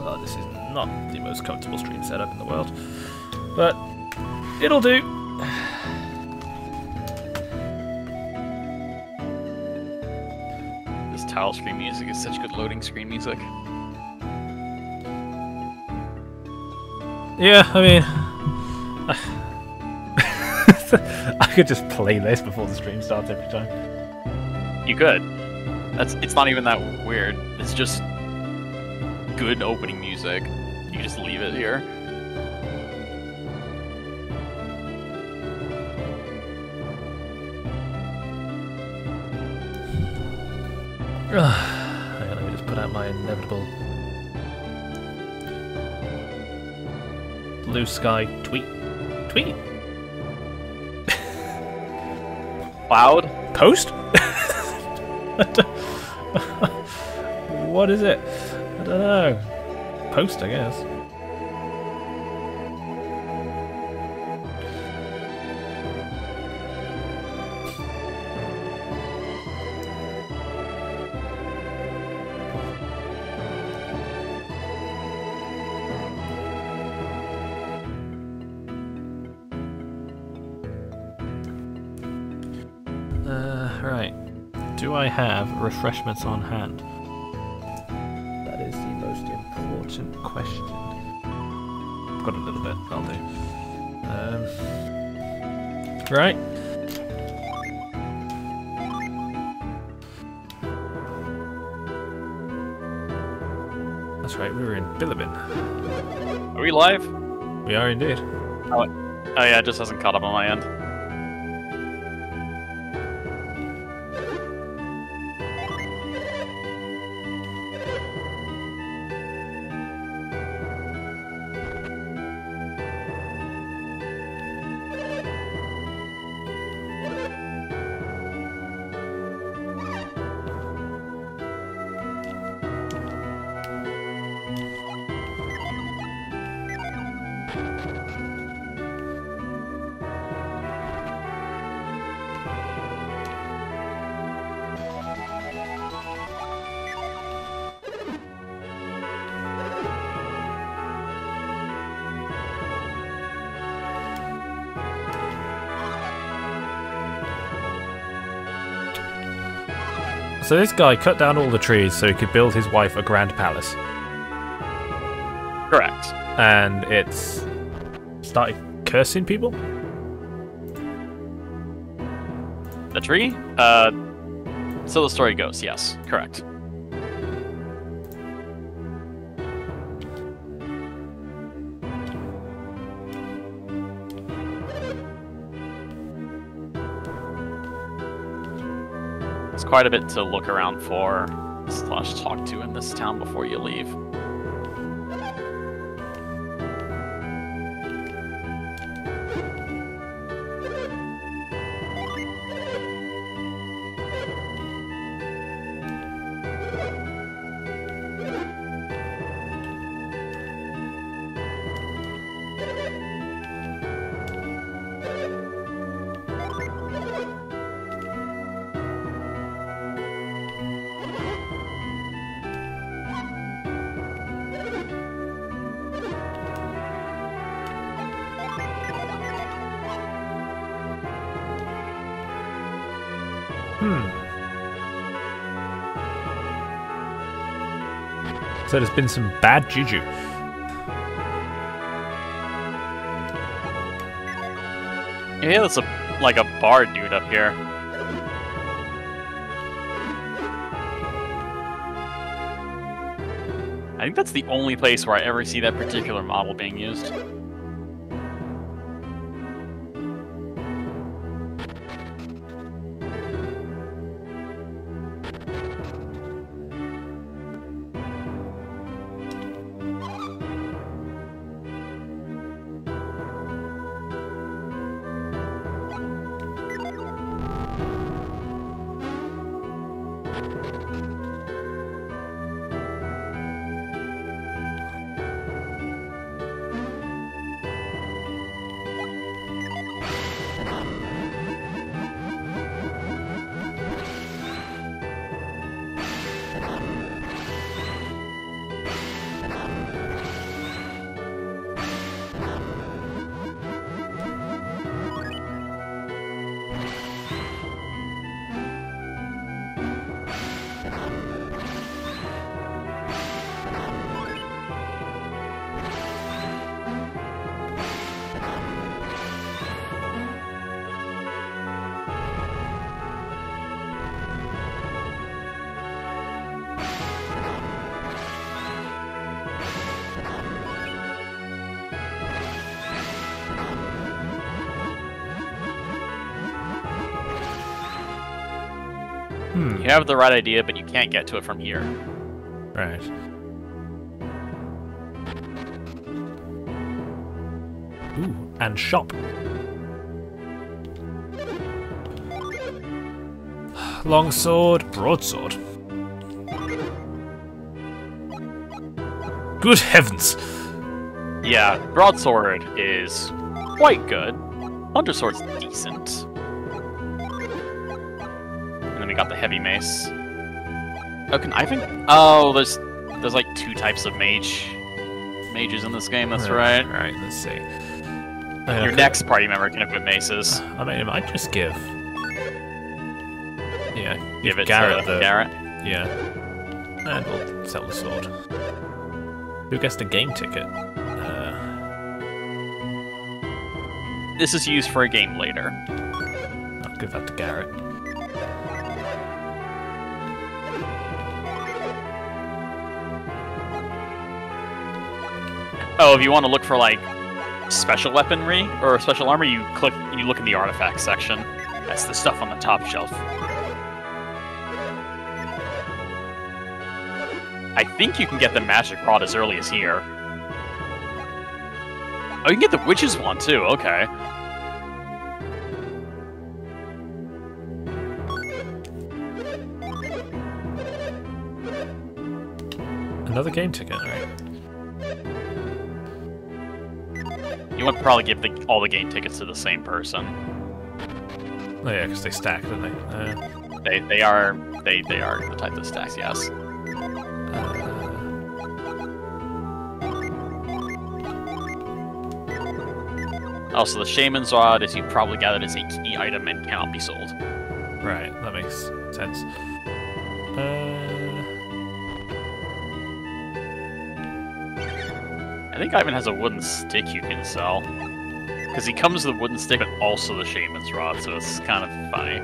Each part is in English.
Well, this is not the most comfortable stream setup in the world, but it'll do. This tile screen music is such good loading screen music. Yeah, I mean, I could just play this before the stream starts every time. You could. It's not even that weird. It's just good opening music. You can just leave it here. Hang on, let me just put out my inevitable blue sky tweet. Tweet? Cloud? Post? What is it? I don't know. Post, I guess. Right. Do I have refreshments on hand? That is the most important question. I've got a little bit, I'll do. Right. That's right, we were in Bilibin. Are we live? We are indeed. Oh yeah, it just hasn't caught up on my end. So this guy cut down all the trees so he could build his wife a grand palace. Correct. And it's started cursing people? The tree? So the story goes, yes. Correct. It's quite a bit to look around for / talk to in this town before you leave. So there's been some bad juju. Yeah, there's like a bar dude up here. I think that's the only place where I ever see that particular model being used. You have the right idea, but you can't get to it from here. Right. Ooh, and shop. Long sword, broadsword. Good heavens! Yeah, broadsword is quite good. Undersword's decent. And then we got the heavy mace. Oh, there's like 2 types of mages in this game. That's right. Right. Let's see. Your next party member can equip maces. I mean, I might just give. Yeah, Give it Garrett to Garrett. Yeah, and we'll sell the sword. Who gets the game ticket? This is used for a game later. I'll give that to Garrett. Oh, if you want to look for like special weaponry or special armor, you look in the artifacts section. That's the stuff on the top shelf. I think you can get the magic rod as early as here. Oh, you can get the witch's one too. Okay. Another game ticket, alright. You want to probably give all the game tickets to the same person. Oh yeah, because they stack, don't they? They are the type that stacks. Yes. Also, the Shaman's Rod, as you probably gathered, is a key item and cannot be sold. Right, that makes sense. I think Ivan has a wooden stick you can sell. Because he comes with a wooden stick, but also the Shaman's Rod, so it's kind of funny.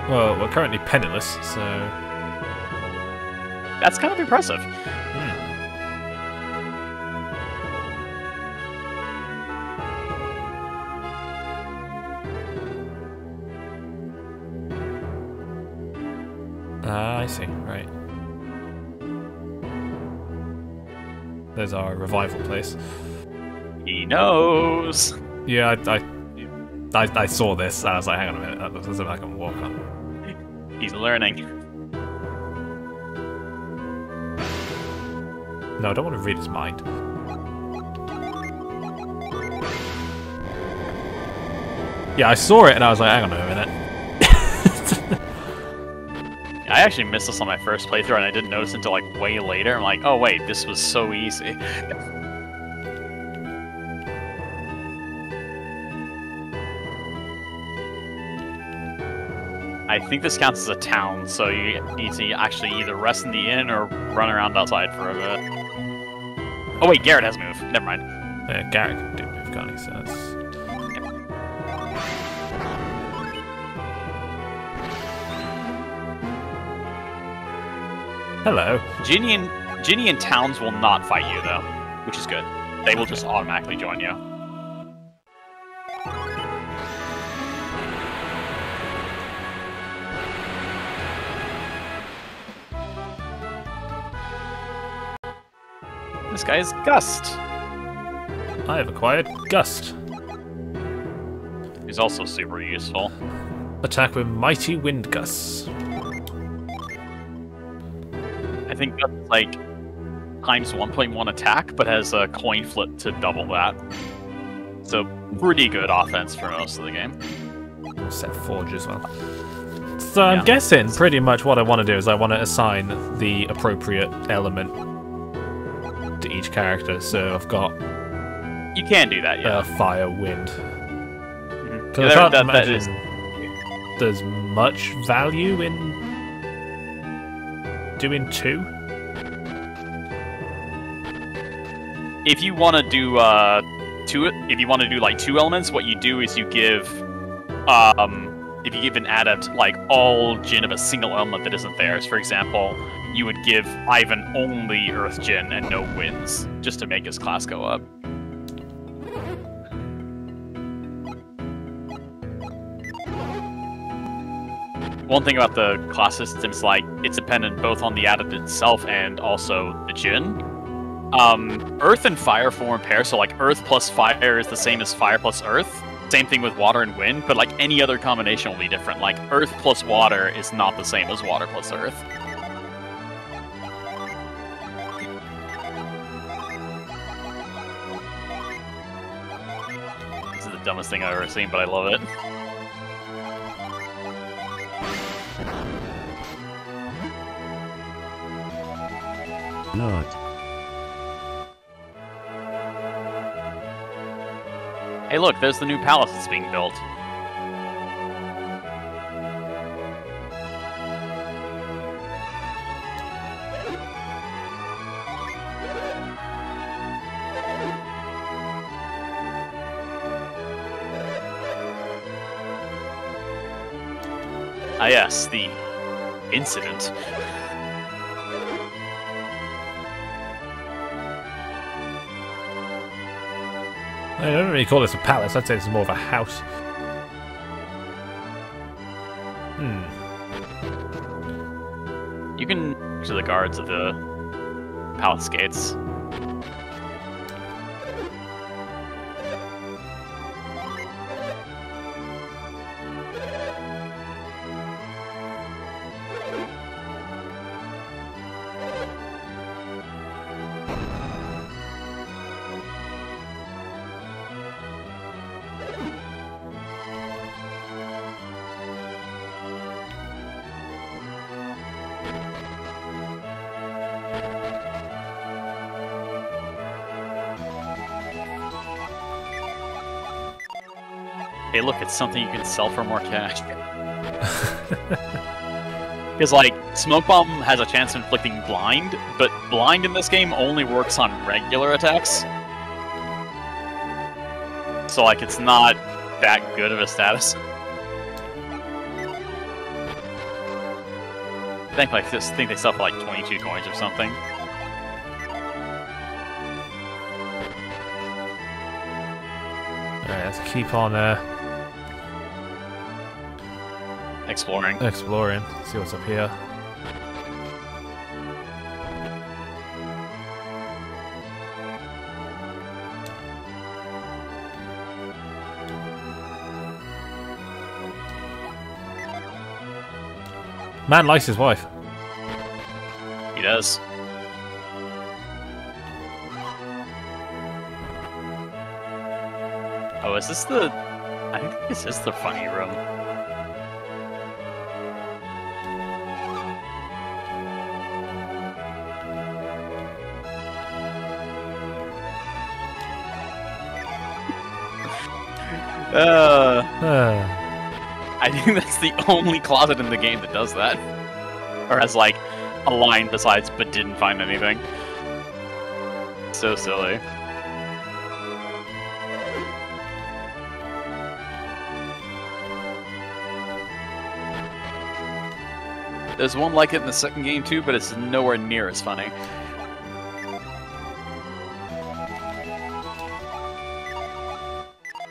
Well, we're currently penniless, so... That's kind of impressive. I see, right. There's our revival place. He knows! Yeah, I saw this, and I was like, hang on a minute, that looks as if I can walk on. He's learning. No, I don't want to read his mind. Yeah, I saw it, and I was like, hang on a minute. I actually missed this on my first playthrough, and I didn't notice until like way later. I'm like, oh wait, this was so easy. I think this counts as a town, so you need to actually either rest in the inn or run around outside for a bit. Oh wait, Garrett has moved. Never mind. Yeah, Garrett can do move, can't he? So that's... Hello. Ginny and towns will not fight you though, which is good. They will just automatically join you. This guy is Gust. I have acquired Gust. He's also super useful. Attack with mighty wind gusts. I think Gust is like times 1.1 attack, but has a coin flip to double that. So pretty good offense for most of the game. We'll set Forge as well. So I'm guessing pretty much what I want to do is I want to assign the appropriate element to each character. So I've got You can do that, yeah. Fire, Wind. Mhm. I can't imagine there's much value in doing two. if you want to do if you want to do like 2 elements, what you do is you give if you give an adept like all Jin of a single element that isn't theirs. For example, you would give Ivan only Earth Jin and no winds, just to make his class go up. One thing about the class system is like it's dependent both on the adept itself and also the Jin. Earth and fire form pair, so like Earth plus fire is the same as fire plus Earth. Same thing with water and wind, but like any other combination will be different. Like Earth plus water is not the same as water plus Earth. This is the dumbest thing I've ever seen, but I love it. Not. Hey look, there's the new palace that's being built. Ah yes, the incident. I don't really call this a palace, I'd say this is more of a house. You can to the guards of the palace gates. Hey, look, it's something you can sell for more cash. Because, like, Smoke Bomb has a chance of inflicting blind, but blind in this game only works on regular attacks. So, like, it's not that good of a status. I think they sell for, like, 22 coins or something. Alright, let's keep on Exploring. See what's up here. Man likes his wife. He does. Oh, is this the... I think this is the funny room. I think that's the only closet in the game that does that. Or has, like, a line besides, but didn't find anything. So silly. There's one like it in the second game too, but it's nowhere near as funny.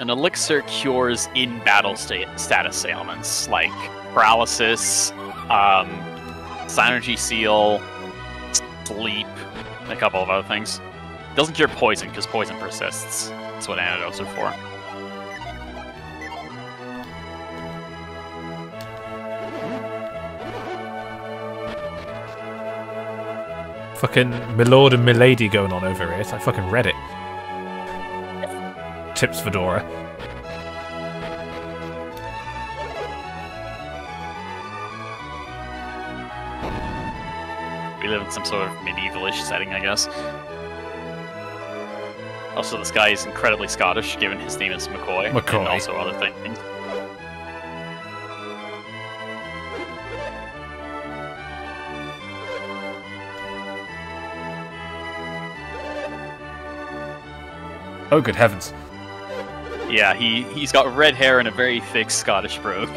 An elixir cures in-battle status ailments, like paralysis, Synergy Seal, sleep, and a couple of other things. It doesn't cure poison, because poison persists. That's what antidotes are for. Fucking Milord and Milady going on over here. I fucking read it. Tips Fedora. We live in some sort of medievalish setting, I guess. Also, this guy is incredibly Scottish, given his name is McCoy. And also other things. Oh, good heavens. Yeah, he's got red hair and a very thick Scottish brogue.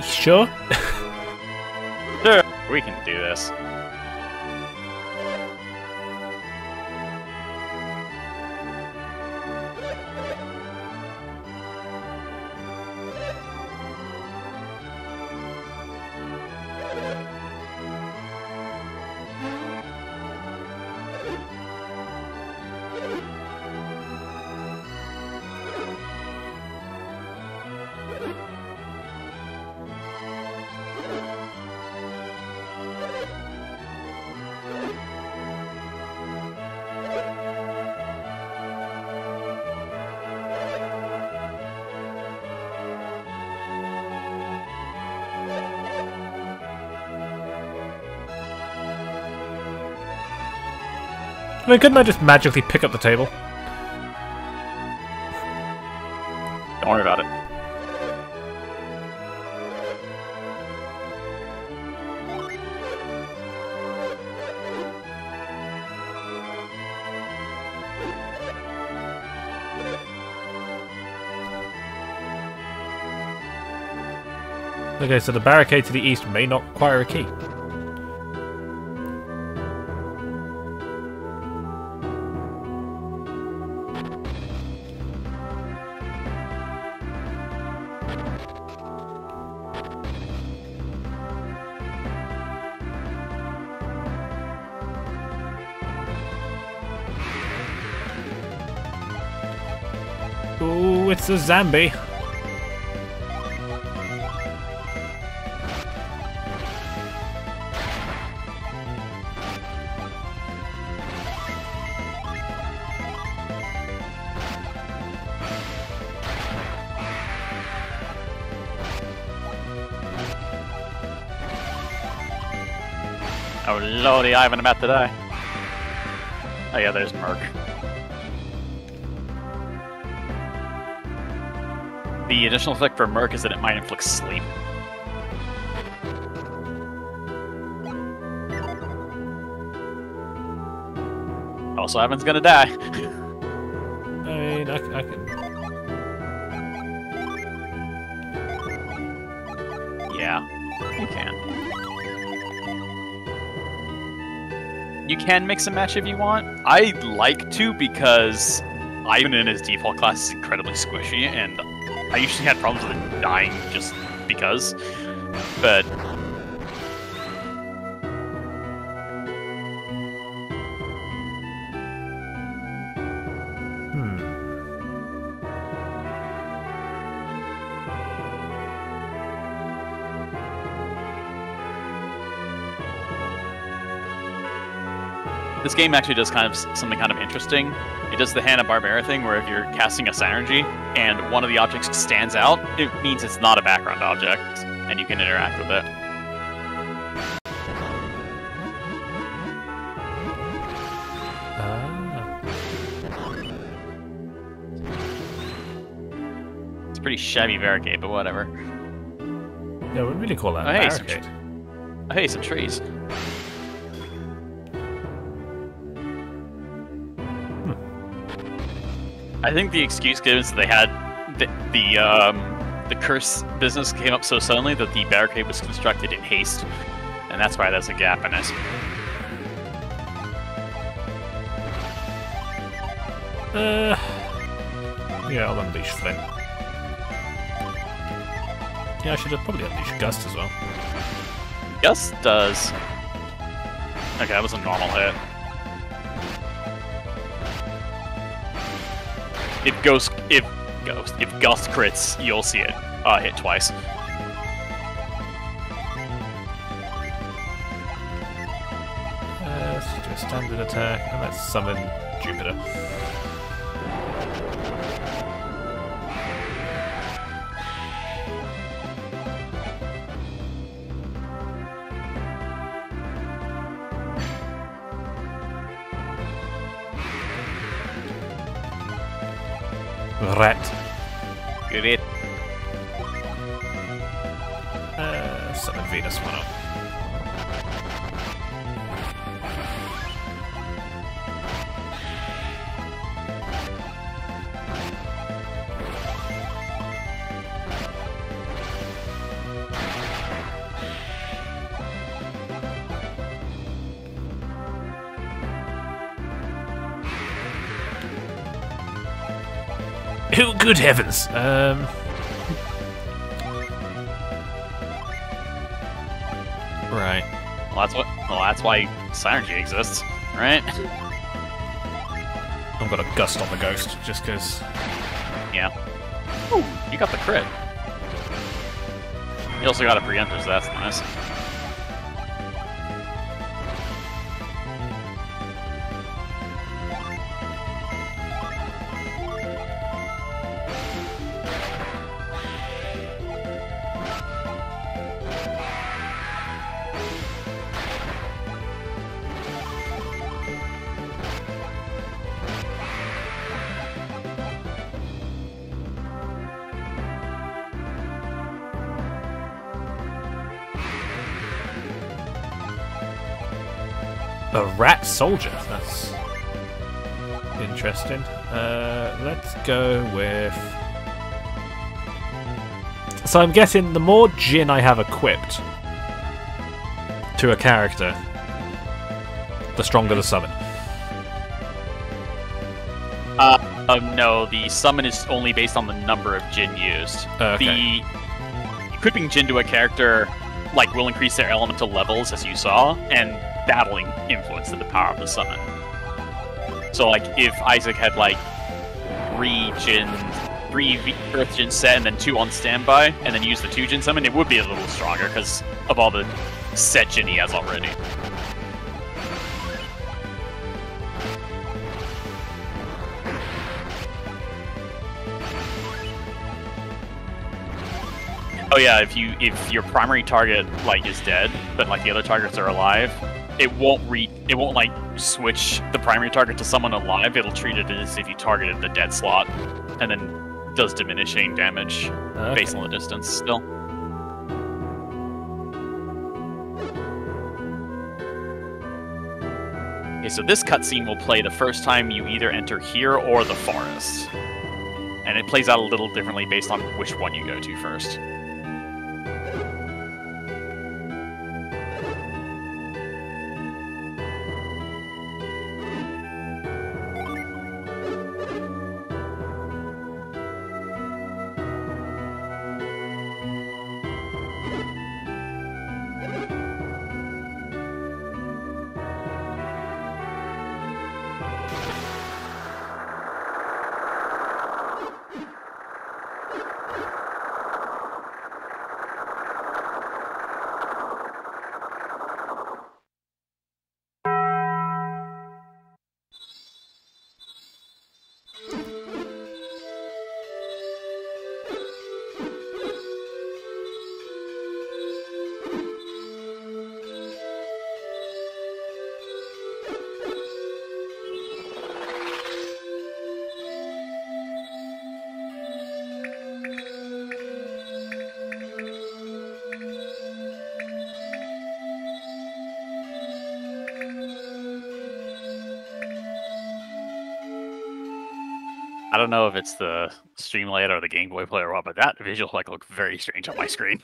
Sure? Sure, we can do this. I mean, couldn't I just magically pick up the table? Don't worry about it. Okay, so the barricade to the east may not require a key. Ooh, it's a zombie. Oh lordy, I haven't met today. Oh yeah, there's Merc. The additional effect for Merc is that it might inflict sleep. Also, Evan's gonna die. I mean, I can... Yeah, you can. You can mix and match if you want. I like to because Ivan in his default class is incredibly squishy, and I usually had problems with it dying just because. But this game actually does kind of something kind of interesting. It does the Hanna-Barbera thing where if you're casting a synergy and one of the objects stands out, it means it's not a background object, and you can interact with it. It's a pretty shabby barricade, but whatever. Yeah, what would you call that? Oh, hey, barricade. Hey, some trees. I think the excuse given is that they had the curse business came up so suddenly that the barricade was constructed in haste, and that's why there's a gap in it. Yeah, I'll unleash Flynn. Yeah, I should have probably unleashed Gust as well. Gust does. Okay, that was a normal hit. If Gust crits, you'll see it hit twice. Let's do a standard attack, and let's summon Jupiter. Rat. Good hit. Summon Venus one up. Oh, good heavens! Right. Well, that's why Synergy exists, right? I've got a Gust on the Ghost, just because. Yeah. Ooh, you got the crit. You also got a preemptor, so that's nice. A rat soldier. That's interesting. Let's go with. So I'm guessing the more Jin I have equipped to a character, the stronger the summon. No, the summon is only based on the number of Jin used. Okay. The equipping Jin to a character will increase their elemental levels, as you saw, and that'll influence the power of the summon. So, if Isaac had, 3 Earth Jin set and then 2 on standby, and then use the 2 Jin summon, it would be a little stronger because of all the set Jin he has already. Oh yeah, if your primary target is dead, but the other targets are alive, it won't switch the primary target to someone alive. It'll treat it as if you targeted the dead slot, and then does diminishing damage based on the distance still. Okay, so this cutscene will play the first time you either enter here or the forest. And it plays out a little differently based on which one you go to first. I don't know if it's the Streamlight or the Game Boy player or what, but that visual looked very strange on my screen.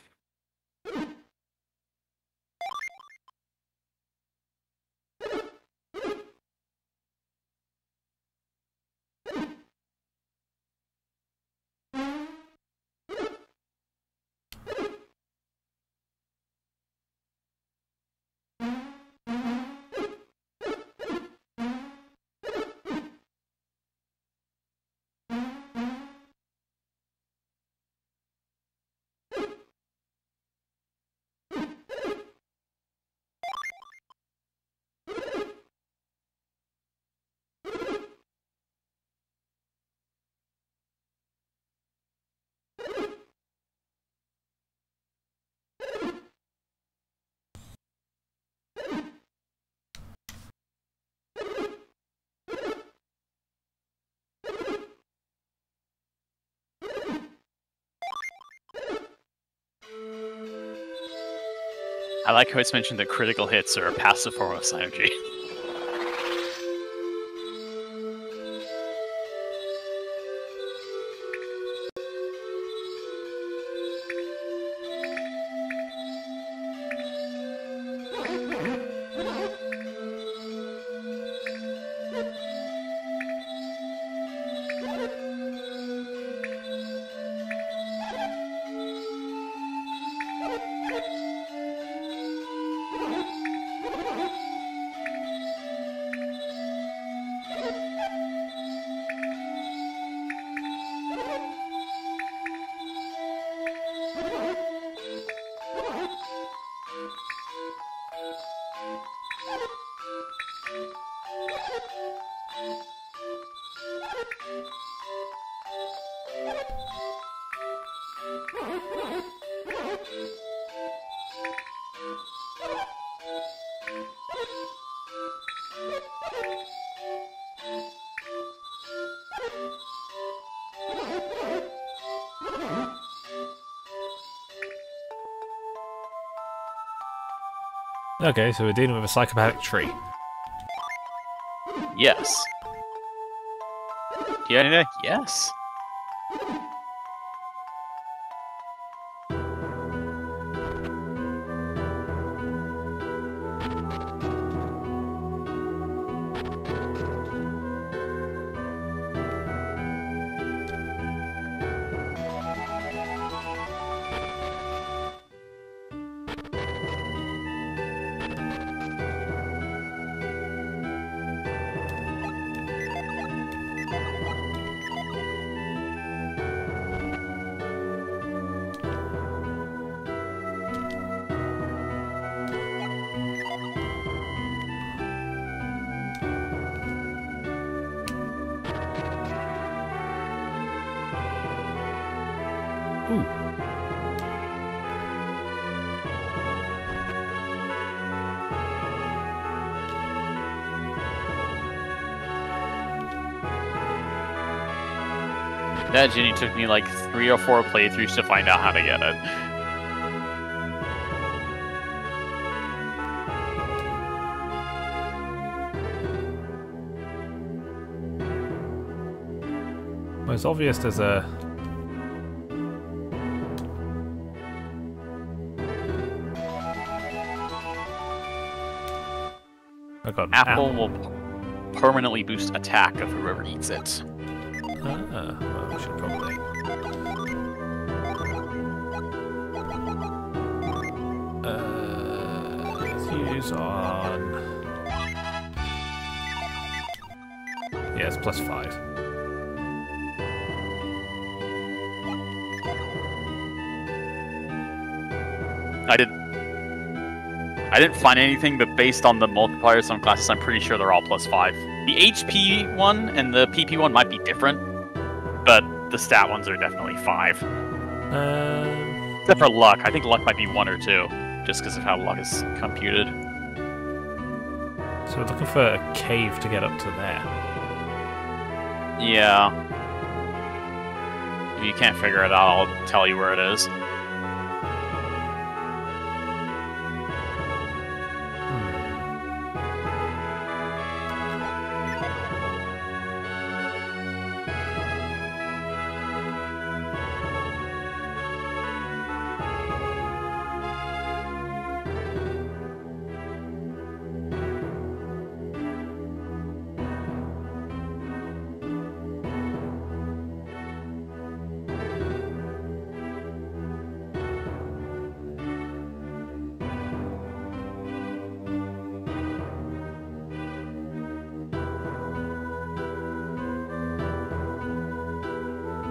I like how it's mentioned that critical hits are a passive form of synergy. Okay, so we're dealing with a psychopathic tree. Yes. Yeah, yes. Ooh. That Ginny took me like 3 or 4 playthroughs to find out how to get it. Well, it's obvious there's a... I got an Apple will permanently boost attack of whoever eats it. Well, we should probably... let's use on... Yeah, it's +5. I didn't find anything, but based on the multipliers on classes, I'm pretty sure they're all +5. The HP one and the PP one might be different, but the stat ones are definitely 5. Except for luck. I think luck might be 1 or 2, just because of how luck is computed. So we're looking for a cave to get up to there. Yeah. If you can't figure it out, I'll tell you where it is.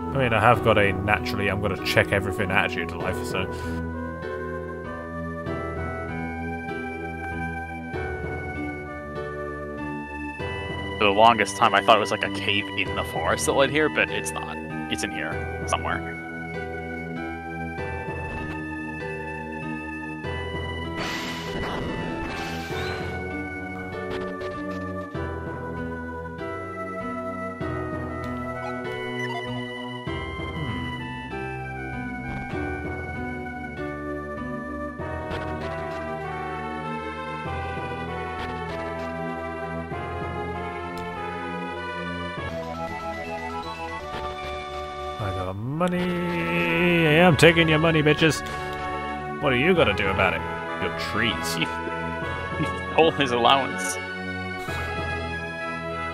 I mean, I have got a naturally I'm going to check everything attitude to life, so... For the longest time, I thought it was like a cave in the forest that led here, but it's not. It's in here, somewhere. Money. Yeah, I'm taking your money, bitches. What are you gonna do about it? Your trees. He stole his allowance.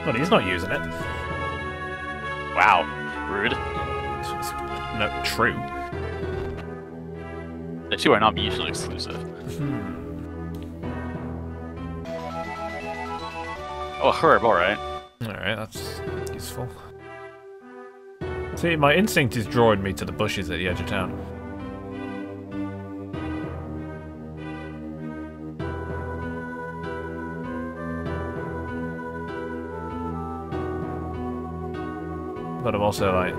But he's not using it. Wow, rude. No, true. The two are not mutually exclusive. Oh, herb, alright. Alright, that's useful. See, my instinct is drawing me to the bushes at the edge of town. But I'm also like,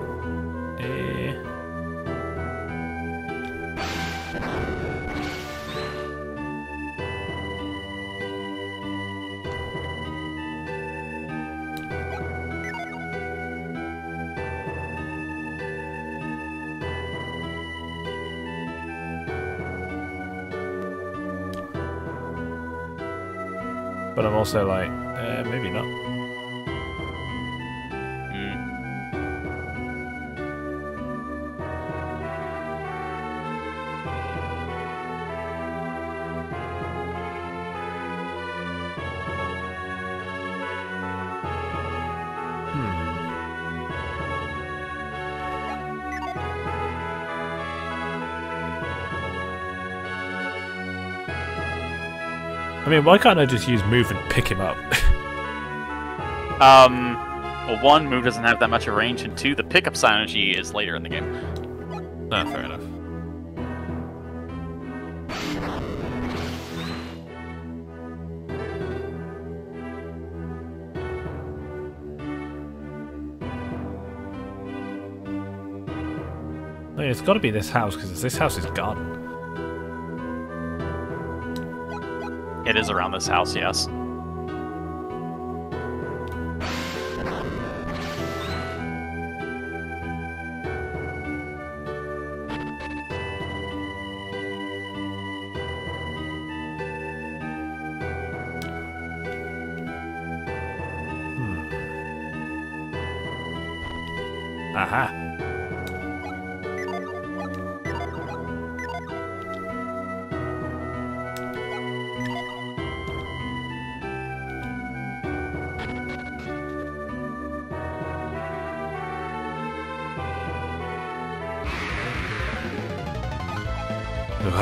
but I'm also like, maybe not. I mean, why can't I just use move and pick him up? Well, one, move doesn't have that much of range, and two, the pickup synergy is later in the game. Ah, fair enough. I mean, it's got to be this house, because this house is garden. It is around this house, yes. Aha.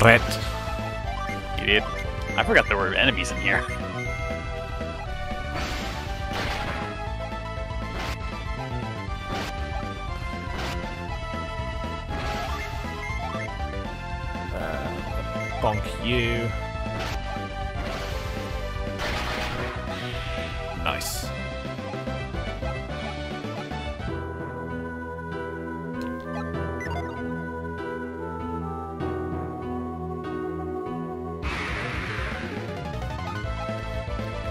Red. You did. I forgot there were enemies in here. Bonk you. Nice.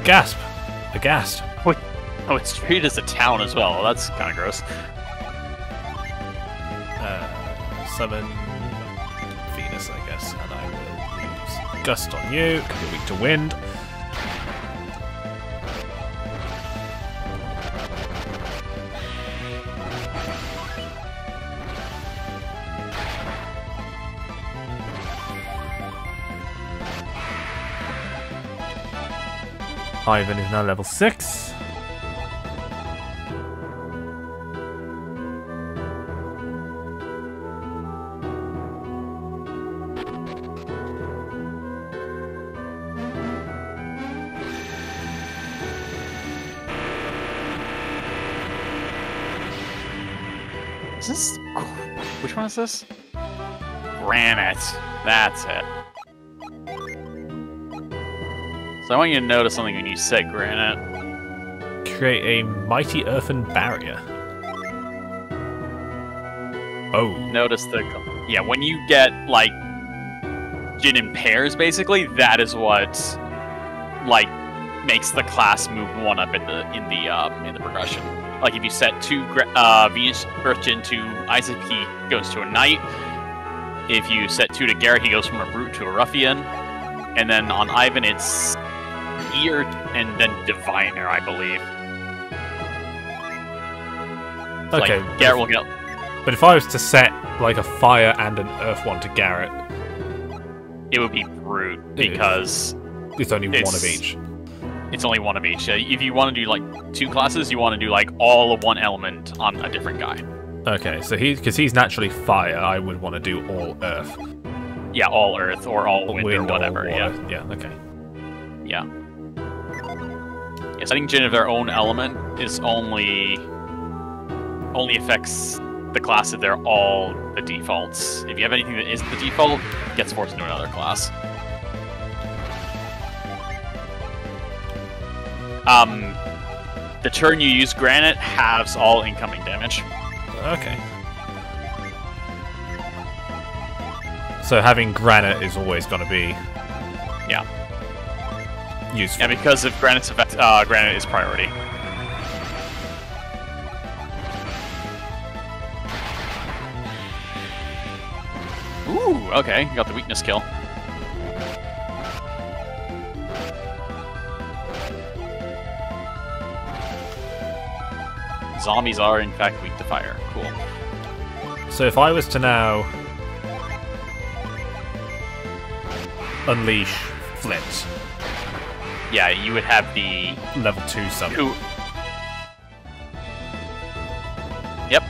Gasp! Aghast. Wait. Oh, it's treated as a town as well. That's kind of gross. Summon Venus, I guess, and I will use Gust on you, because you're weak to wind. Ivan is now level 6. Is this... Which one is this? Granite. That's it. So I want you to notice something when you set granite. Create a mighty earthen barrier. Oh. Notice the... Yeah, when you get, like, Jin in pairs, basically, that is what, like, makes the class move one up in the progression. Like, if you set two Venus Earth Jin to Isaac, he goes to a Knight. If you set two to Garrett, he goes from a Brute to a Ruffian. And then on Ivan, it's Ear and then Diviner, I believe. Okay. Like, Garrett will get... But if I was to set like a fire and an earth one to Garrett, it would be brute because it's only one of each. It's only one of each. If you want to do like 2 classes, you want to do like all of one element on a different guy. Okay, so because he's naturally fire, I would want to do all earth. Yeah, all earth or all wind or whatever. Or yeah. Yeah. Okay. Yeah. Yes, I think Jin of their own element is only affects the class if they're all the defaults. If you have anything that isn't the default, it gets forced into another class. The turn you use Granite halves all incoming damage. Okay. So having Granite is always going to be useful. Yeah, because of Granite's effect, Granite is priority. Ooh, okay, got the weakness kill. Zombies are in fact weak to fire. Cool. So if I was to now unleash Flint, yeah, you would have the level 2 summon. Yep.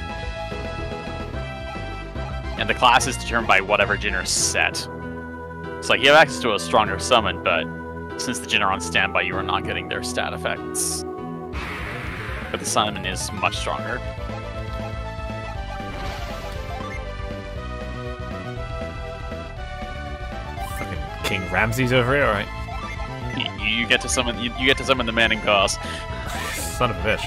And the class is determined by whatever Jin are set. It's like you have access to a stronger summon, but since the Jin are on standby, you are not getting their stat effects. But the summon is much stronger. Fucking King Ramses over here, alright. You get to summon. You get to summon the man in cause. Son of a bitch.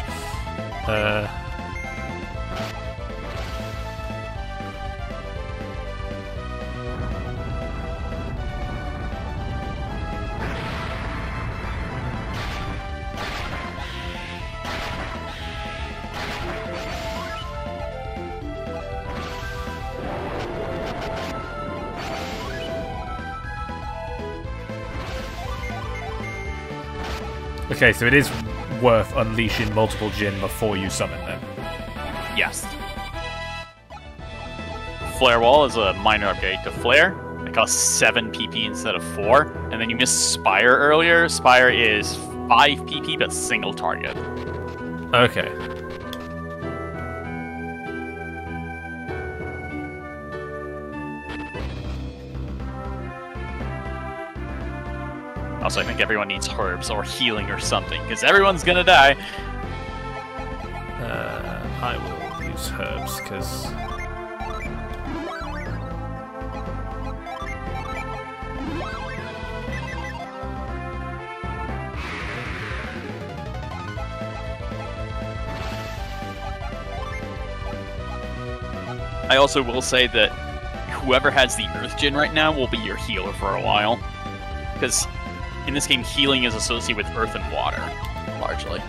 Okay, so it is worth unleashing multiple Jin before you summon them. Yes. Flare Wall is a minor upgrade to Flare. It costs 7 PP instead of 4. And then you missed Spire earlier. Spire is 5 PP but single target. Okay. Also, I think everyone needs herbs or healing or something, because everyone's gonna die. I will use herbs, because... I also will say that whoever has the Earth Jin right now will be your healer for a while, because in this game, healing is associated with earth and water, largely.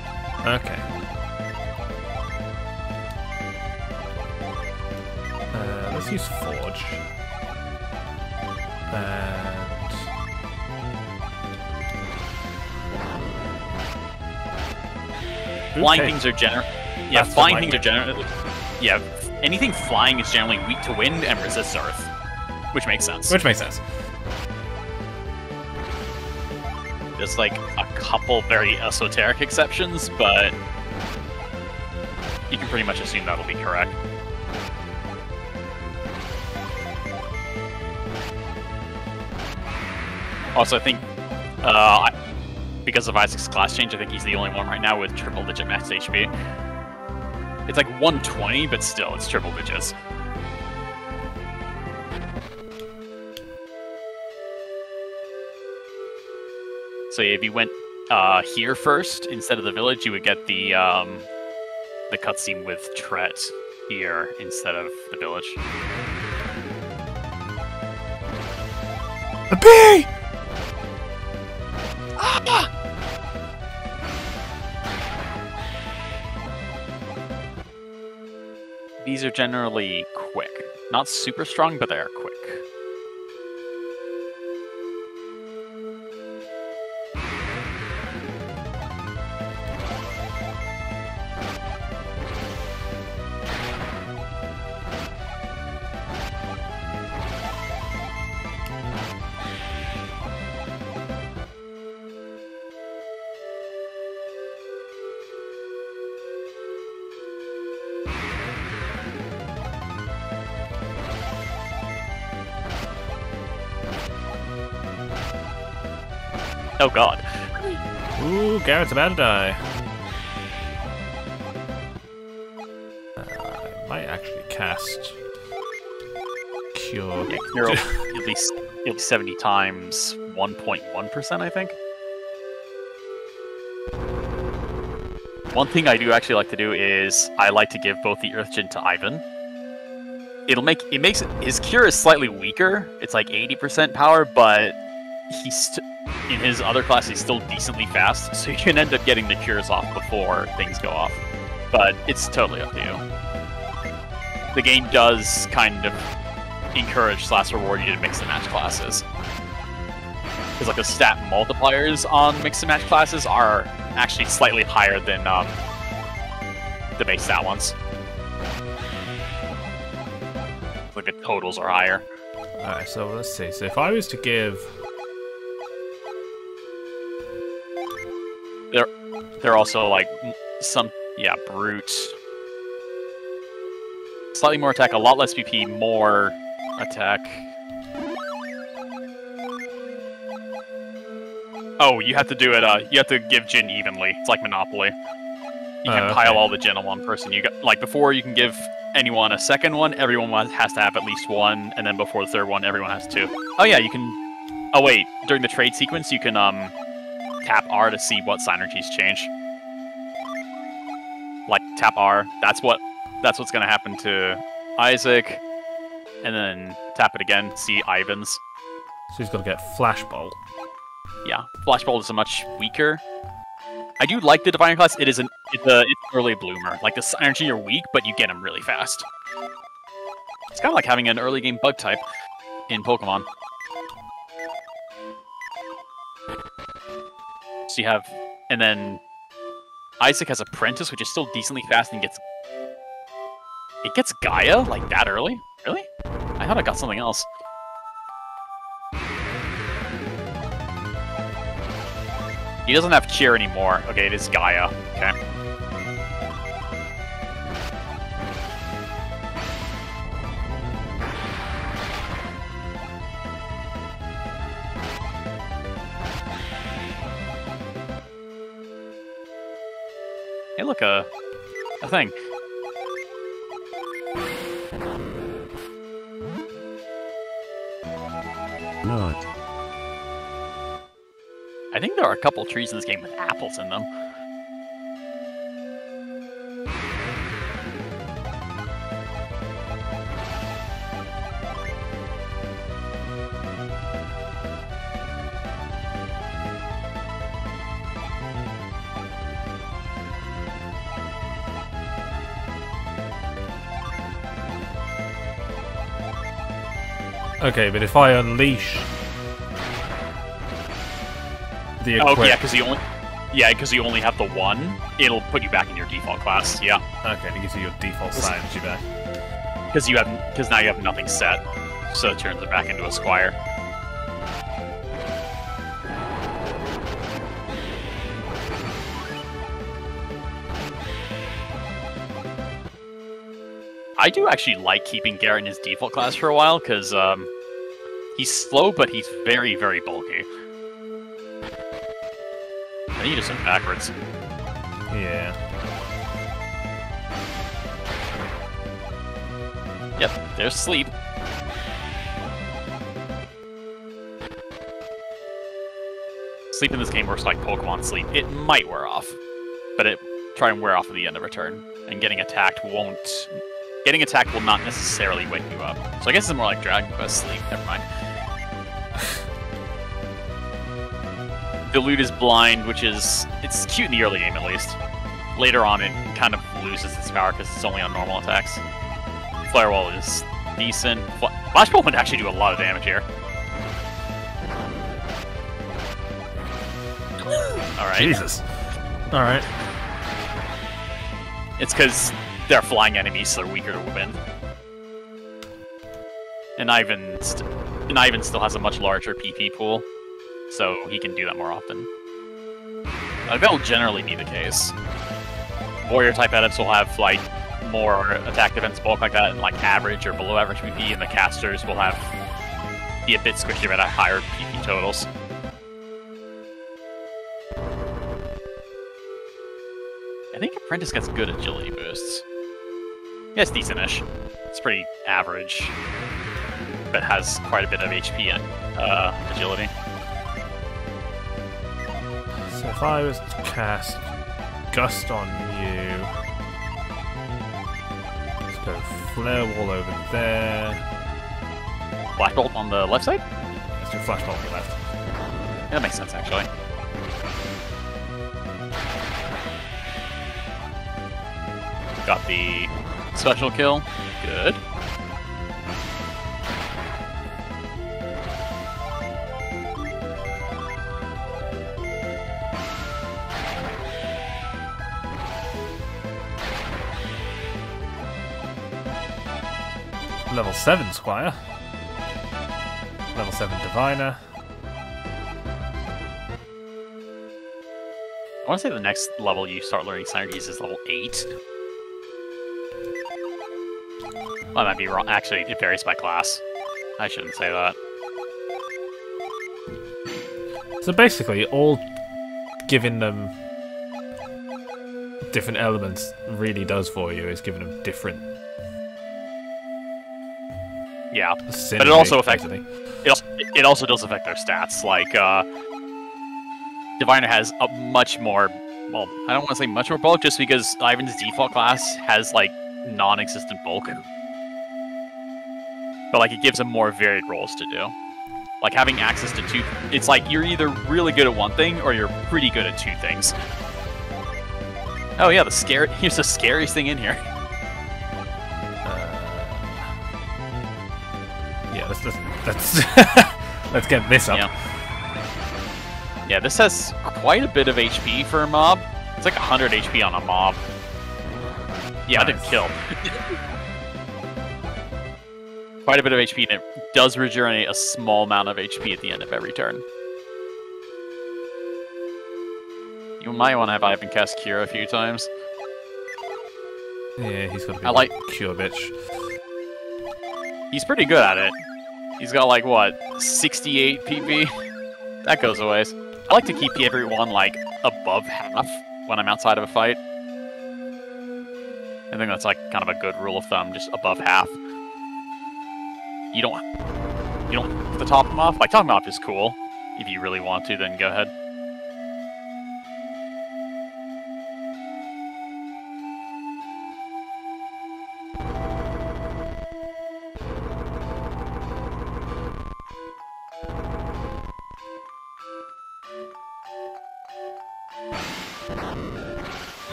Okay. Let's use Forge. And... Flying Okay. things are generally... Yeah, That's flying what things are generally... Yeah, anything flying is generally weak to wind and resists earth, which makes sense. Which makes sense. There's like a couple very esoteric exceptions, but you can pretty much assume that'll be correct. Also, I think because of Isaac's class change, I think he's the only one right now with triple-digit max HP. It's like 120, but still, it's triple digits. So if you went here first instead of the village, you would get the cutscene with Tret here instead of the village. A bee! Ah! These are generally quick. Not super strong, but they are quick. Oh god. Ooh, Garrett's about to die. I might actually cast Cure. Yeah, you're at least 70 times 1.1%, I think. One thing I do actually like to do is I like to give both the Earth Gin to Ivan. It makes his cure is slightly weaker. It's like 80% power, but in his other class he's still decently fast, so you can end up getting the cures off before things go off. But it's totally up to you. The game does kind of encourage / reward you to mix and match classes. Because like the stat multipliers on mix and match classes are actually slightly higher than the base stat ones. Like the totals are higher. Alright, so let's see. So if I was to give... They're also like some, yeah, brute. Slightly more attack, a lot less BP, more attack. Oh, you have to do it, you have to give Jin evenly. It's like Monopoly. You can't pile all the Jin on one person. You got, like, before you can give anyone a second one, everyone has to have at least one, and then before the third one, everyone has two. Oh yeah, you can... Oh wait, during the trade sequence, you can, tap R to see what synergies change. Like, tap R, that's what's gonna happen to Isaac, and then tap it again, see Ivan's. So he's got to get Flash Bolt. Yeah, Flash Bolt is a much weaker. I do like the Divine class. It's an early bloomer. Like, the synergy are weak, but you get them really fast. It's kind of like having an early game bug type in Pokemon. So you have, and then Isaac has Apprentice, which is still decently fast and it gets Gaia like that early? Really? I thought I got something else. He doesn't have Cheer anymore. Okay, it is Gaia. Okay. Hey, look, a thing. Not. I think there are a couple trees in this game with apples in them. Okay, but if I unleash the equip... Oh, yeah, because you only have the one, it'll put you back in your default class, yeah. Okay, and it gives you your default synergy back. Because now you have nothing set, so it turns it back into a Squire. I do actually like keeping Garrett in his default class for a while, because he's slow, but he's very, very bulky. I think he just went backwards. Yeah. Yep, there's Sleep. Sleep in this game works like Pokemon Sleep. It might wear off, but try and wear off at the end of a turn. And getting attacked won't... Getting attacked will not necessarily wake you up. So I guess it's more like Dragon Quest Sleep. Never mind. Dilute is blind, which is... It's cute in the early game, at least. Later on, it kind of loses its power because it's only on normal attacks. Flare Wall is decent. Flash Bolt would actually do a lot of damage here. Alright. Jesus. Alright. It's because they're flying enemies, so they're weaker to win. And Ivan still has a much larger PP pool, so he can do that more often. That'll generally be the case. Warrior type adepts will have like more attack defense bulk like that, and like average or below average PP, and the casters will be a bit squishy but at higher PP totals. I think Apprentice gets good agility boosts. Yeah, it's decent-ish. It's pretty average, but has quite a bit of HP and agility. So if I was to cast Gust on you, let's go Flare Wall over there. Black Bolt on the left side? Let's do Flash Bolt on the left. Yeah, that makes sense, actually. Got the special kill. Good. Level 7 Squire. Level 7 Diviner. I want to say the next level you start learning synergies is level 8. Well, I might be wrong. Actually, it varies by class. I shouldn't say that. So basically, all giving them different elements really does for you is giving them different. Yeah, Synergy, but it also affects. basically. It also does affect their stats. Like, Diviner has a much more. Well, I don't want to say much more bulk, just because Ivan's default class has like non-existent bulk. But like, it gives him more varied roles to do. Like having access to two. It's like you're either really good at one thing or you're pretty good at two things. Oh yeah, here's the scariest thing in here. Yeah, let's let's get this up. Yeah, this has quite a bit of HP for a mob. It's like 100 HP on a mob. Yeah, I didn't kill. Quite a bit of HP, and it does regenerate a small amount of HP at the end of every turn. You might want to have Ivan cast Cure a few times. Yeah, he's got to be I like Cure bitch. He's pretty good at it. He's got like what, 68 PP? That goes a ways. I like to keep everyone like above half when I'm outside of a fight. I think that's like kind of a good rule of thumb, just above half. You don't have to top him off. Like, top him off is cool. If you really want to, then go ahead.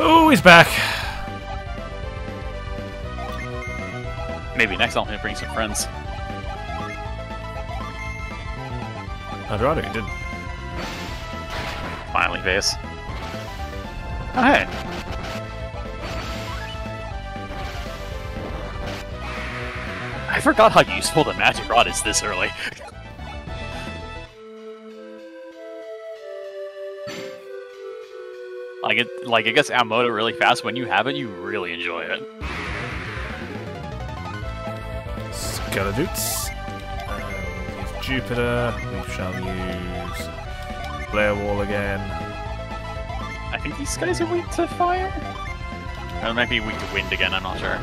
Oh, he's back. Maybe next I'll bring some friends. I'd rather he didn't. Finally, Vase. Oh, hey. I forgot how useful the magic rod is this early. Like it gets outmoded really fast. When you have it, you really enjoy it. Skeledoots. Use Jupiter. We shall use Flare Wall again. I think these guys are weak to fire. Or maybe weak to wind again. I'm not sure.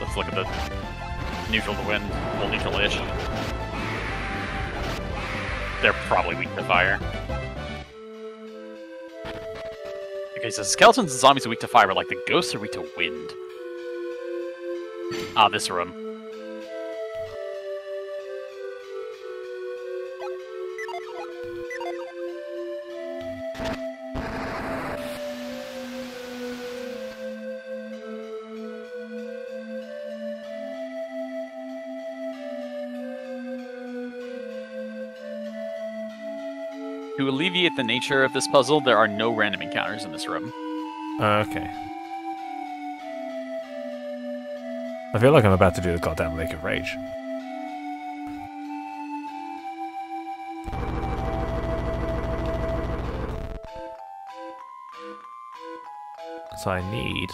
Let's look at the neutral to wind. Well, neutral-ish. They're probably weak to fire. Okay, so skeletons and zombies are weak to fire, but like the ghosts are weak to wind. Ah, this room. To alleviate the nature of this puzzle, there are no random encounters in this room. Okay. I feel like I'm about to do the goddamn Lake of Rage. So I need...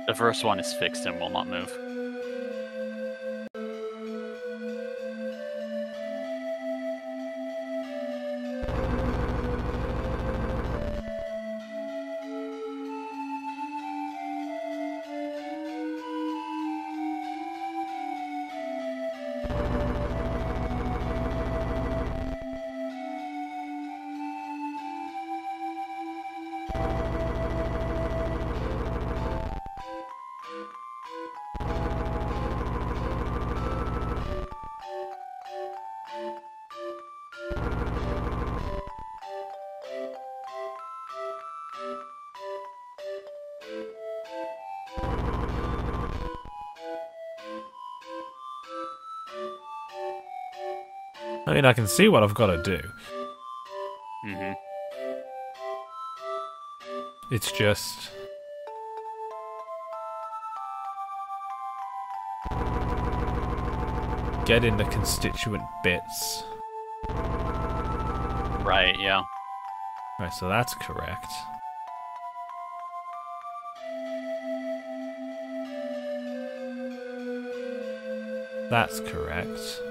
The first one is fixed and will not move. I mean, I can see what I've got to do. Mm-hmm. It's just... getting the constituent bits. Right, yeah. Right, so that's correct. That's correct.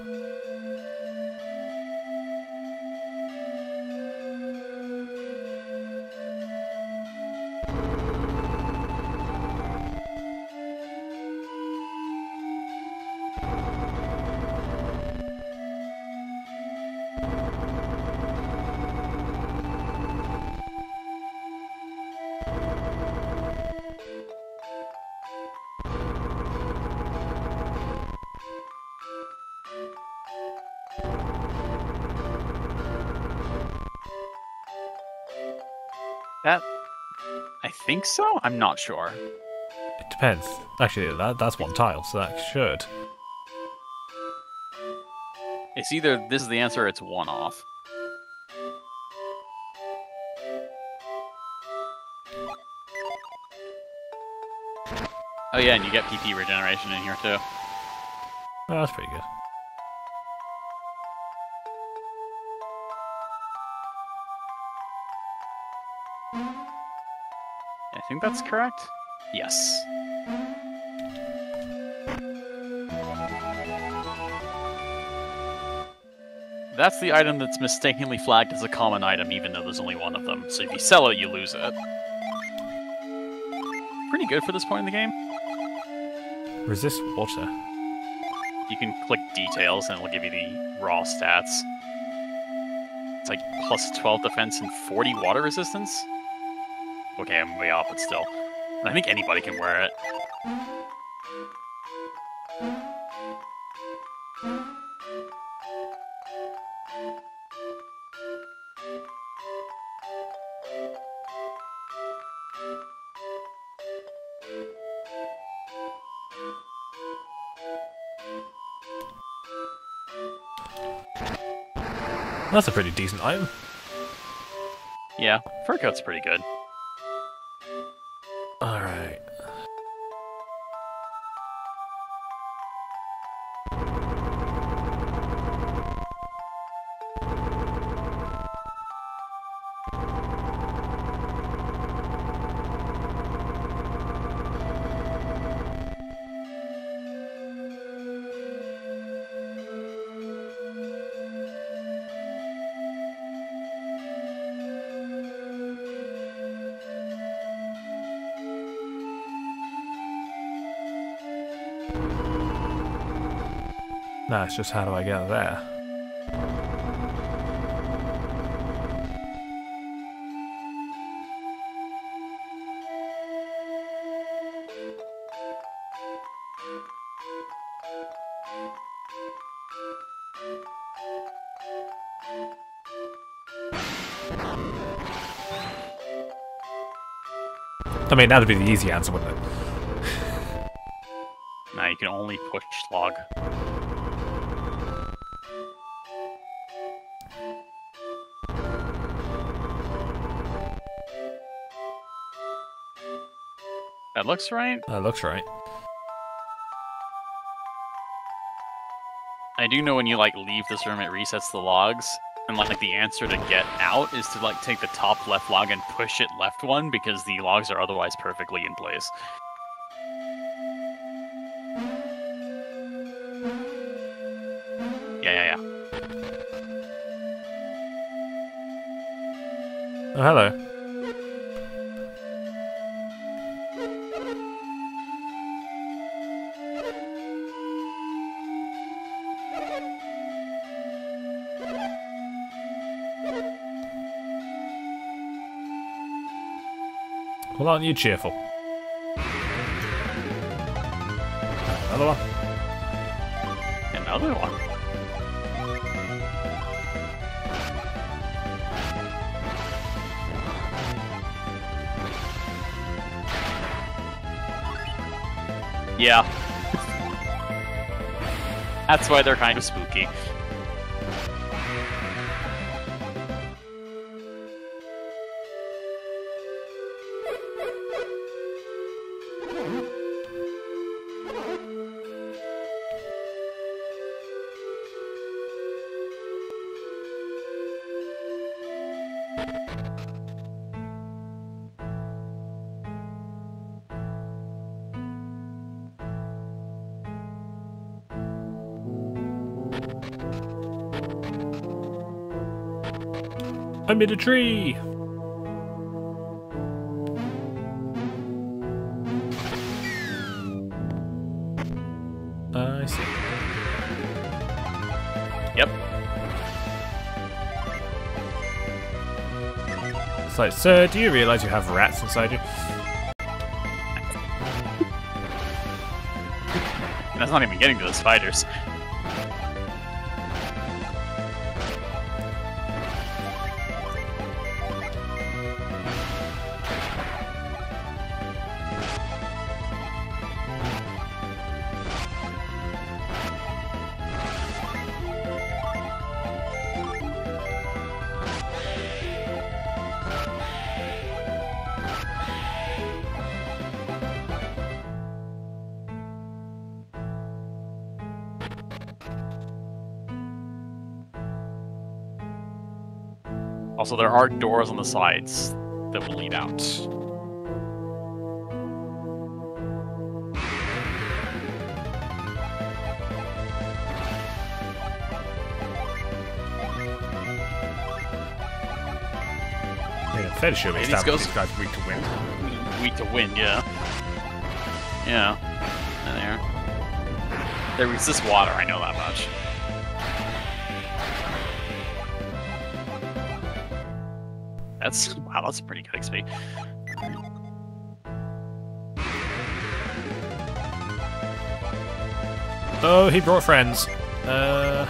That... I think so? I'm not sure. It depends. Actually, that's one tile, so that should. It's either this is the answer or it's one off. Oh yeah, and you get PP regeneration in here too. Oh, that's pretty good. I think that's correct? Yes. That's the item that's mistakenly flagged as a common item, even though there's only one of them. So if you sell it, you lose it. Pretty good for this point in the game. Resist water. You can click details and it'll give you the raw stats. It's like plus 12 defense and 40 water resistance. Okay, I'm way off, but still. I think anybody can wear it. That's a pretty decent item. Yeah, fur coat's pretty good. Alright. No, it's just how do I get there? I mean, that'd be the easy answer, wouldn't it? Nah, you can only push log. That looks right. That looks right. I do know when you like leave this room, it resets the logs, and like the answer to get out is to like take the top left log and push it left one because the logs are otherwise perfectly in place. Yeah. Oh, hello. Well, aren't you cheerful? Another one. Another one. Yeah. That's why they're kind of spooky. I'm in a tree! I see. Yep. It's like, sir, do you realise you have rats inside you? That's not even getting to the spiders. Also, there are doors on the sides that will lead out. Yeah, fairly sure we Hey, these established guys- these guys weak to wind. Weak to wind, yeah. Yeah. And there. They resist water, I know that much. Wow, that's a pretty good XP. Oh, he brought friends. Oh,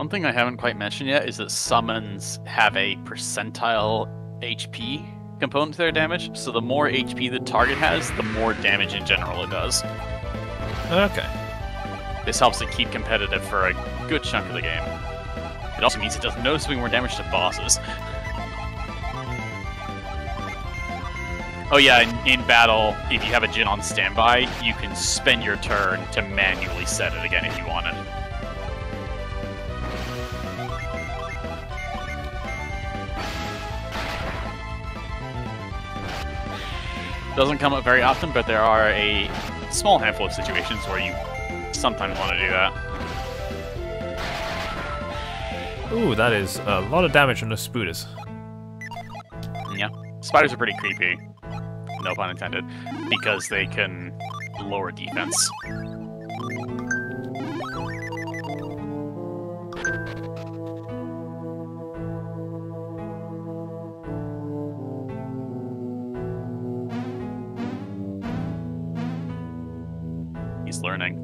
One thing I haven't quite mentioned yet is that summons have a percentile HP component to their damage, so the more HP the target has, the more damage in general it does. okay. This helps it keep competitive for a good chunk of the game. It also means it does noticeably more damage to bosses. Oh yeah, in battle, if you have a Jinn on standby, you can spend your turn to manually set it again if you wanted. Doesn't come up very often, but there are a small handful of situations where you sometimes want to do that. Ooh, that is a lot of damage on the spooters. Yeah, spiders are pretty creepy, no pun intended, because they can lower defense. He's learning.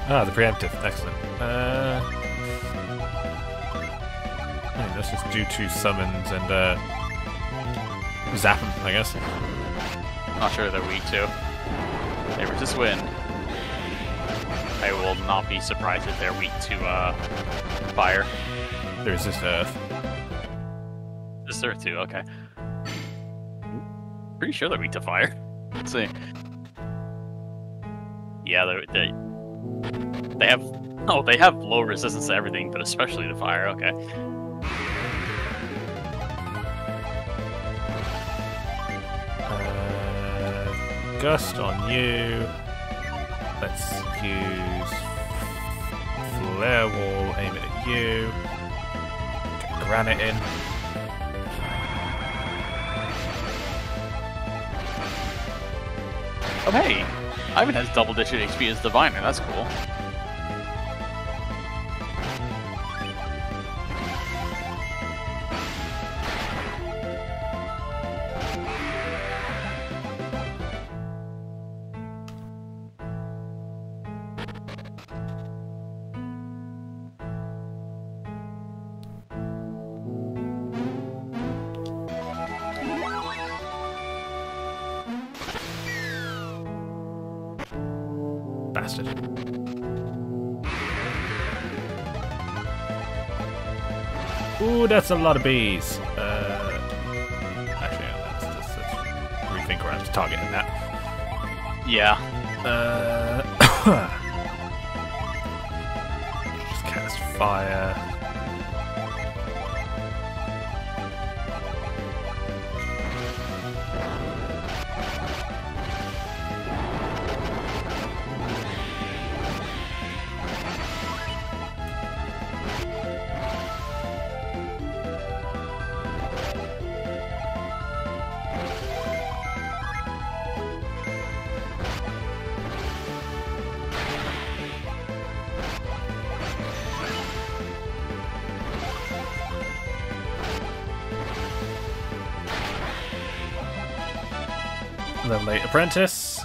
Ah, the preemptive. Excellent. Let's just do 2 summons and zap them, I guess. Not sure they're weak to. They resist wind. I will not be surprised if they're weak to fire. They resist earth. Resist earth too, okay. Pretty sure they're weak to fire. Let's see. Yeah, they have... Oh, they have low resistance to everything, but especially to fire, okay. Gust on you. Let's use Flare Wall, aim it at you. Get Granite in. Oh hey! Ivan has double-digit HP as Diviner, that's cool. Bastard. Ooh, that's a lot of bees. Actually, let's rethink around to targeting that. Yeah. Just cast fire. Level 8 Apprentice.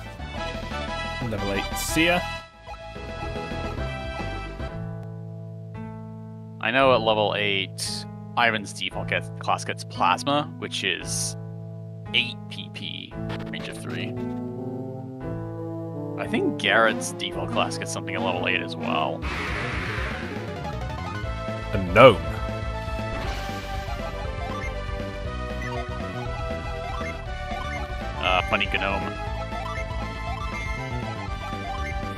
Level 8 Seer. I know at level 8, Ivan's default class gets Plasma, which is 8 PP, range of 3. I think Garrett's default class gets something at level 8 as well. A gnome. Funny Gnome.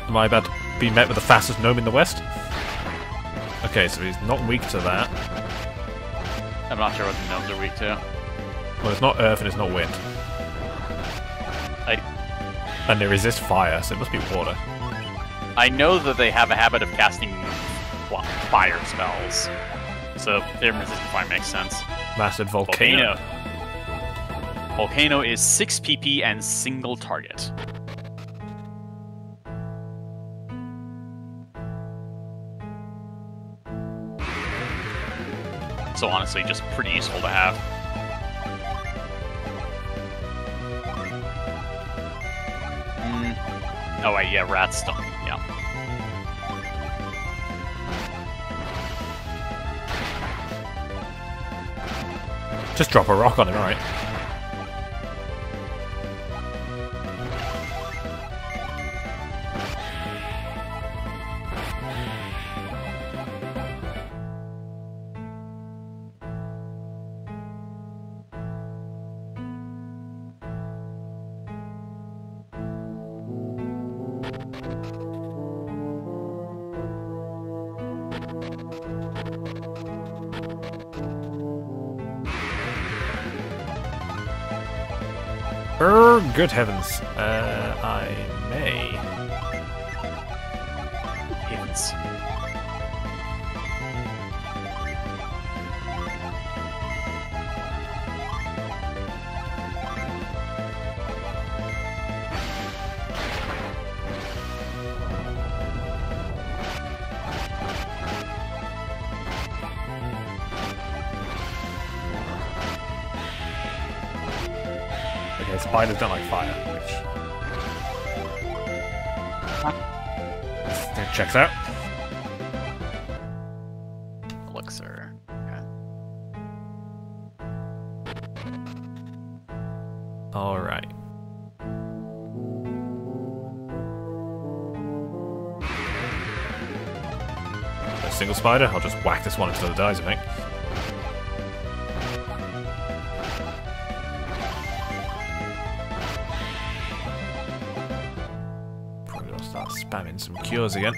Am I about to be met with the fastest gnome in the West? Okay, so he's not weak to that. I'm not sure what the gnomes are weak to. Well, it's not earth and it's not wind. And they resist fire, so it must be water. I know that they have a habit of casting fire spells. So their resistant fire makes sense. Massive volcano. Volcano is 6 PP and single target. So honestly, just pretty useful to have. Oh wait, yeah, Rat Stone, yeah. Just drop a rock on him, alright. Good heavens. I may. Heavens. Okay, spiders don't like fire, which checks out. Elixir. Okay. Alright. A single spider? I'll just whack this one until it dies, I think. Probably gonna start spamming some cures again.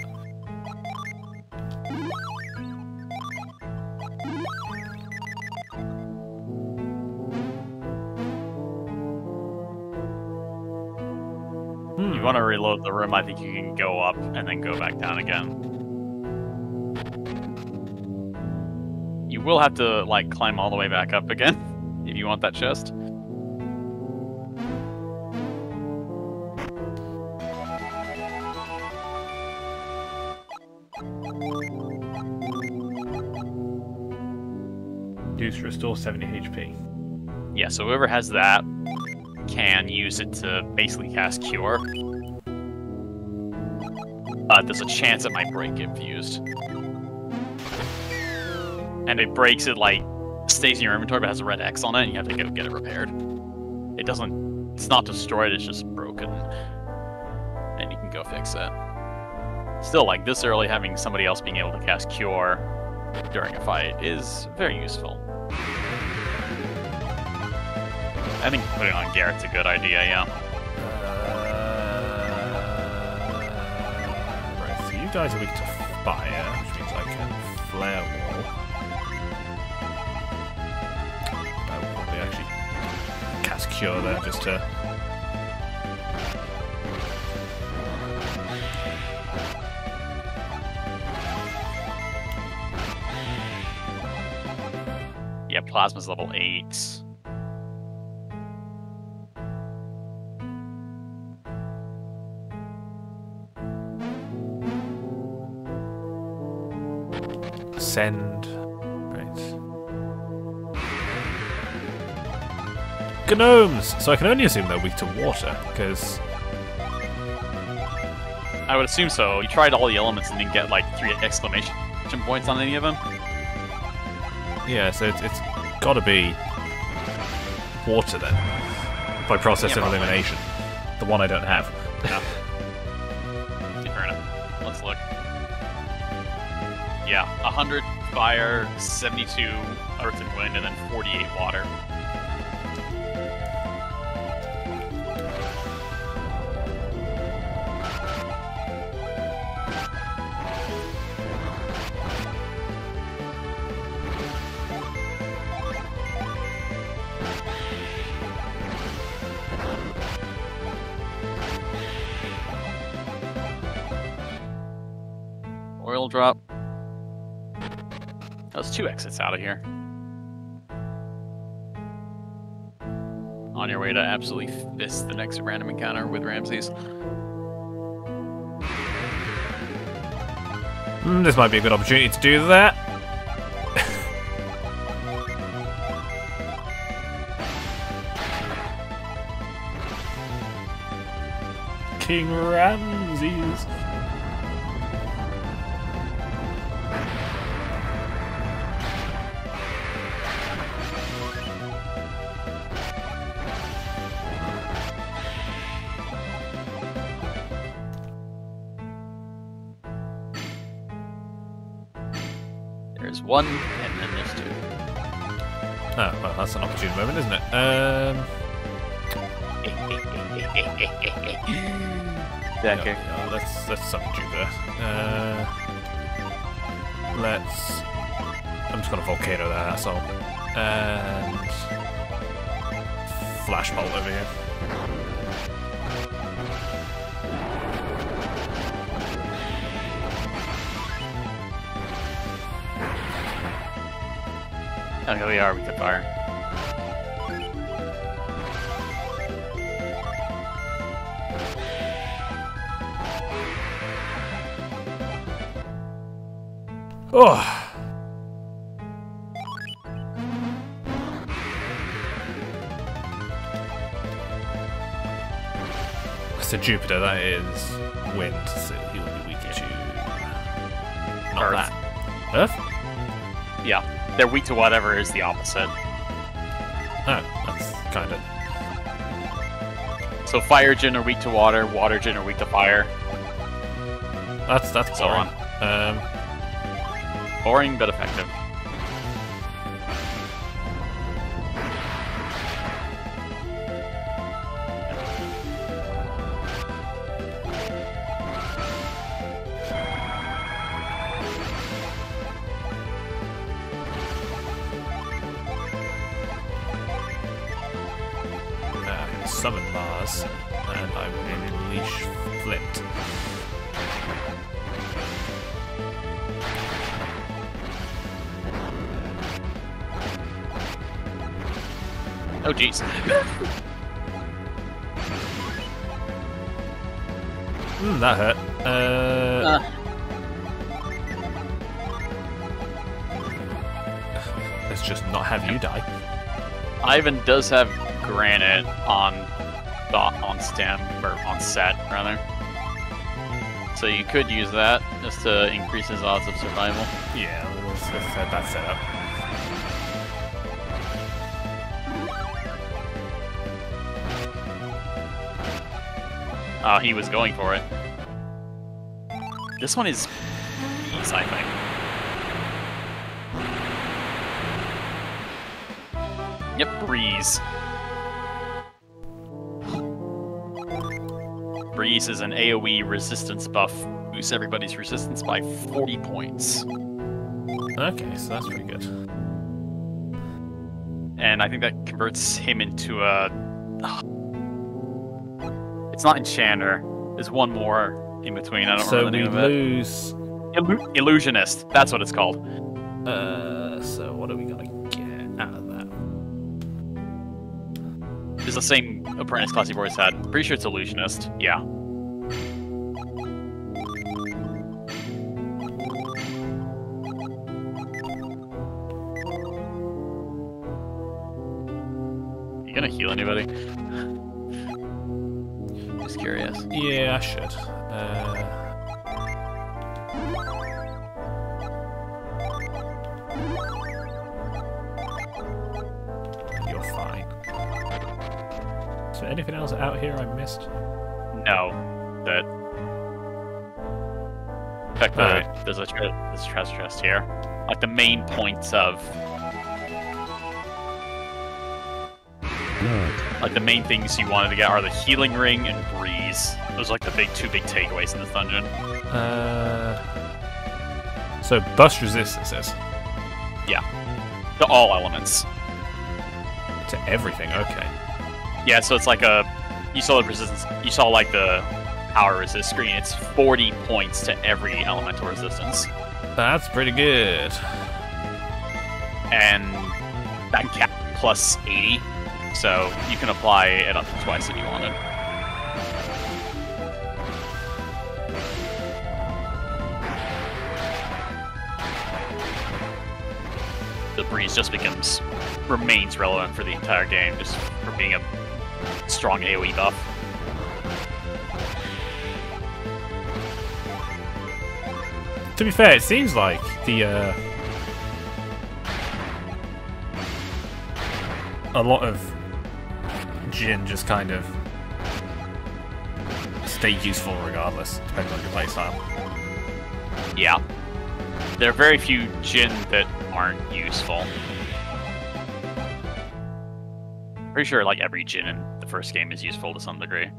You want to reload the room, I think you can go up and then go back down again. You will have to, like, climb all the way back up again if you want that chest. Use to restore 70 HP. Yeah, so whoever has that can use it to basically cast Cure. There's a chance it might break if used. And it breaks it, like, stays in your inventory but has a red X on it, and you have to go get it repaired. It doesn't... It's not destroyed, it's just broken. And you can go fix it. Still, like, this early, having somebody else being able to cast Cure during a fight is very useful. I think putting on Garrett's a good idea, yeah. Right, so you guys are weak to fire, which means I can flare wall. I will probably actually cast Cure there just to... Yeah, Plasma's level 8. Send. Right. Gnomes! So I can only assume they're weak to water, because... I would assume so. You tried all the elements and didn't get, like, 3 exclamation points on any of them? Yeah, so it's gotta be water then. By process of elimination. The one I don't have. Yeah. Fair enough. Let's look. Yeah, 100 fire, 72 earth and wind, and then 48 water. Oil drop. That's 2 exits out of here. On your way to absolutely fist the next random encounter with Ramses. This might be a good opportunity to do that. King Ramses. There's 1, and then there's 2. Oh, well, that's an opportune moment, isn't it? Okay. Yeah, let's subdue there. I'm just gonna volcano there, that's all. And flash bolt over here. Oh, here we are with the fire. Oh! So Jupiter, that is wind, so he will be weak to... Not Earth. that. Earth? Yeah, they're weak to whatever is the opposite. Oh, that's kind of... So fire Jinn are weak to water, water Jinn are weak to fire. That's So boring. on. Boring but effective. Summon Mars, and I will unleash Flint. Oh jeez. That hurt. Let's just not have you die. Ivan does have granite on stem or on set rather, so you could use that just to increase his odds of survival. Yeah, let's have that set up. He was going for it. This one is ease, I think. Yep, Breeze. Breeze is an AoE resistance buff. Boosts everybody's resistance by 40 points. Okay, so that's pretty good. And I think that converts him into a... It's not Enchanter. There's one more in between. I don't So remember the we name of it. lose... Illusionist. That's what it's called. So what are we gonna get out of that? It's the same apprentice class you've always had. Pretty sure it's Illusionist. Yeah. You gonna heal anybody? Just curious. Yeah, I should. You're fine. Is there anything else out here I missed? No. That. In fact, there's a treasure chest here. Like the main points of. Not. Like the main things you wanted to get are the healing ring and breeze. Those are like the two big takeaways in this dungeon. So bust resistances To all elements. to everything. Okay. Yeah, so it's like you saw the resistance. You saw like the power resist screen. It's 40 points to every elemental resistance, That's pretty good. and that can cap plus 80. So you can apply it up to twice if you wanted. The breeze just remains relevant for the entire game, just for being a strong AoE buff. To be fair, it seems like the a lot of Jinn just kind of stay useful regardless, depending on your playstyle. Yeah. There are very few Jinn that aren't useful. Pretty sure like every Jinn in the first game is useful to some degree.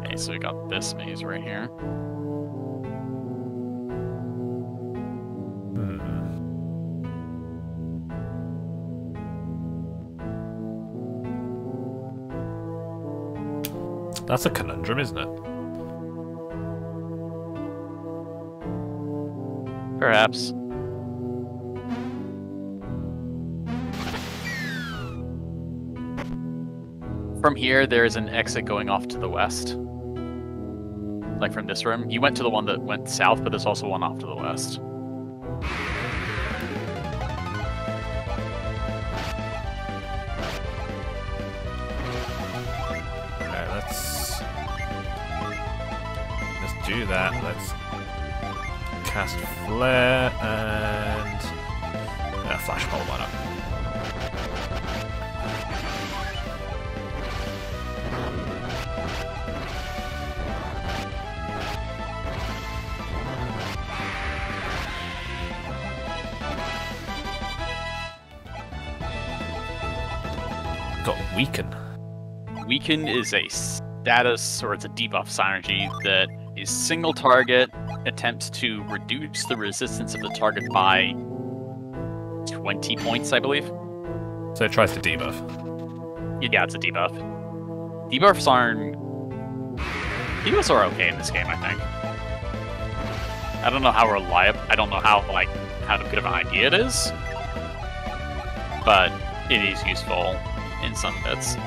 Okay, so we got this maze right here. That's a conundrum, isn't it? Perhaps. From here, there's an exit going off to the west. Like from this room. You went to the one that went south, but there's also one off to the west. Okay, let's do that. Let's cast flare and flash pole. Why not? Got Weaken. Weaken is a status, or it's a debuff synergy that is single target, attempts to reduce the resistance of the target by 20 points, I believe. So it tries to debuff. Yeah, it's a debuff. Debuffs are okay in this game, I think. I don't know how reliable, I don't know how good of an idea it is, but it is useful in some bits. I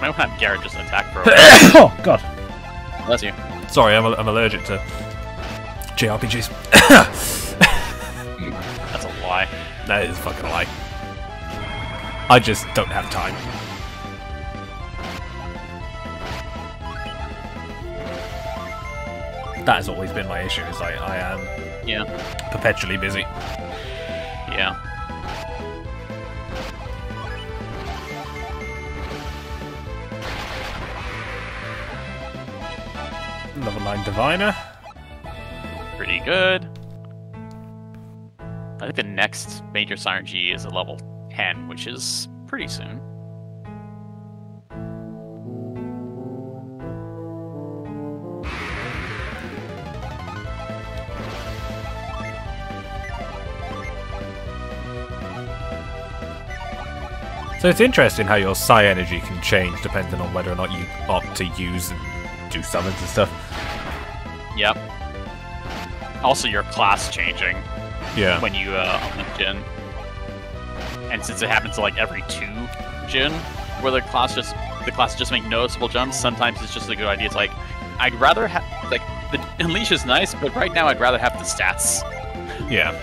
might have Garrett just attack for a while. Oh god. Bless you. Sorry, I'm allergic to JRPGs. That's a lie. That is a fucking lie. I just don't have time. That has always been my issue, is I am perpetually busy. Yeah. Level 9 Diviner. Pretty good. I think the next major synergy is a level 10, which is pretty soon. So it's interesting how your psi energy can change depending on whether or not you opt to use and do summons and stuff. Yep. Also, your class changing. Yeah. When you unlink Jin. And since it happens like every 2 Jin, where the class just make noticeable jumps, sometimes it's just a good idea. It's like, I'd rather have, like, the Unleash is nice, but right now I'd rather have the stats. Yeah.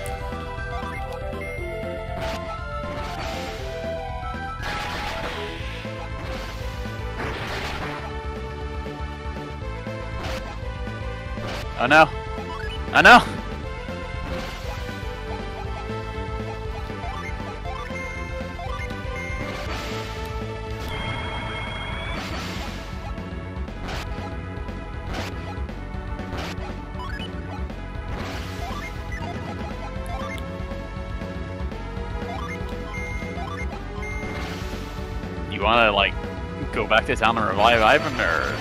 Oh no! Oh no! You wanna, like, go back to town and revive Ivan, or...?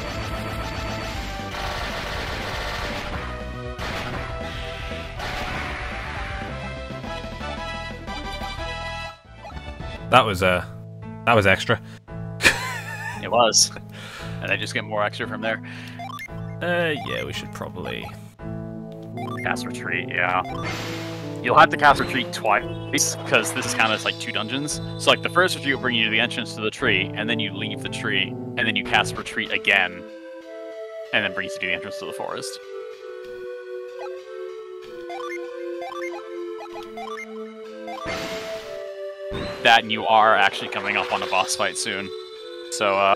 That was extra. It was. And I just get more extra from there. Yeah, we should probably... Cast Retreat, yeah. You'll have to cast Retreat twice, because this is kind of like 2 dungeons. So like the first retreat will bring you to the entrance to the tree, and then you leave the tree, and then you cast Retreat again, and then brings you to the entrance to the forest. That, and you are actually coming up on a boss fight soon. So,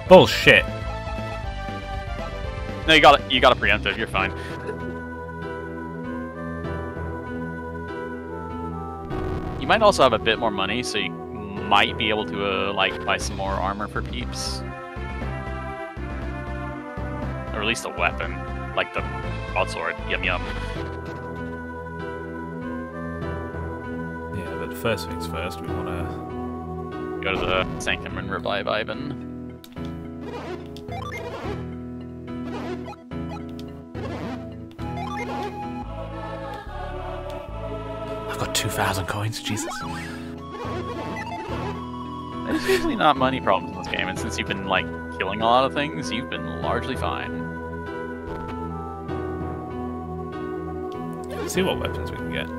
Bullshit. no, you got it. You got a preemptive. You're fine. You might also have a bit more money, so you might be able to like buy some more armor for peeps, or at least a weapon, like the broadsword. Yum yum. Yeah, but first things first, we want to Go to the Sanctum and revive Ivan. I've got 2,000 coins, Jesus. There's usually not money problems in this game, and since you've been, like, killing a lot of things, you've been largely fine. Let's see what weapons we can get.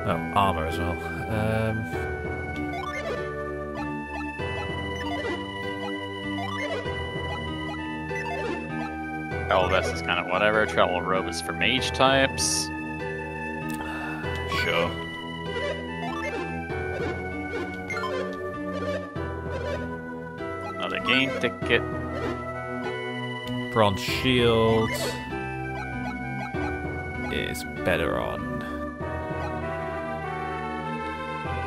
Oh, armor as well. Travel Vest is kind of whatever. Travel Robe is for mage types. Sure. Another game ticket. Bronze shield is better on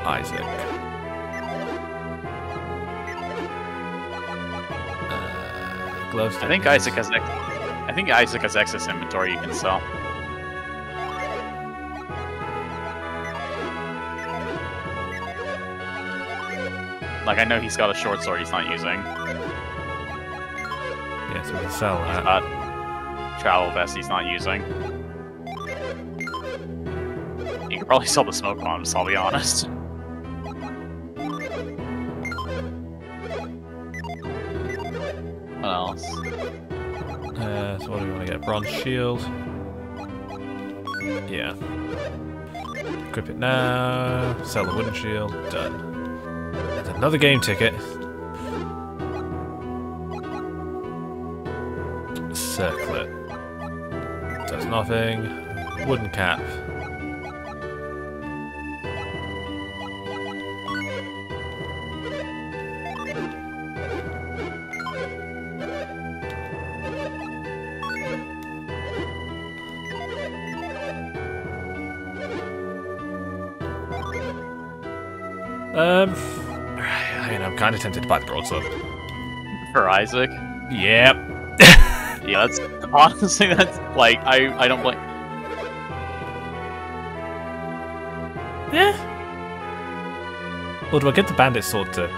Isaac. Glow stick. I think Isaac has excess inventory you can sell. Like, I know he's got a short sword he's not using. Yeah, so we can sell that. Travel Vest he's not using. You could probably sell the smoke bombs, I'll be honest. What else? So what do we want to get? Bronze shield. Yeah. Equip it now. Sell the wooden shield. Done. There's another game ticket. Circlet. Does nothing. Wooden cap. I'm kind of tempted to buy the broadsword. For Isaac? Yep. Yeah, that's honestly, that's like, I don't blame. Yeah. Well, do I get the bandit sword to?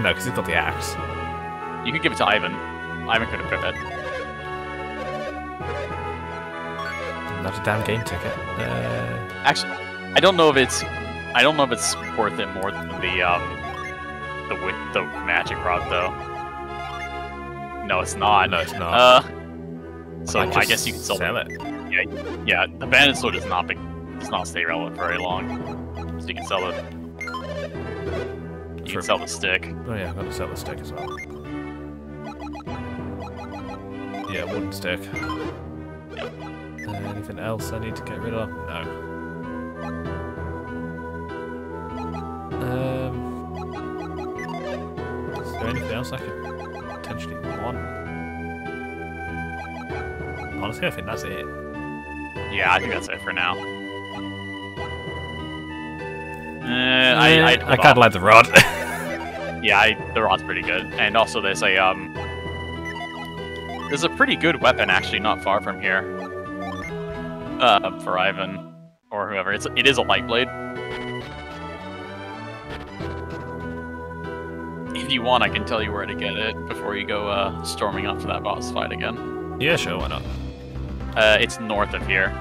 No, because he's got the axe. You could give it to Ivan. Ivan could equip it. Not a damn game ticket. Actually, I don't know if it's worth it more than the magic rod though. No, it's not. No, it's not. So I guess you can sell it. Yeah. The bandit sword does not stay relevant for very long. So you can sell it. You can sell the stick. Oh yeah, I've got to sell the stick as well. Yeah, wooden stick. Yep. Anything else I need to get rid of? No. Is there anything else I could potentially want? Honestly, I think that's it. Yeah, I think that's it for now. I kind of like the rod. Yeah, the rod's pretty good, and also there's a pretty good weapon actually not far from here. For Ivan or whoever, it is a light blade. If you want, I can tell you where to get it before you go storming off to that boss fight again. Yeah, sure, why not? It's north of here.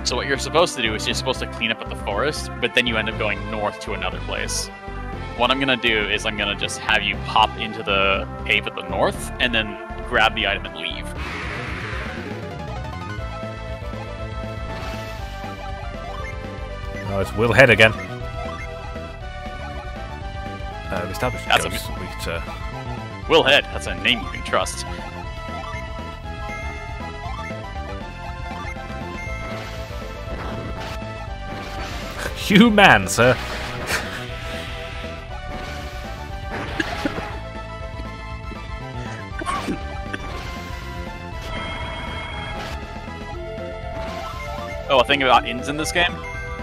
So what you're supposed to do is you're supposed to clean up at the forest, but then you end up going north to another place. What I'm gonna do is I'm gonna just have you pop into the cave at the north, and then grab the item and leave. Oh, it's Will Head again. We established That's ghost. Will Head, that's a name you can trust. You man, sir. Oh, a thing about inns in this game,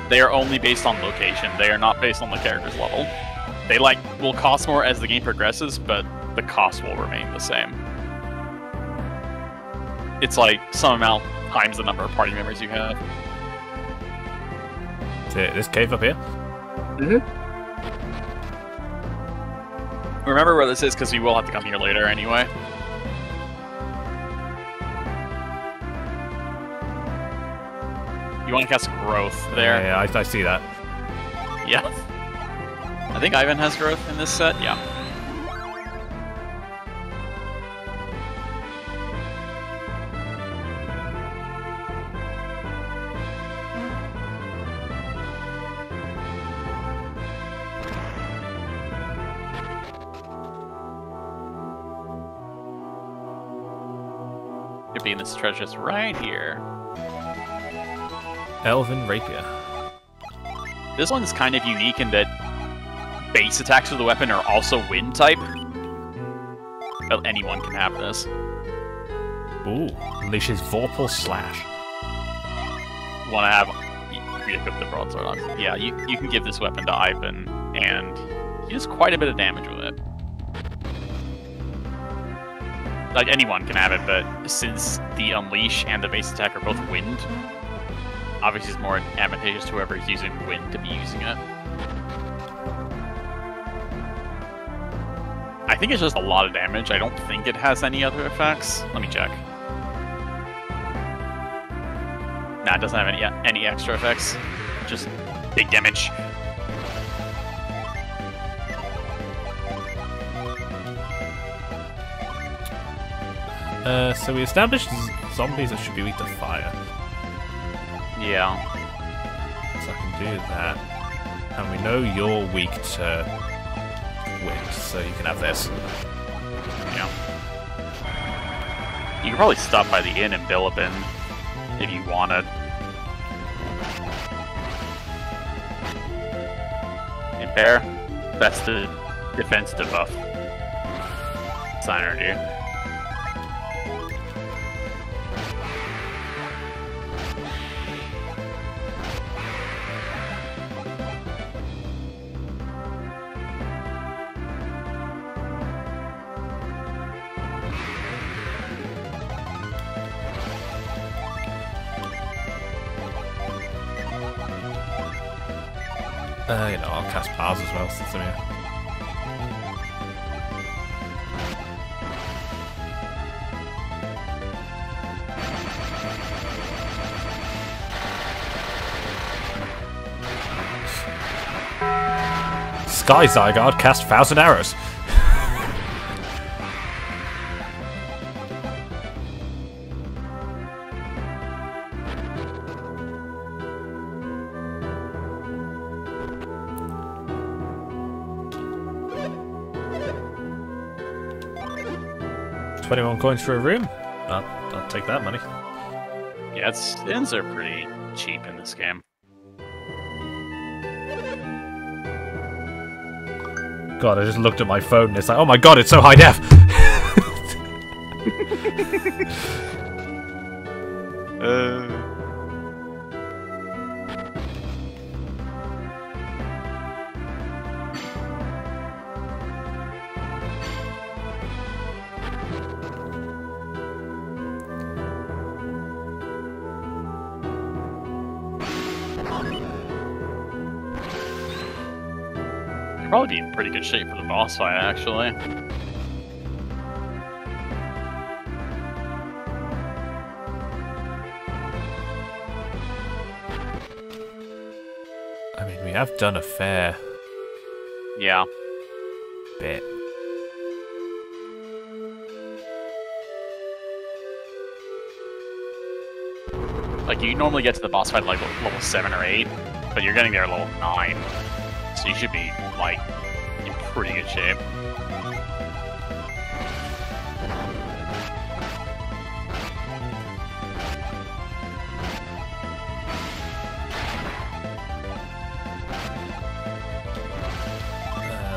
they are only based on location. They are not based on the character's level. They will cost more as the game progresses, but the cost will remain the same. It's like some amount times the number of party members you have. Is it this cave up here? Mm-hmm. Remember where this is, because we will have to come here later anyway. You want to cast growth there? Yeah, I see that. Yeah. I think Ivan has growth in this set, yeah. Could be in this treasure chest right here. Elven Rapier. This one's kind of unique in that base attacks with the weapon are also wind type. Well, anyone can have this. Ooh, unleashes Vorpal Slash. Want to have re-equip the broadsword on? Yeah, you can give this weapon to Ivan, and he does quite a bit of damage with it. Like, anyone can have it, but since the Unleash and the base attack are both wind, obviously it's more advantageous to whoever is using wind to be using it. I think it's just a lot of damage. I don't think it has any other effects. Let me check. Nah, it doesn't have any extra effects. Just big damage. So we established zombies that should be weak to fire. Yeah. So I can do that. And we know you're weak to wind, so you can have this. Yeah. You could probably stop by the inn in Bilibin if you wanted. And there, that's the defense debuff. Synergy. You know, I'll cast powers as well since I'm here. Sky Zygarde cast 1,000 arrows. $21 coins for a room. I'll take that money. Yeah, inns are pretty cheap in this game. God, I just looked at my phone and it's like, oh my god, it's so high def! Probably be in pretty good shape for the boss fight, actually. I mean, we have done a fair bit. Like, you normally get to the boss fight like level 7 or 8, but you're getting there at level 9. So you should be, like, in pretty good shape.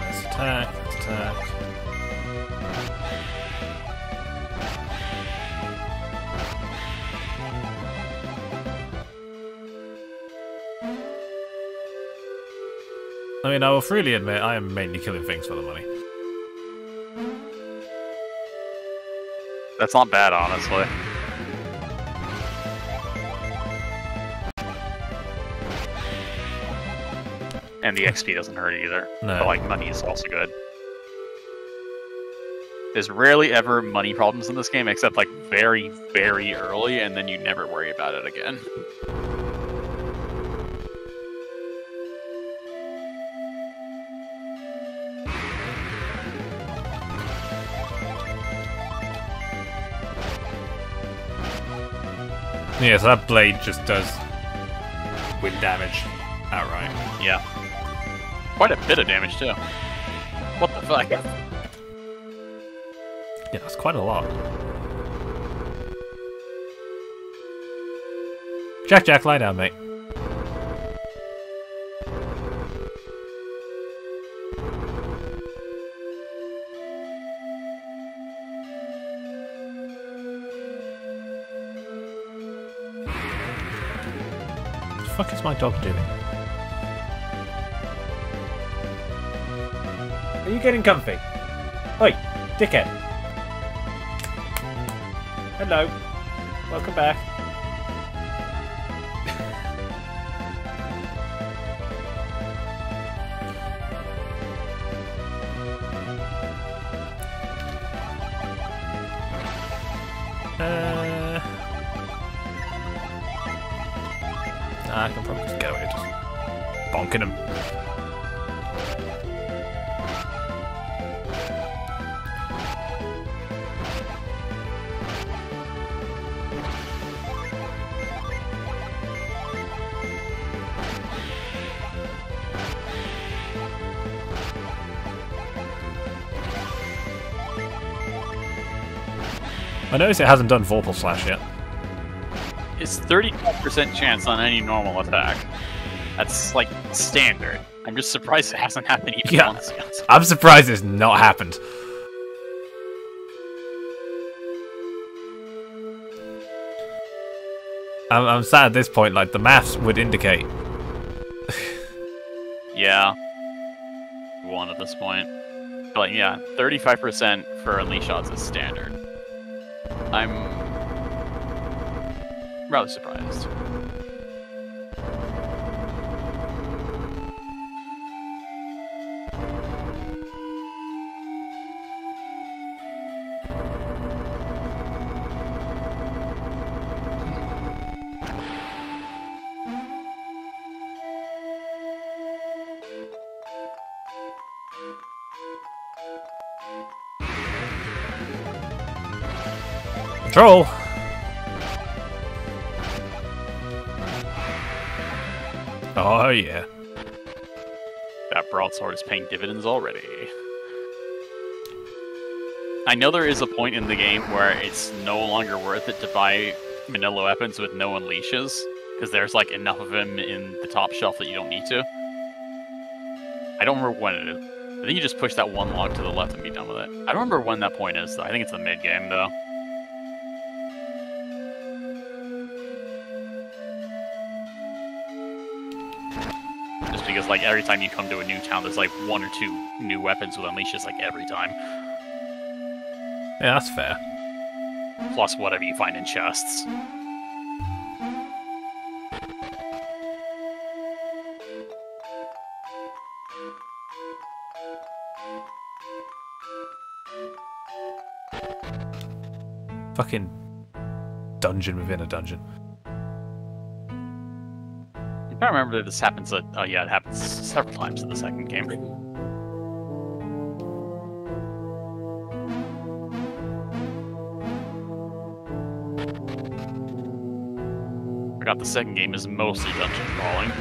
Let's attack, let's attack. I mean, I will freely admit I am mainly killing things for the money. That's not bad, honestly. And the XP doesn't hurt either. No. But, like, money is also good. There's rarely ever money problems in this game, except like very, very early, and then you never worry about it again. Yeah, so that blade just does wind damage outright. Yeah. Quite a bit of damage, too. What the fuck? Yeah, that's quite a lot. Jack, lie down, mate. What the fuck is my dog doing? Are you getting comfy? Oi, dickhead. Hello. Welcome back. I can probably just get away with just bonking him. I notice it hasn't done Vorpal Slash yet. It's 35% chance on any normal attack. That's like standard. I'm just surprised it hasn't happened even once yet. I'm surprised it's not happened. I'm sad at this point, like, the maths would indicate. Yeah. One at this point. But yeah, 35% for Unleash shots is standard. I'm rather surprised. Control! Oh yeah. That broadsword is paying dividends already. I know there is a point in the game where it's no longer worth it to buy vanilla weapons with no unleashes, because there's like enough of them in the top shelf that you don't need to. I don't remember when it is. I think you just push that one log to the left and be done with it. I don't remember when that point is though. I think it's the mid-game though. Just because like every time you come to a new town there's like one or two new weapons with unleashes like every time. Yeah, that's fair. Plus whatever you find in chests. Fucking dungeon within a dungeon. I can't remember that this happens at... Oh yeah, it happens several times in the second game. I forgot the second game is mostly dungeon crawling.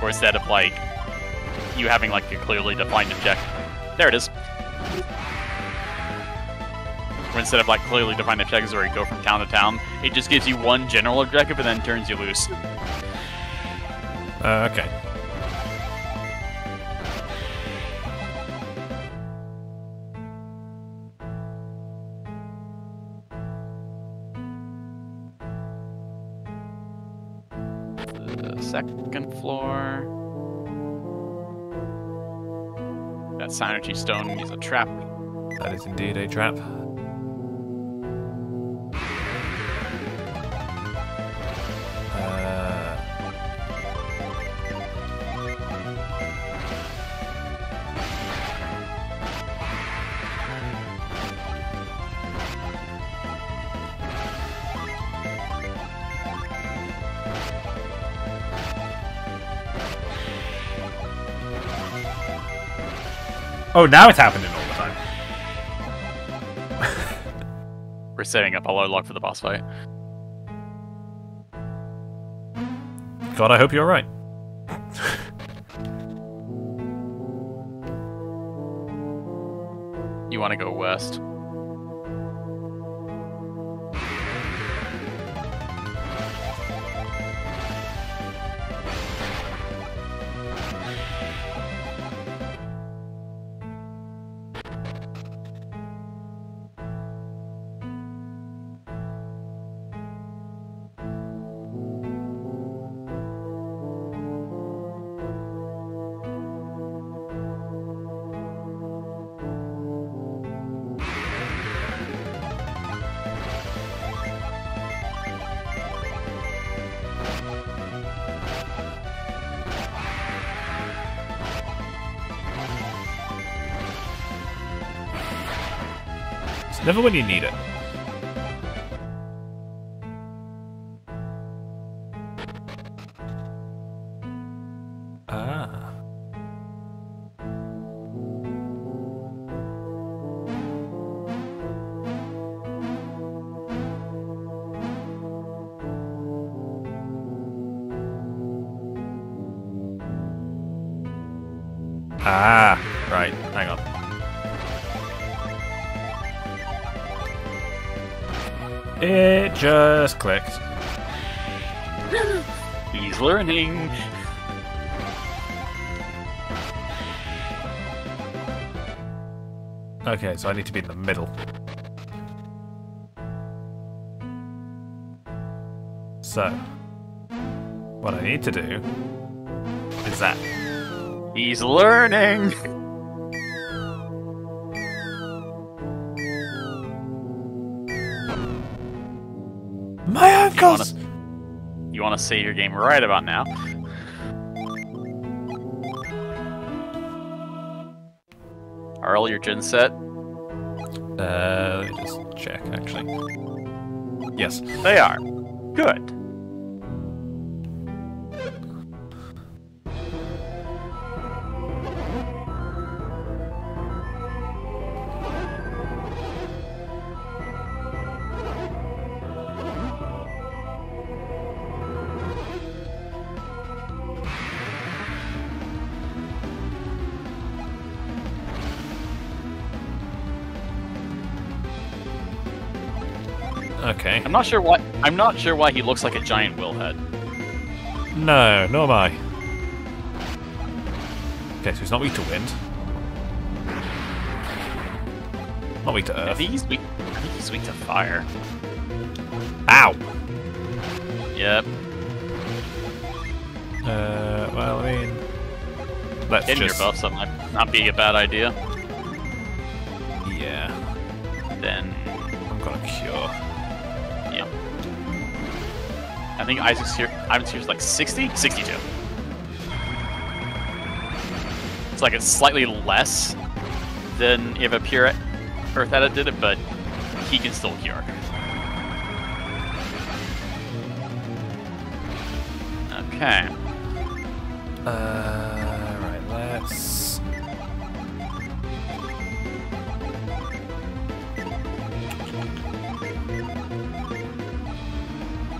Or instead of like, you having like a clearly defined objective. There it is. Or instead of like clearly defined objectives where you go from town to town, it just gives you one general objective and then turns you loose. Okay. The second floor. That Synergy Stone is a trap. That is indeed a trap. Oh, now it's happening all the time. We're setting up a low log for the boss fight. God, I hope you're right. You want to go west? It's never when you need it. Ah. Ah, right. Hang on. It just clicked. He's learning. Okay, so I need to be in the middle. So, what I need to do is that. He's learning. My ankles! You want to save your game right about now? Are all your gen set? Let me just check, actually. Yes. They are. Good. Okay. I'm not sure why he looks like a giant willhead. No, nor am I. Okay, so he's not weak to wind. Not weak to I earth. think he's weak to fire. Ow! Yep. Well, I mean... Let's Getting just... your buffs up might not be a bad idea. Yeah. Then, I'm gonna cure. yeah. I think Ivan's here's like 60? 62. It's like it's slightly less than if a pure Earth Edit did it, but he can still cure. Okay. Right, let's...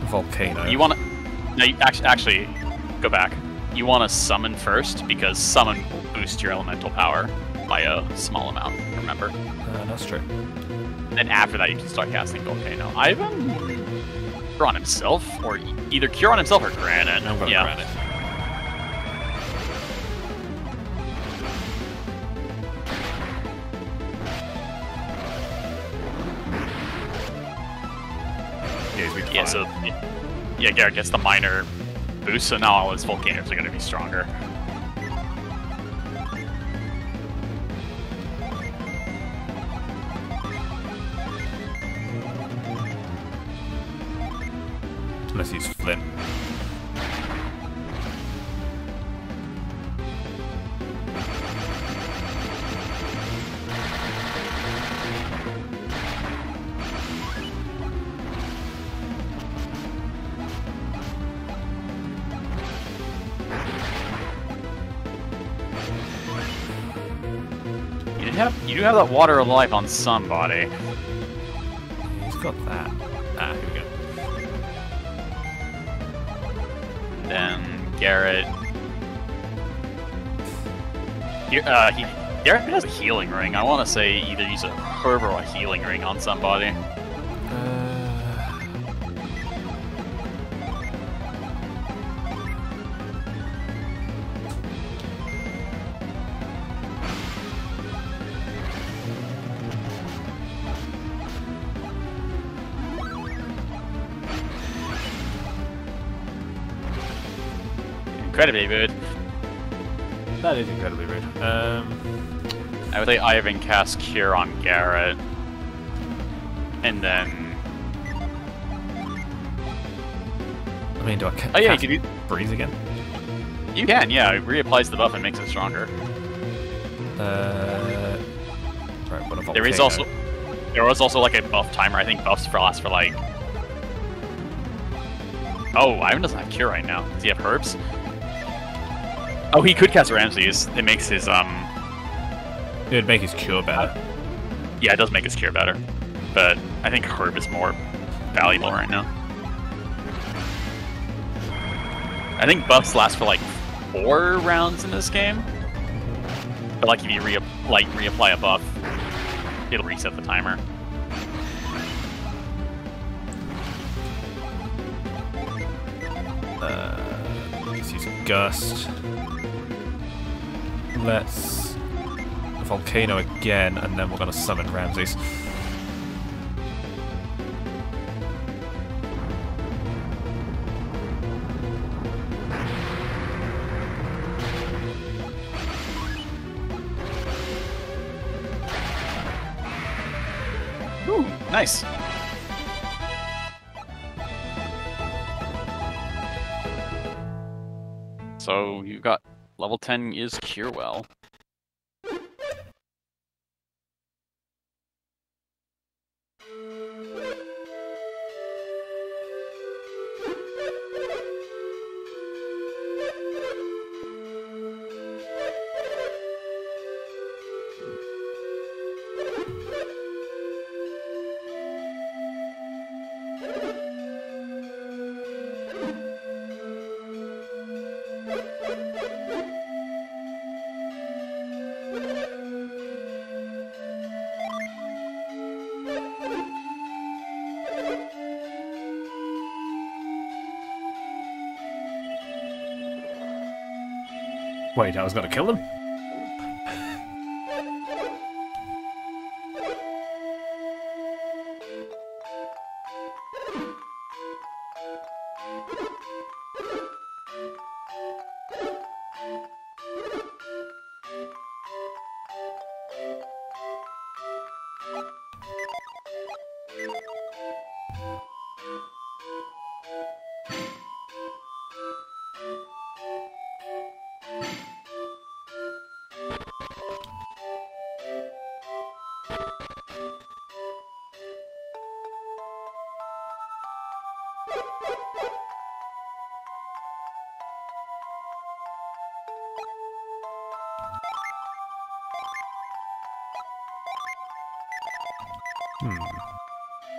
Volcano. You want to... No, actually, go back. You want to summon first, because summon will boost your elemental power by a small amount, remember? That's true. And then after that, you can start casting Volcano. Ivan... Cure on himself, or either Cure on himself or Granite. I'm gonna yeah. Granite. Yeah, so yeah, Garrett gets the minor boost, so now all his volcanoes are going to be stronger. Unless he's Flint. you do have that water of life on somebody. He's got that. Ah, here we go. Then Garrett. Garrett has a healing ring. I want to say either use a herb or a healing ring on somebody. Incredibly rude. That is incredibly rude. I would say Ivan cast Cure on Garrett. And then... I mean, do I Oh yeah, cast Breeze again? You can, yeah. It reapplies the buff and makes it stronger. Right, what a There was also like a buff timer. I think buffs last for like... Oh, Ivan doesn't have Cure right now. Does he have herbs? Oh, he could cast Ramses. It makes his, It would make his cure better. Yeah, it does make his cure better. But I think herb is more valuable right now. I think buffs last for like 4 rounds in this game. But like if you reapply a buff, it'll reset the timer. Let's use Gust. Let's Volcano again, and then we're gonna summon Ramses. Ooh, nice. So you got level 10 is Cure Well. Wait, I was gonna kill them?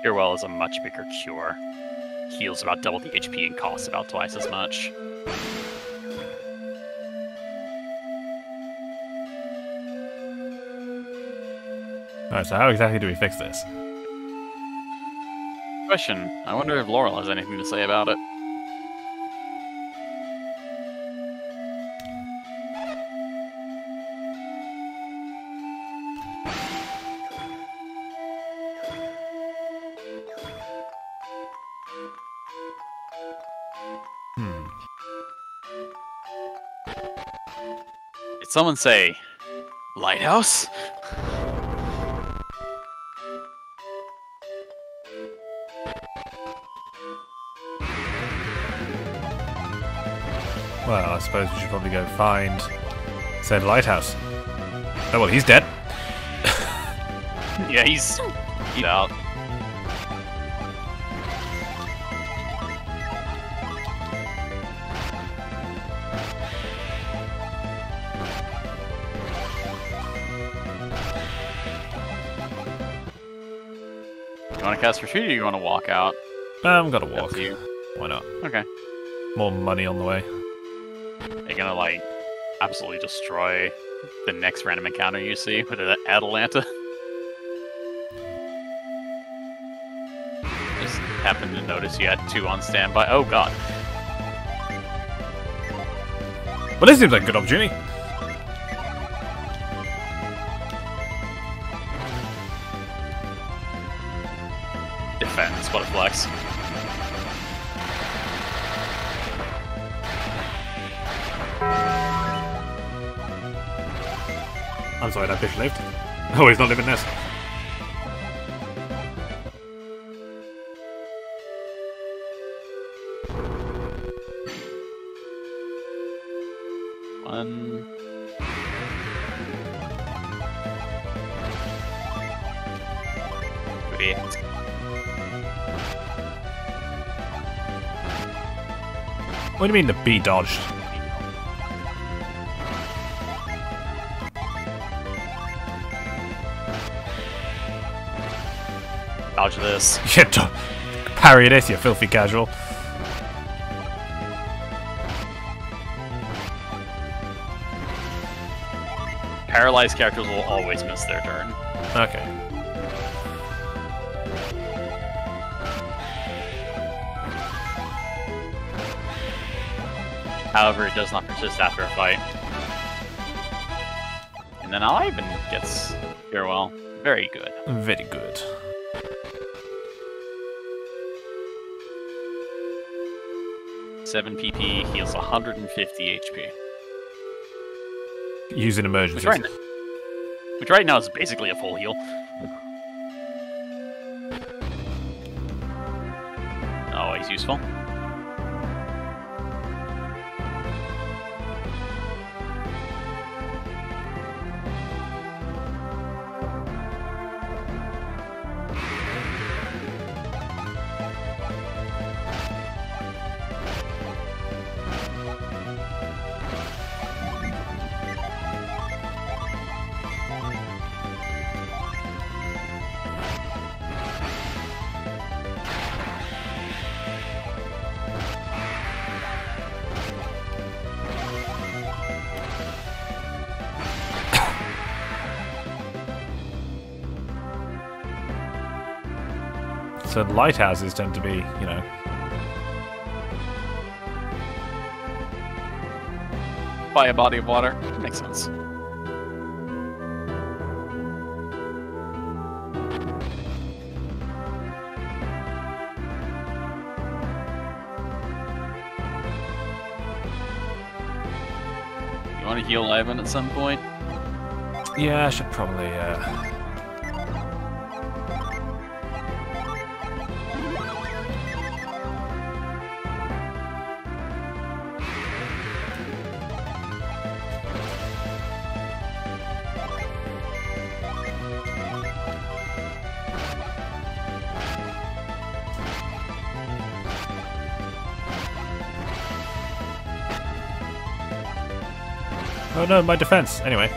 Cure Well is a much bigger cure. Heals about double the HP and costs about twice as much. Alright, so how exactly do we fix this? Question. I wonder if Laurel has anything to say about it. Did someone say lighthouse? Well, I suppose we should probably go find said lighthouse. Oh well, he's dead. Yeah, he's out. You want to cast retreat, or you want to walk out? I'm gonna Up walk. to you. Why not? Okay. More money on the way. You're gonna like absolutely destroy the next random encounter you see with Atalanta. Just happened to notice you had 2 on standby. Oh god. Well, this seems like a good opportunity. Defense, what a flex. I'm sorry, that fish lived. Oh, he's not living this. One. Great. What do you mean the bee dodged? Dodge this. Yeah, parry this, you filthy casual. Paralyzed characters will always miss their turn. Okay. However, it does not persist after a fight. And then Ivan gets farewell. Very good. Very good. Seven PP heals 150 HP. Using emergencies. Which right now is basically a full heal. Always useful. So lighthouses tend to be, you know... By a body of water. Makes sense. You want to heal Ivan at some point? Yeah, I should probably, Oh no, my defense. Anyway.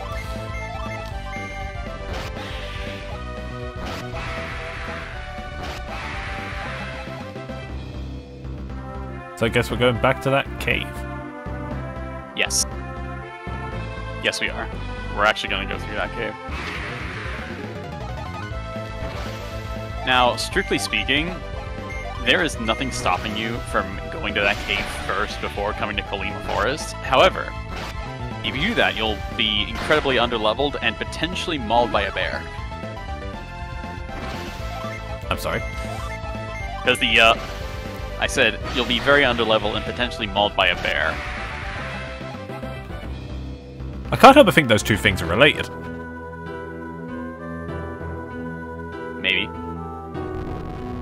So I guess we're going back to that cave. Yes. Yes, we are. We're actually going to go through that cave. Now, strictly speaking, there is nothing stopping you from going to that cave first before coming to Colima Forest. However, if you do that, you'll be incredibly underleveled and potentially mauled by a bear. I'm sorry. Because I said you'll be very underleveled and potentially mauled by a bear. I can't help but think those two things are related. Maybe.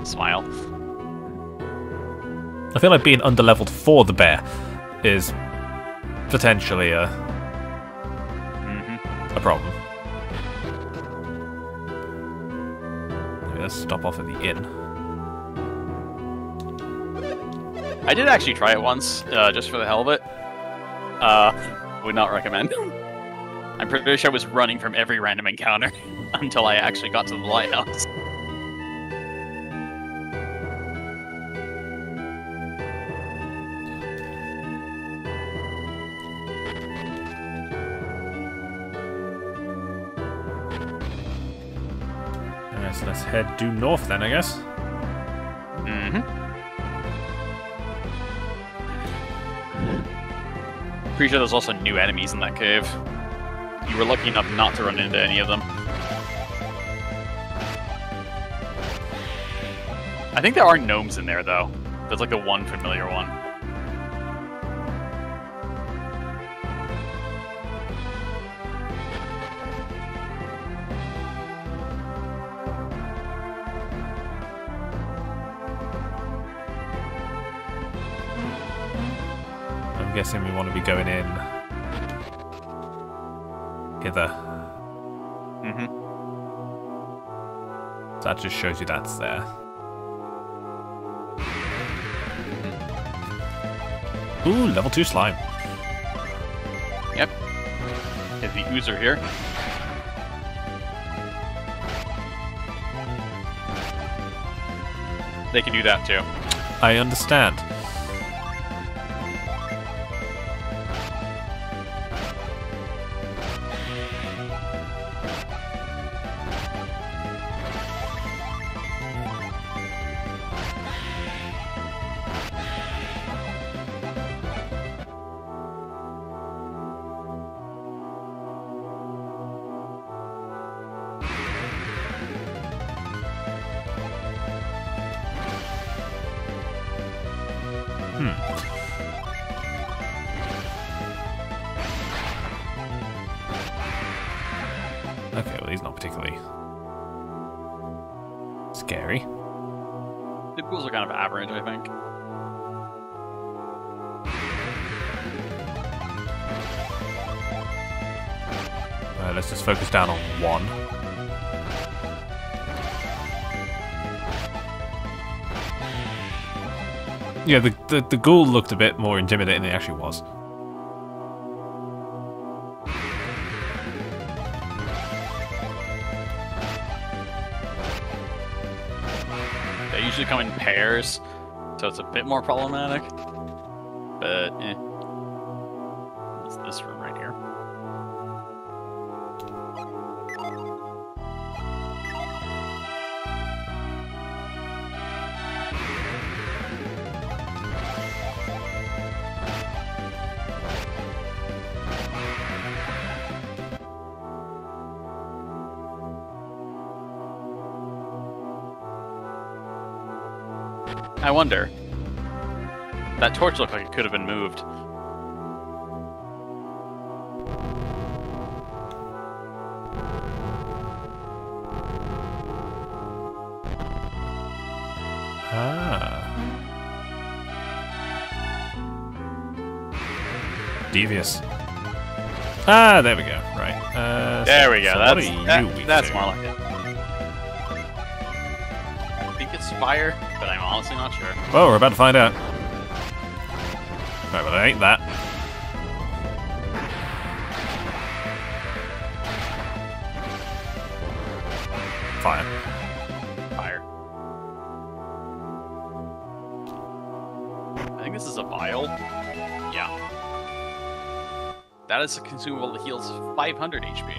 Smile. I feel like being underleveled for the bear is potentially a problem. Maybe let's stop off at the inn. I did actually try it once, just for the hell of it. Would not recommend. I'm pretty sure I was running from every random encounter until I actually got to the lighthouse. so let's head due north then, I guess. Mm-hmm. Pretty sure there's also new enemies in that cave. You were lucky enough not to run into any of them. I think there are gnomes in there, though. There's like the one familiar one. I'm guessing we want to be going in hither. Mm-hmm. That just shows you that's there. Ooh, level 2 slime. Yep. There's the oozer here. They can do that too. I understand. Okay, well, he's not particularly scary. The ghouls are kind of average, I think. Let's just focus down on one. Yeah, the ghoul looked a bit more intimidating than it actually was. They usually come in pairs, so it's a bit more problematic. But, eh. What's this room right here? I wonder. That torch looked like it could have been moved. Ah. Devious. Ah, there we go. Right. There we go. So That's, what are you that's doing? more like it. I think it's fire, but I'm honestly not sure. Well, we're about to find out. Right, well, it ain't that. Fire. Fire. I think this is a vial. Yeah. That is a consumable that heals 500 HP.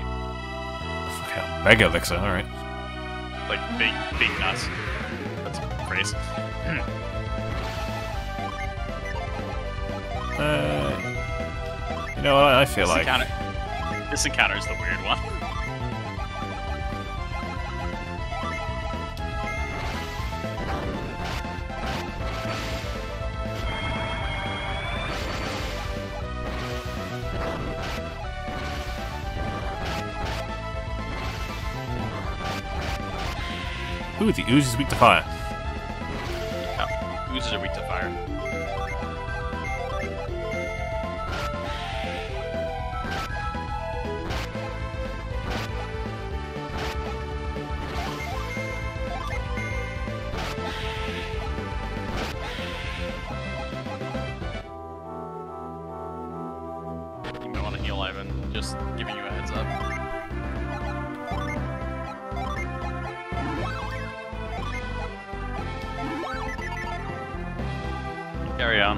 Fucking mega elixir, alright. Like, big nuts. That's a phrase. You know what, I feel like... This encounter is the weird one. Ooh, the ooze is weak to fire. Yeah, oozes are weak to fire. You may want to heal, Ivan. Just giving you a heads up. Carry on.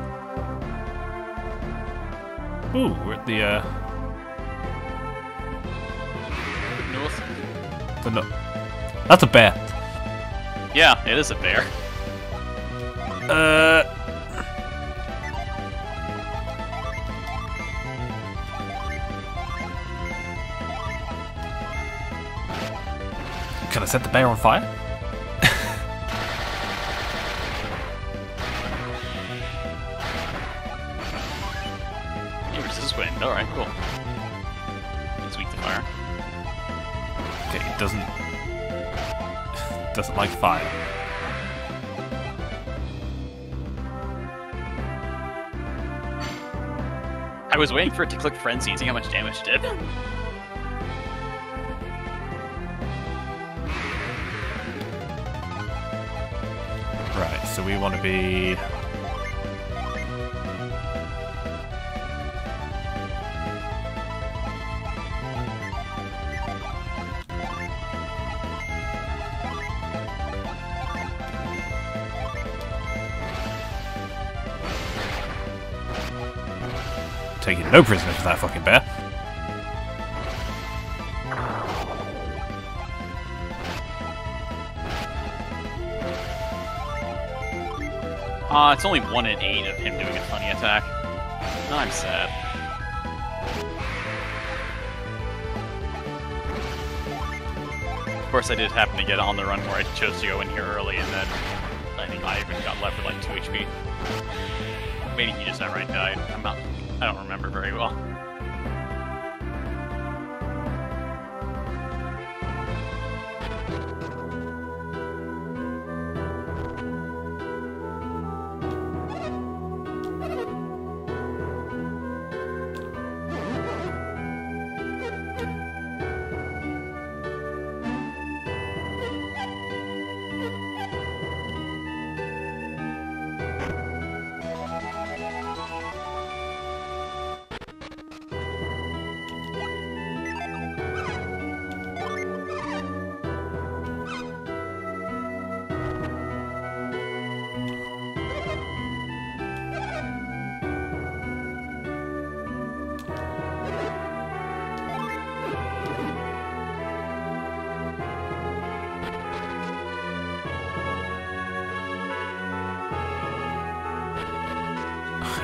Ooh, we're at the North. no. That's a bear. Yeah, it is a bear. Can I set the bear on fire? You resist wind. Alright, cool. It's weak to fire. Okay, it doesn't like fire. I was waiting for it to click Frenzy and see how much damage it did. Right, so we want to be... taking no prisoners with that fucking bear. It's only 1 in 8 of him doing a funny attack. I'm sad. Of course, I did happen to get on the run where I chose to go in here early, and then I think I even got left with like 2 HP. Maybe he just outright died. I don't remember very well.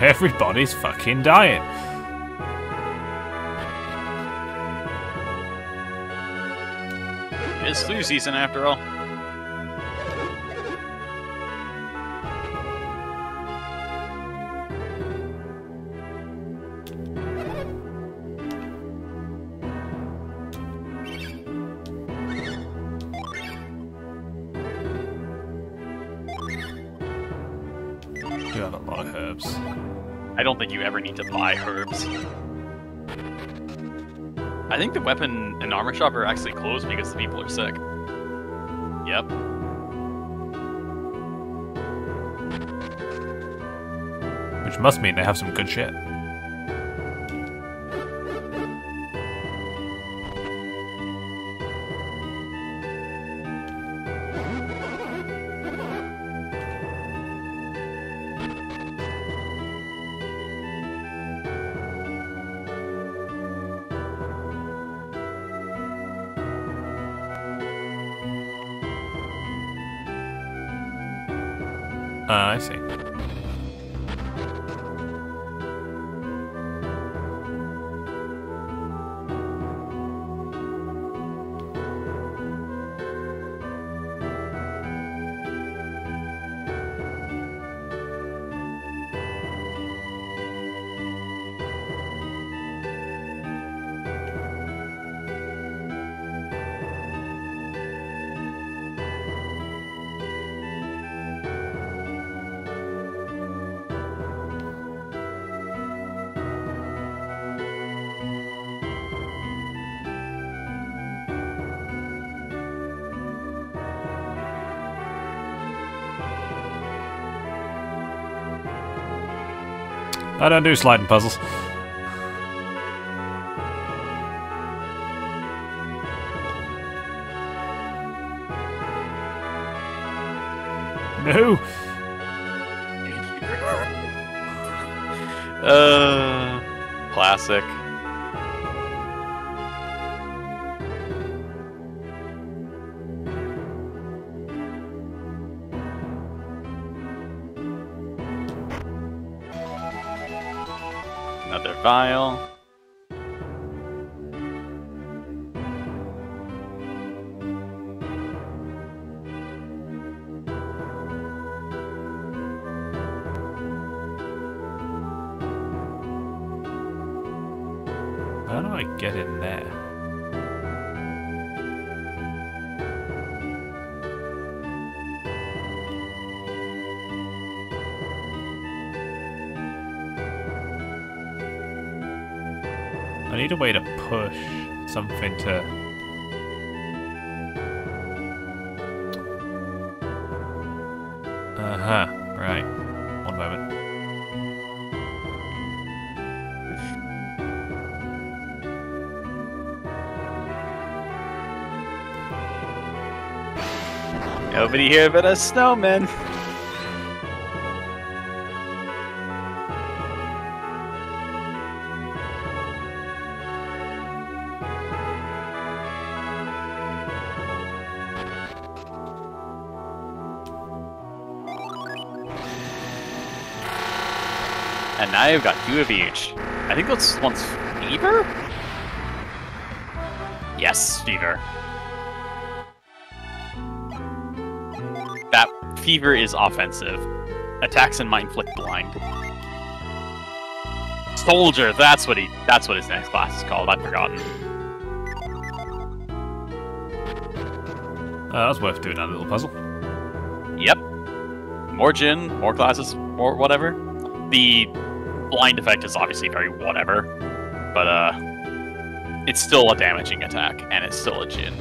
Everybody's fucking dying. It's flu season after all. You have a lot of herbs. I don't think you ever need to buy herbs. I think the weapon and armor shop are actually closed because the people are sick. Yep. Which must mean they have some good shit. I see. I don't do sliding puzzles. No! Classic. Another vial. How do I get in there? I need a way to push something to... Uh-huh, right. One moment. Nobody here but a snowman. And now you've got 2 of each. I think this one's fever? Yes, fever. That fever is offensive. Attacks and might inflict blind. Soldier, that's what his next class is called. I'd forgotten. That was worth doing that little puzzle. Yep. More Jin, more classes, more whatever. The blind effect is obviously very whatever, but it's still a damaging attack, and it's still a Jin.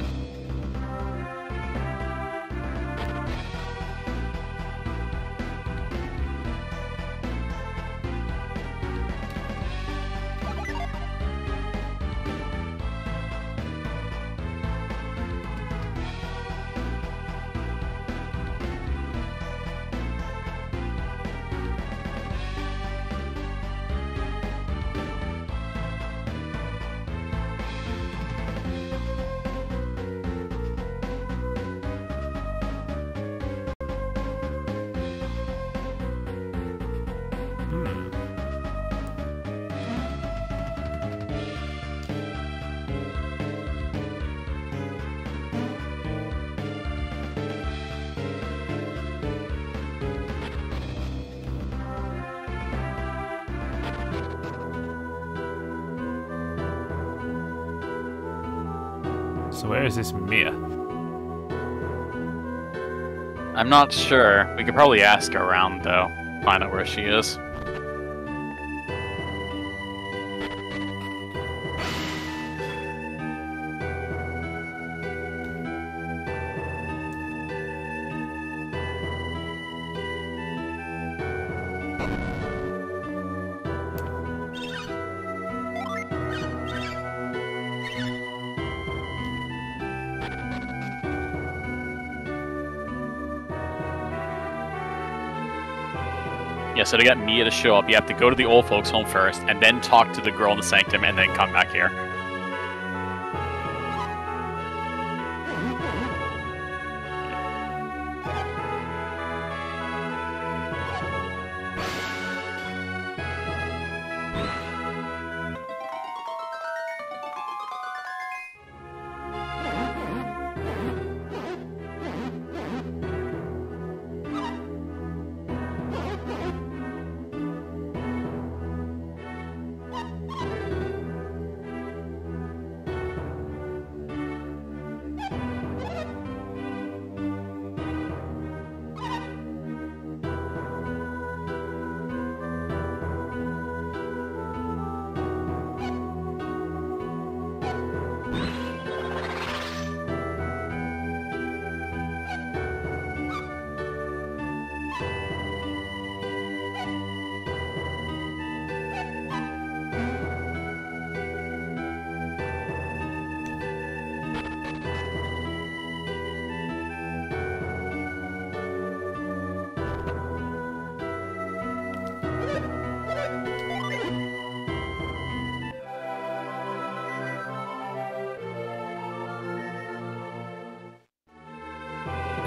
So where is this Mia? I'm not sure. We could probably ask her around, though. Find out where she is. Yeah, so to get Mia to show up, you have to go to the old folks' home first, and then talk to the girl in the sanctum, and then come back here.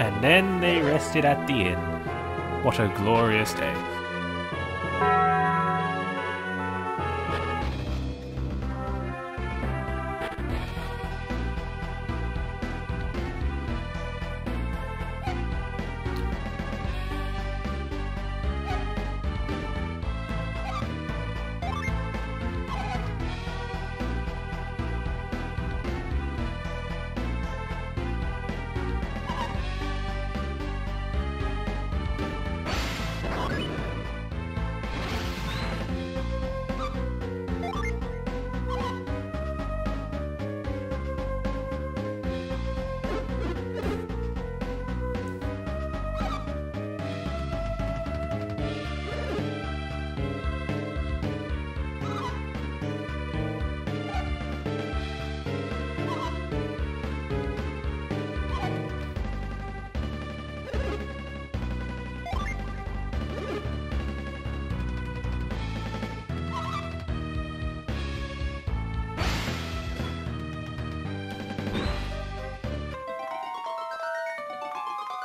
And then they rested at the inn. What a glorious day.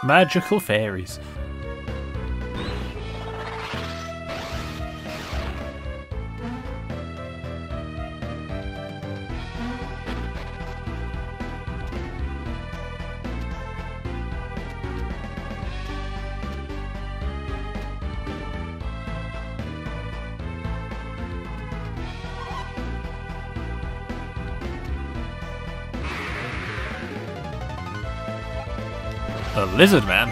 Magical fairies. A lizard man.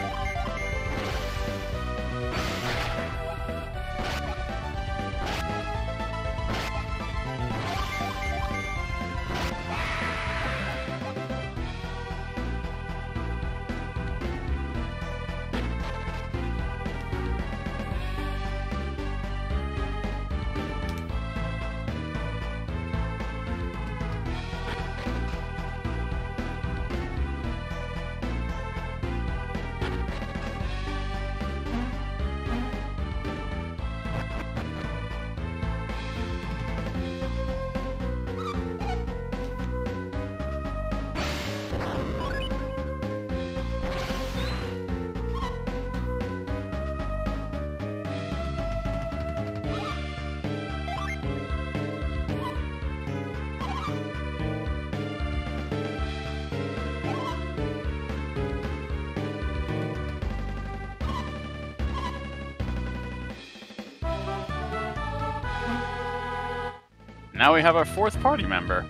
Now we have our fourth party member.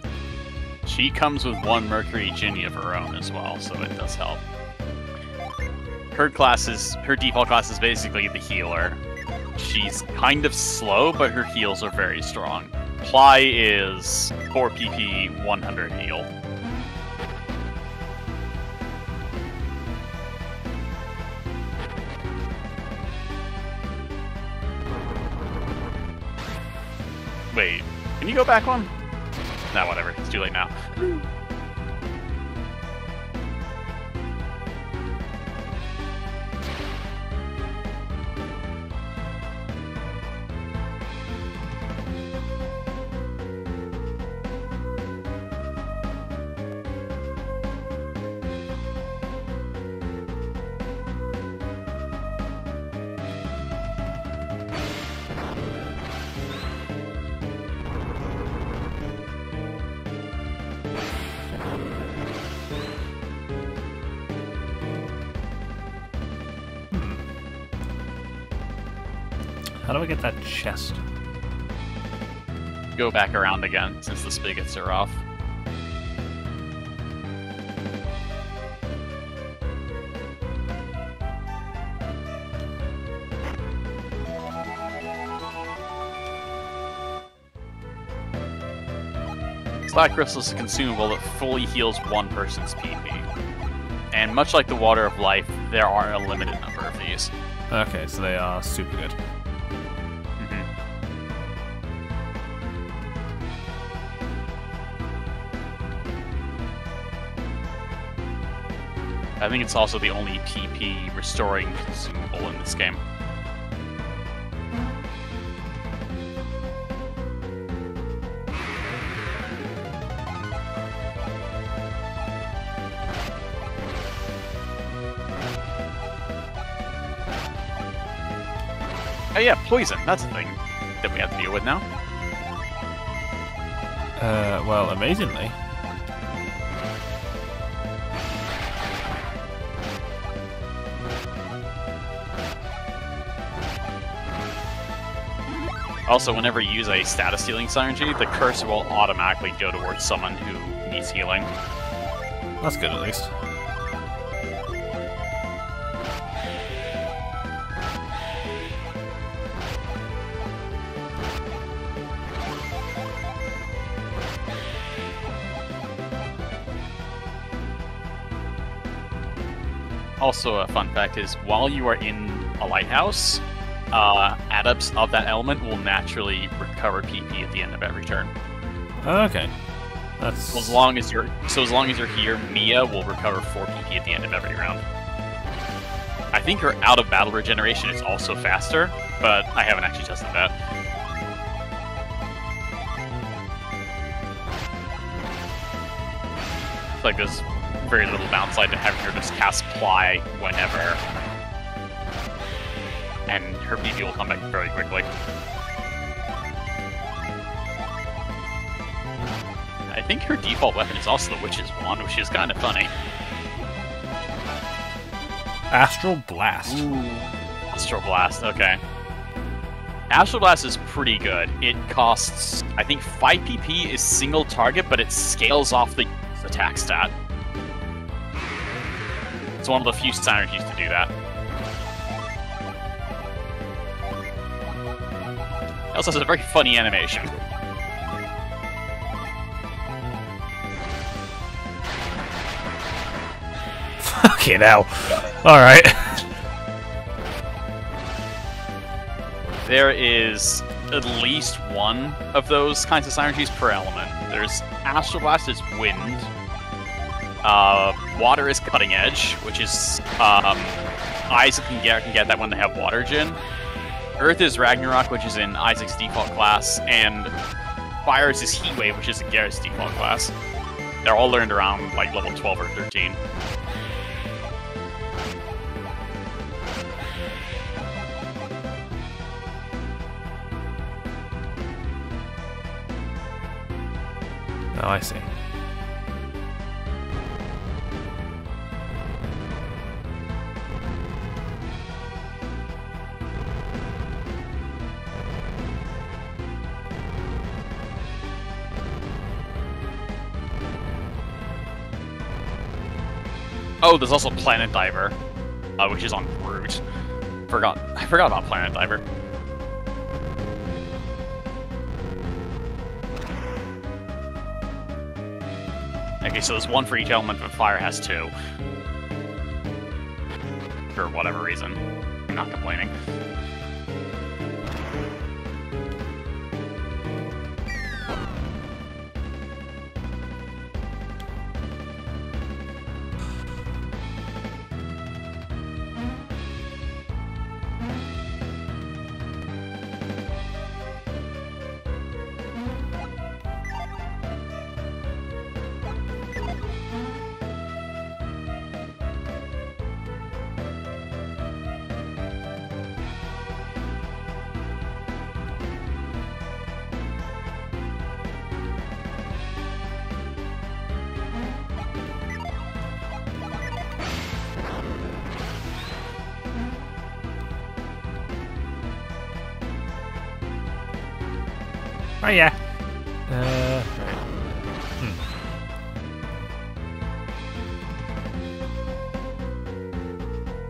She comes with one Mercury Ginny of her own as well, so it does help. Her default class is basically the healer. She's kind of slow, but her heals are very strong. Ply is 4 PP, 100 heal. Wait, can you go back one? Nah, whatever. It's too late now. How do I get that chest? Go back around again, since the spigots are off. Slack Crystal is a consumable that fully heals one person's PP. And much like the Water of Life, there are a limited number of these. Okay, so they are super good. I think it's also the only PP restoring consumable in this game. Oh yeah, poison. That's a thing that we have to deal with now. Well, amazingly. Also, whenever you use a status healing synergy, the curse will automatically go towards someone who needs healing. That's good, at least. Also, a fun fact is, while you are in a lighthouse, adepts of that element will naturally recover PP at the end of every turn. Okay. That's... So as long as you're here, Mia will recover 4 PP at the end of every round. I think her out of battle regeneration is also faster, but I haven't actually tested that. I feel like there's very little downside to having her just cast apply whenever. And her PP will come back very quickly. I think her default weapon is also the Witch's Wand, which is kind of funny. Astral Blast. Ooh. Astral Blast, okay. Astral Blast is pretty good. It costs, I think 5 PP is single target, but it scales off the attack stat. It's one of the few synergies to do that. It also has a very funny animation. Fucking hell. Alright. There is at least one of those kinds of synergies per element. There's Astral Blast is wind. Water is cutting edge, which is Isaac can get that when they have water Jin. Earth is Ragnarok, which is in Isaac's default class, and Fire is Heat Wave, which is in Garrett's default class. They're all learned around like level 12 or 13. Oh, I see. Oh, there's also Planet Diver, which is on Brute. I forgot about Planet Diver. Okay, so there's one for each element, but Fire has 2. For whatever reason. I'm not complaining. Oh yeah. Right.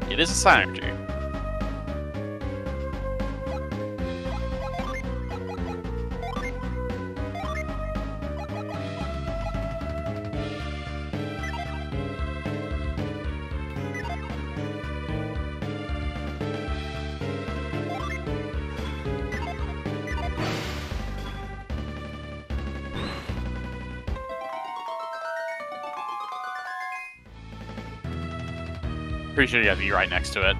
It is a synergy. Pretty sure you have to be right next to it.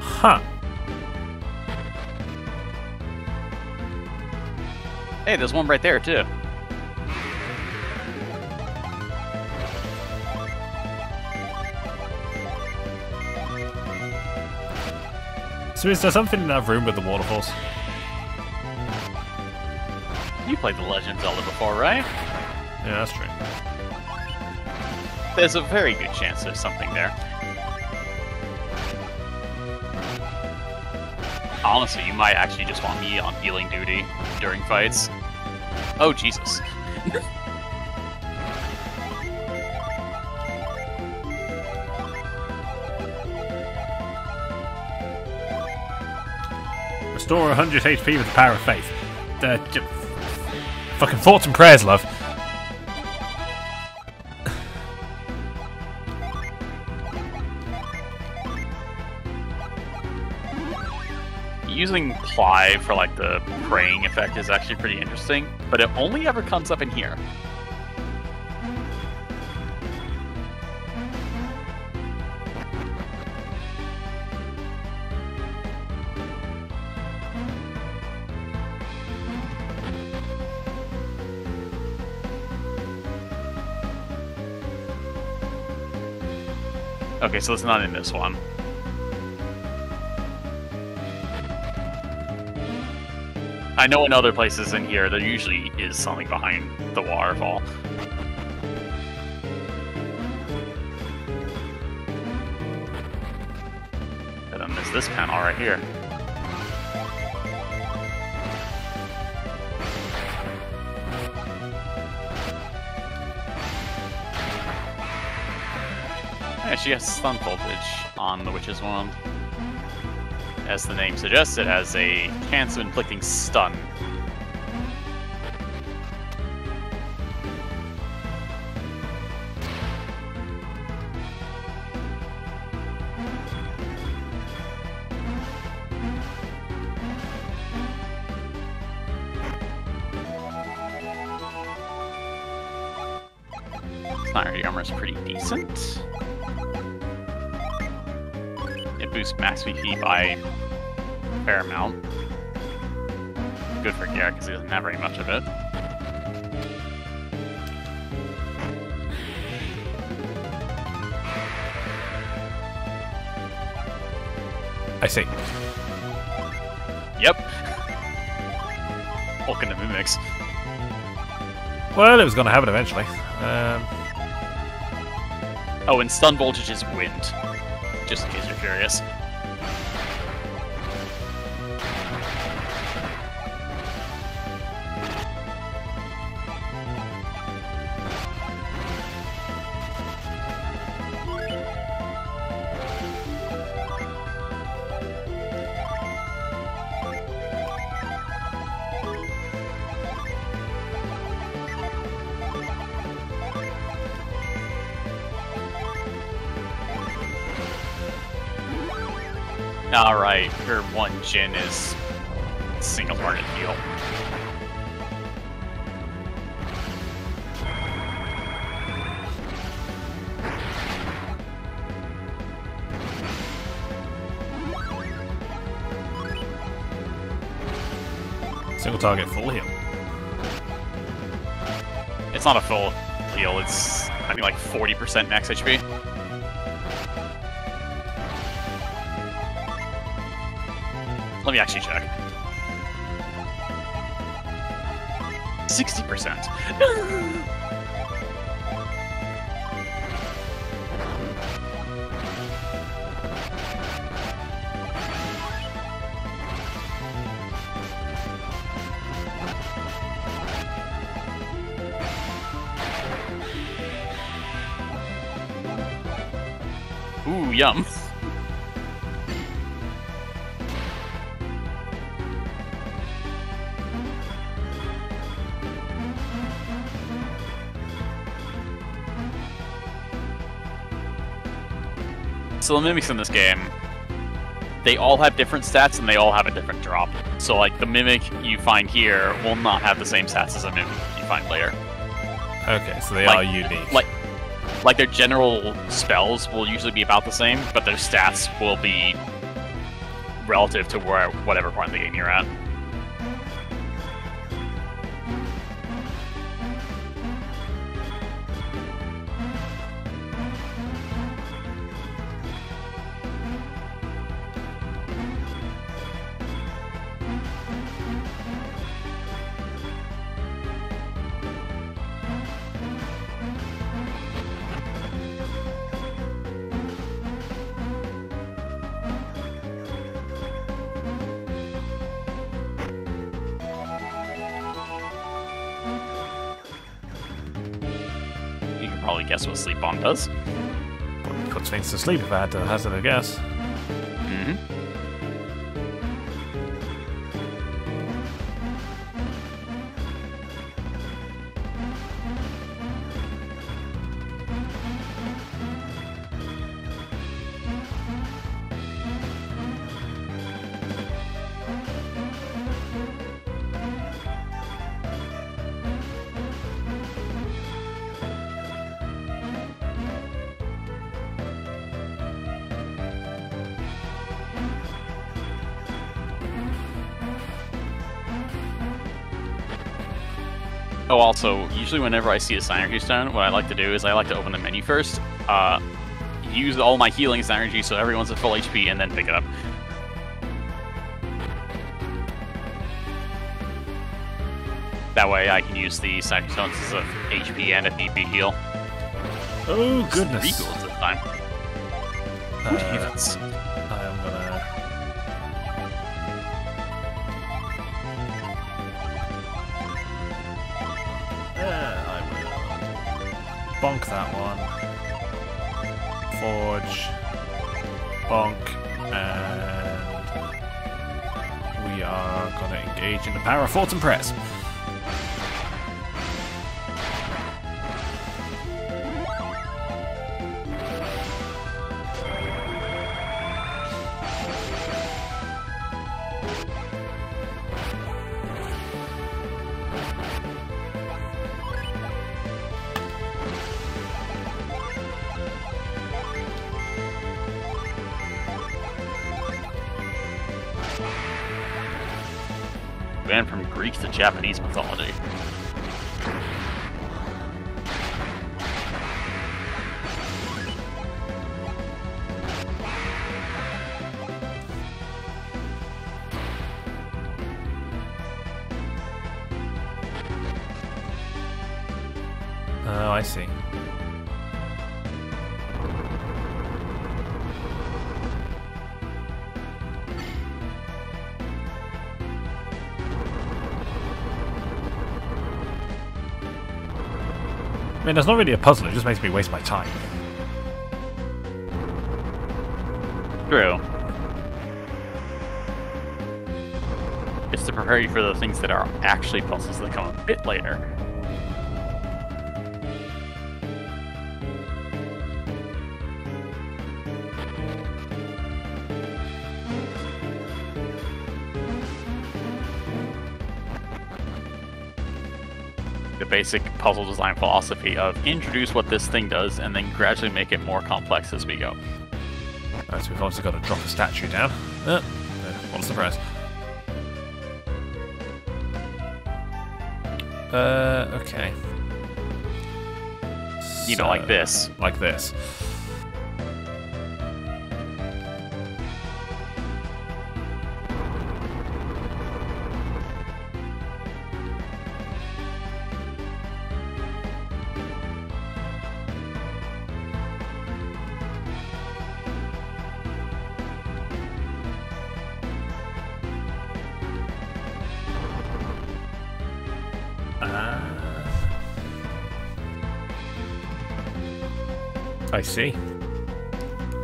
Huh. Hey, there's one right there, too. So is there something in that room with the waterfalls? You played The Legend of Zelda before, right? Yeah, that's true. There's a very good chance there's something there. Honestly, you might actually just want me on healing duty during fights. Oh, Jesus. Restore 100 HP with the power of faith. Fucking thoughts and prayers, love. using Ply for like the praying effect is actually pretty interesting, but it only ever comes up in here. Okay, so it's not in this one. I know in other places in here, there usually is something behind the waterfall. And then there's this panel right here. Yeah, she has stun voltage on the Witch's Wand. As the name suggests, it has a chance of inflicting stun. Fiery armor is pretty decent. It boosts max BP by a fair amount. Good for Garrett because he doesn't have very much of it. I see. Yep. Welcome to Mimics. Well, it was going to happen eventually. Oh, and stun voltage is wind. Just in case you're curious. Alright, her one Jin is single target heal. Single target full heal. It's not a full heal, it's I think like 40% max HP. Let me actually check. 60%. Ooh, yum. So the Mimics in this game, they all have different stats and they all have a different drop. So like the Mimic you find here will not have the same stats as a Mimic you find later. Okay, so they are unique. Like their general spells will usually be about the same, but their stats will be relative to whatever point in the game you're at. You can probably guess what Sleep Bomb does. Puts things to sleep if I had to hazard a guess. Mm-hmm. Oh, also, usually whenever I see a Synergy Stone, what I like to do is I like to open the menu first, use all my healing Synergy so everyone's at full HP, and then pick it up. That way I can use the Synergy Stones as a HP and a DP heal. Oh, goodness. 3 goals this time. Heathens. I am gonna... I will bonk that one. Forge. Bonk. And we are gonna engage in the power of Force and Press. Went from Greek to Japanese mythology. Oh, I see. I mean, that's not really a puzzle, it just makes me waste my time. True. It's to prepare you for the things that are actually puzzles that come a bit later. The basic puzzle design philosophy of introduce what this thing does and then gradually make it more complex as we go. Alright, so we've also got to drop a statue down. What a surprise. Okay. You know, like this. Like this. I see.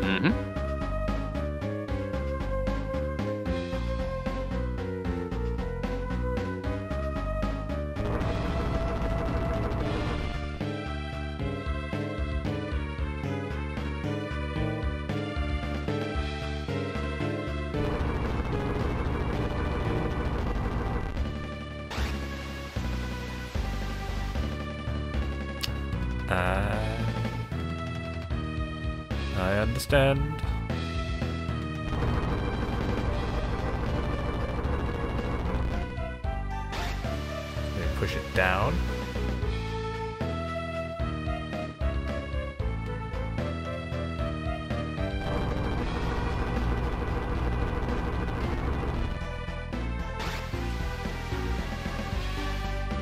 Mm-hmm. I understand. Then push it down.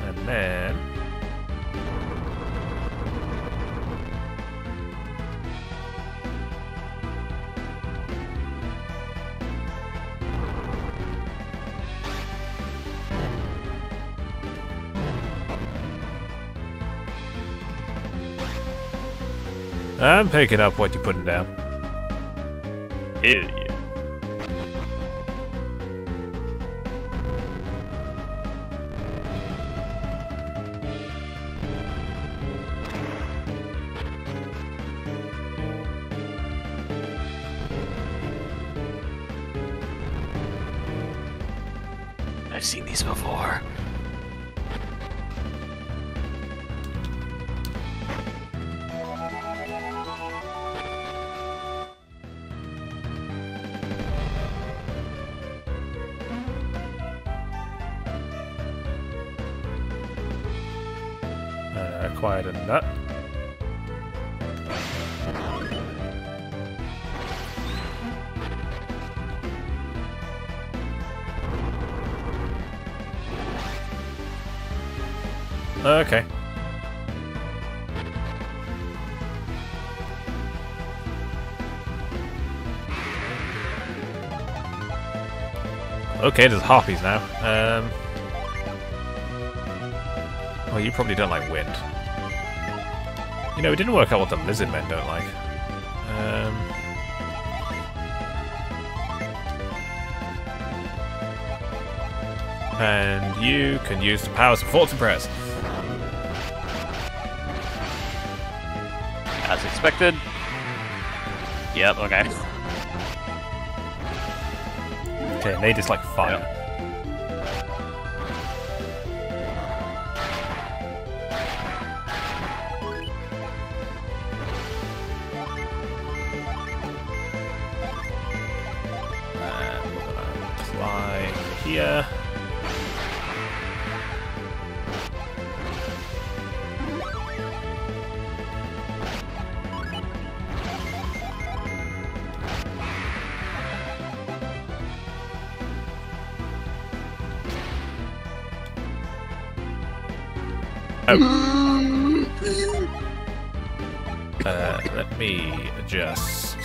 And then I'm picking up what you're putting down. Yeah. I've seen these before. acquired a nut. Okay. Okay, there's harpies now. Well, you probably don't like wind. You know, it didn't work out what the lizard men don't like. And you can use the powers of thoughts and prayers. As expected. Yep, okay. Okay, and they dislike fire. Yep. And we're gonna apply here. Let me adjust.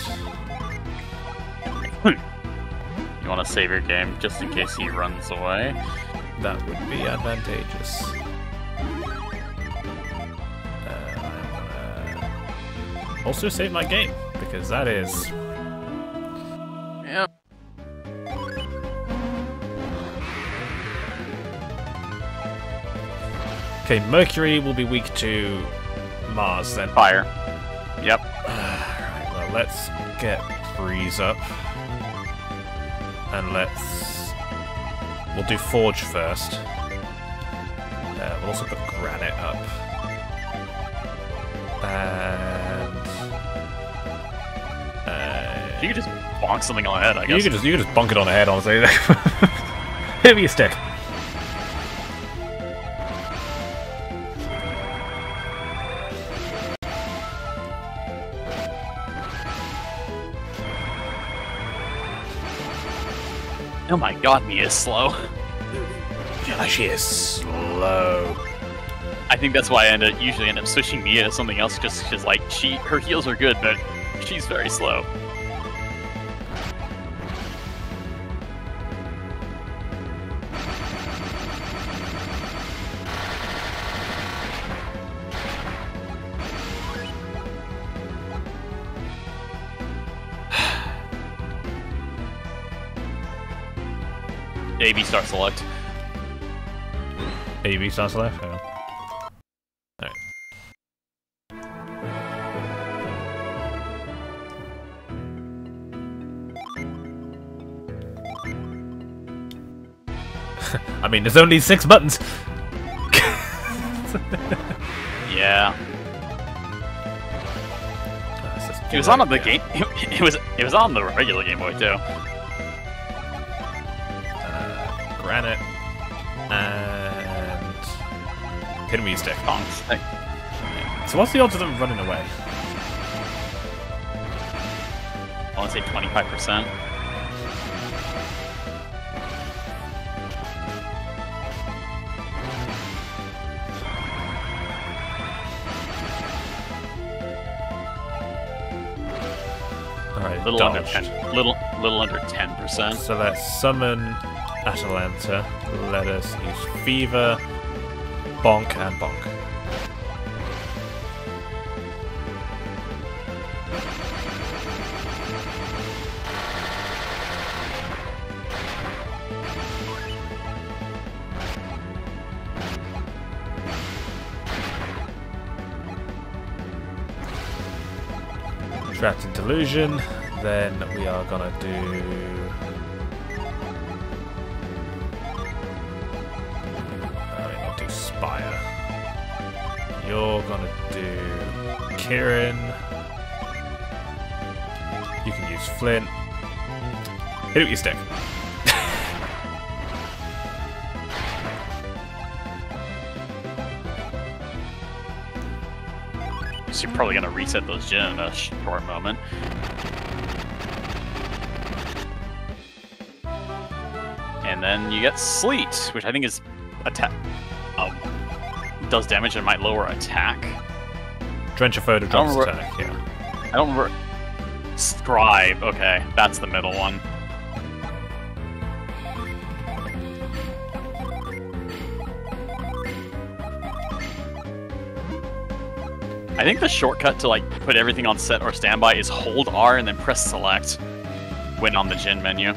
You want to save your game just in case he runs away? That would be advantageous. I'm gonna also save my game, because that is... Yep. Okay, Mercury will be weak to Mars then. Fire. Yep. Alright, well, let's get Breeze up. And we'll do Forge first. We'll also put Granite up. And... You could just bonk something on the head, I guess. You could just bonk it on the head, honestly. Hit me a stick. Oh my god, Mia is slow. Yeah, she is slow. I think that's why I usually end up switching Mia to something else, just because like her heals are good, but she's very slow. AB start select. AB start select? Hang on. Alright. I mean, there's only 6 buttons! Yeah. It was on the game. It was on the regular Game Boy too. Granite and hit me stick. So what's the odds of them running away? I want to say 25%. Alright, Little under 10. Little under 10%. So let's summon Atalanta. Let us use Fever, Bonk, and Bonk. Trapped in Delusion. Then we are gonna do... Spire. You're gonna do Kieran. You can use Flint. Hit it with your stick. you're probably gonna reset those Jin in a short moment. And then you get Sleet, which I think is attack. Does damage and might lower attack. Drench of Foe to drops attack, yeah. I don't remember. Scribe, okay, that's the middle one. I think the shortcut to like put everything on set or standby is hold R and then press select when on the Jin menu.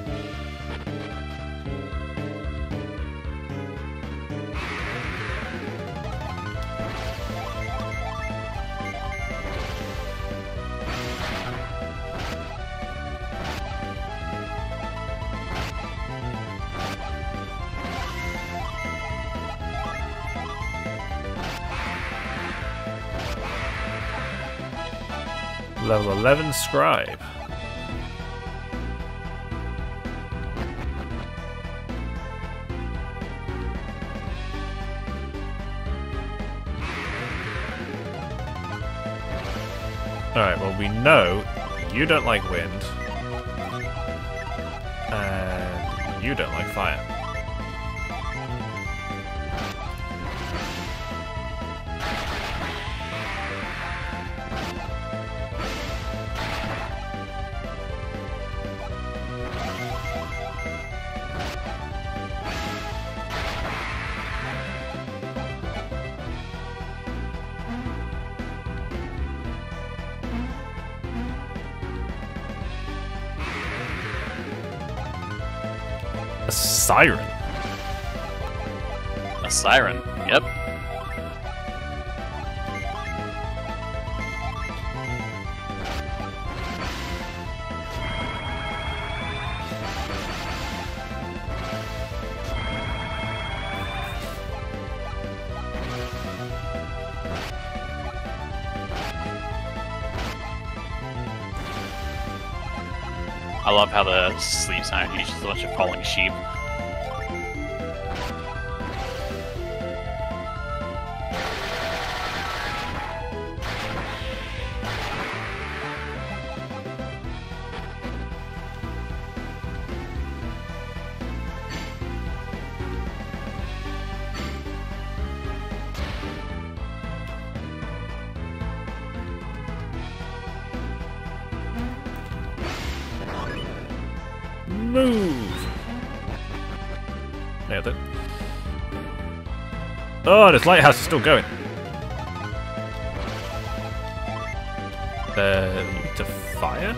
Level 11 Scribe. Alright, well we know you don't like wind. And you don't like fire. A siren. A siren, yep. I love how the sleep sign uses a bunch of falling sheep. Move! Nailed it. Oh, this lighthouse is still going. To fire?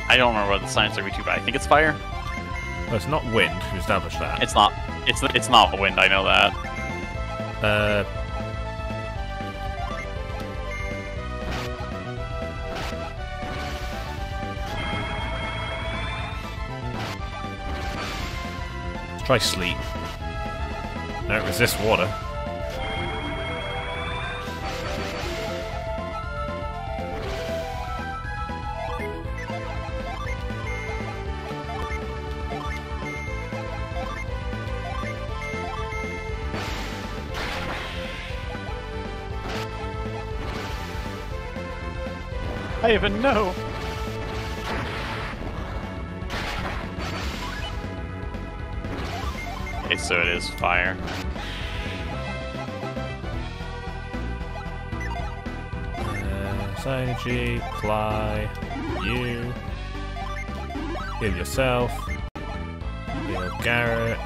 I don't remember what the signs are to, but I think it's fire. Oh, it's not wind. We established that. It's not. It's not wind. I know that. Let's try sleep. No, it resists water. I even know. Okay, so it is fire. Synergy, fly, you, heal yourself, heal Garrett.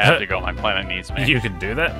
have to go. My planet needs me. You can do that?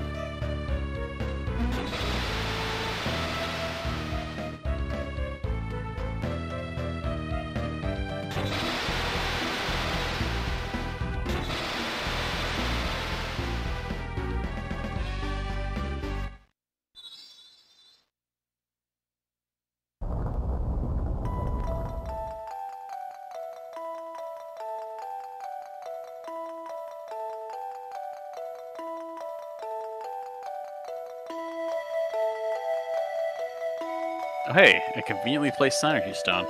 Oh, hey, a conveniently placed synergy stone.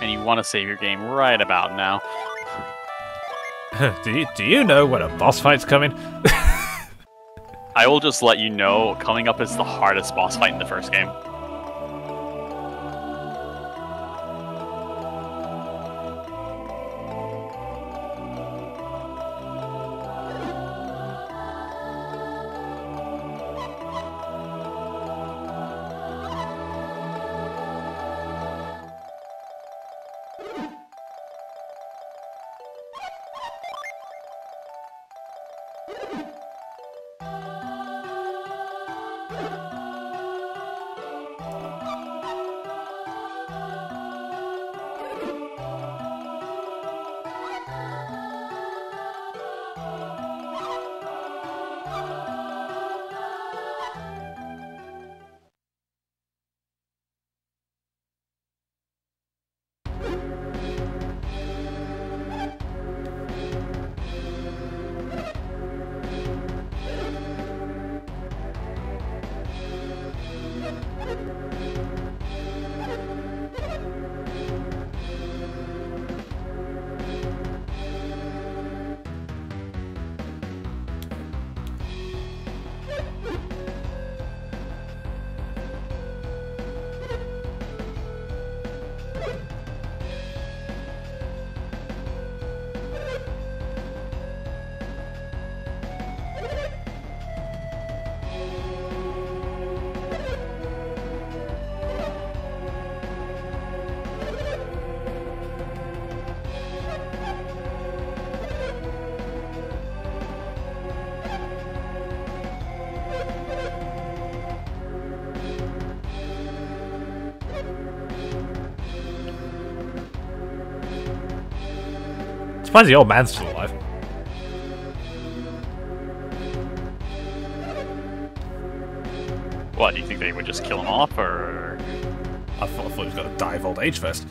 And you want to save your game right about now. Do you know when a boss fight's coming? I will just let you know, coming up is the hardest boss fight in the first game. Surprised the old man's still alive. What, do you think they would just kill him off, or...? I thought he was going to die of old age first.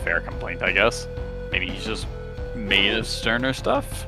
Fair complaint, I guess. Maybe he's just made of sterner stuff?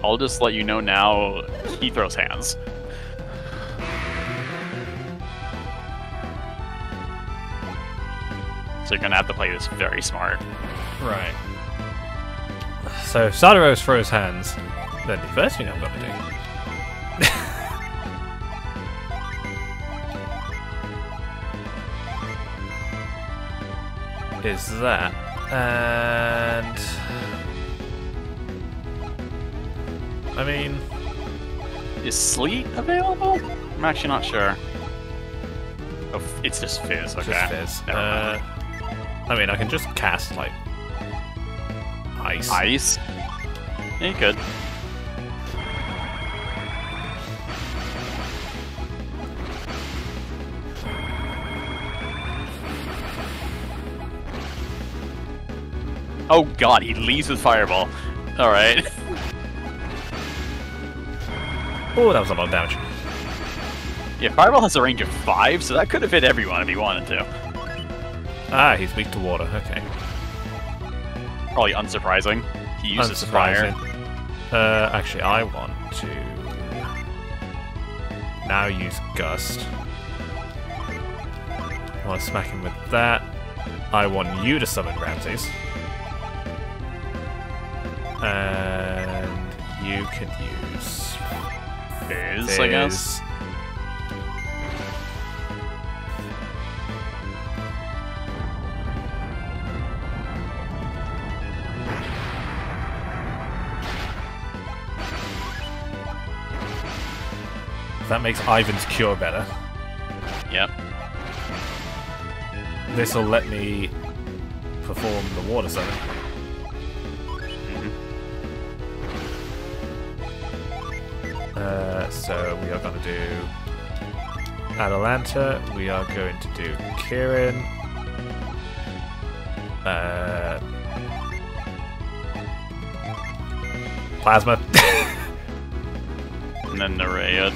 I'll just let you know now, he throws hands. So you're gonna have to play this very smart. Right. So if Sadaros throws hands, then the first thing I've got to do is that, and I mean, is Sleet available? I'm actually not sure. Oh, it's just Fizz. Okay. just Fizz. Never mind. I mean, I can just cast like ice. Ice? Yeah, you could. Oh god, he leaves with Fireball. Alright. Oh, that was a lot of damage. Yeah, Fireball has a range of 5, so that could have hit everyone if he wanted to. Ah, he's weak to water. Okay. Probably unsurprising. He uses fire. Actually, I want to now use Gust. I want to smack him with that. I want you to summon Ramses. And you can use Fizz, I guess. That makes Ivan's cure better. Yep. This will let me perform the water summon. So we are going to do Atalanta, we are going to do Kieran, Plasma, And then Nereid.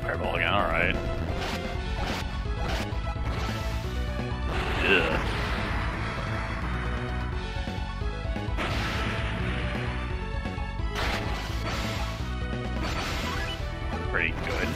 Fireball again, alright. Yeah. Pretty good.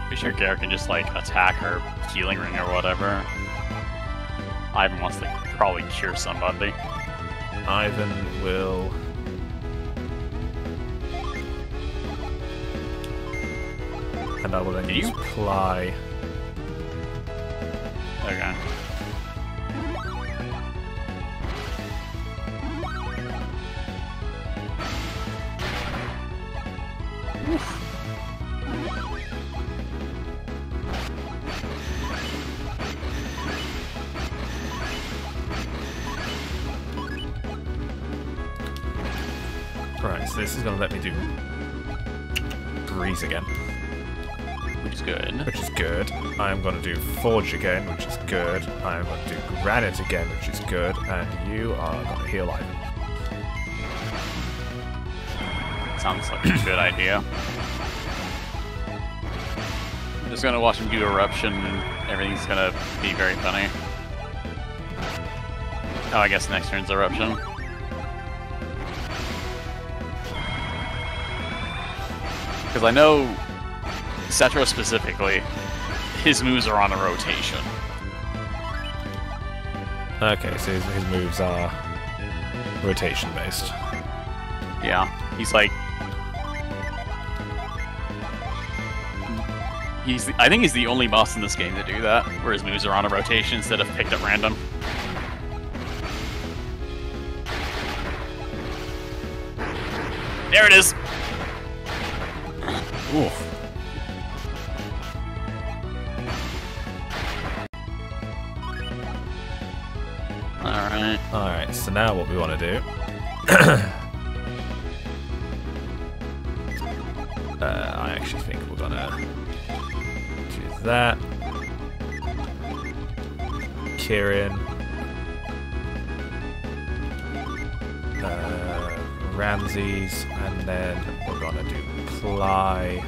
Pretty sure Garrett can just like attack her healing ring or whatever. Ivan wants to probably cure somebody. Ivan will... And I will then use Ply. Okay. Right, so this is going to let me do Breeze again. Which is good. Which is good. I am going to do Forge again, which is good. I am going to do Granite again, which is good. And you are going to heal Ivan. Sounds like a good idea. I'm just gonna watch him do Eruption and everything's gonna be very funny. Oh, I guess next turn's Eruption. Because I know Setro specifically, his moves are on a rotation. Okay, so his moves are rotation based. Yeah, he's like... I think he's the only boss in this game to do that, where his moves are on a rotation instead of picked at random. There it is! Oof. Alright. Alright, so now what we want to do... I actually think we're gonna do that. Kieran. Ramses, and then we're gonna do Ply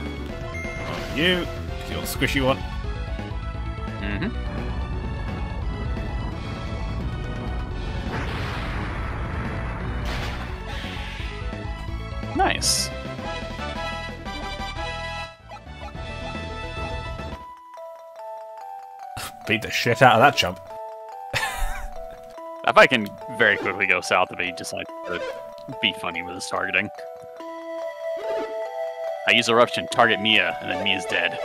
on you, because you're the squishy one. Mm-hmm. Nice. Beat the shit out of that chump. That fight can very quickly go south if he decides to be funny with his targeting. I use Eruption, target Mia, and then Mia's dead.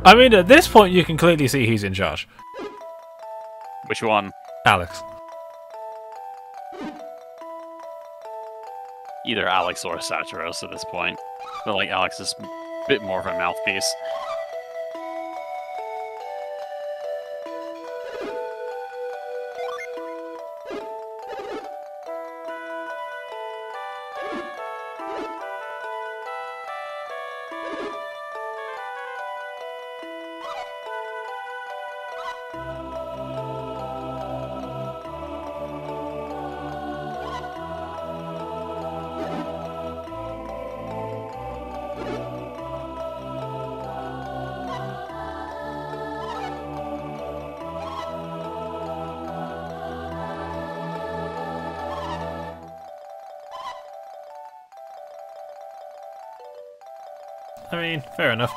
I mean, at this point, you can clearly see he's in charge. Which one? Alex. Either Alex or Saturos at this point. I feel like Alex is a bit more of a mouthpiece. I mean, fair enough.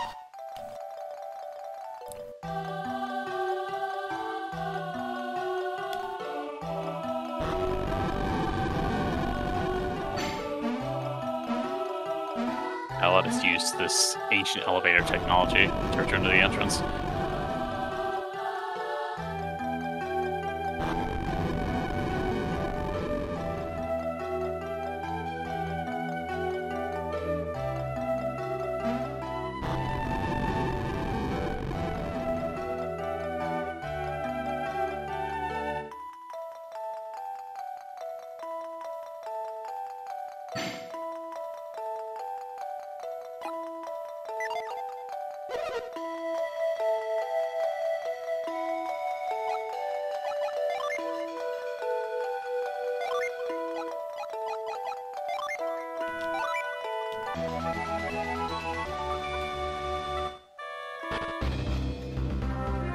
Now let us use this ancient elevator technology to return to the entrance.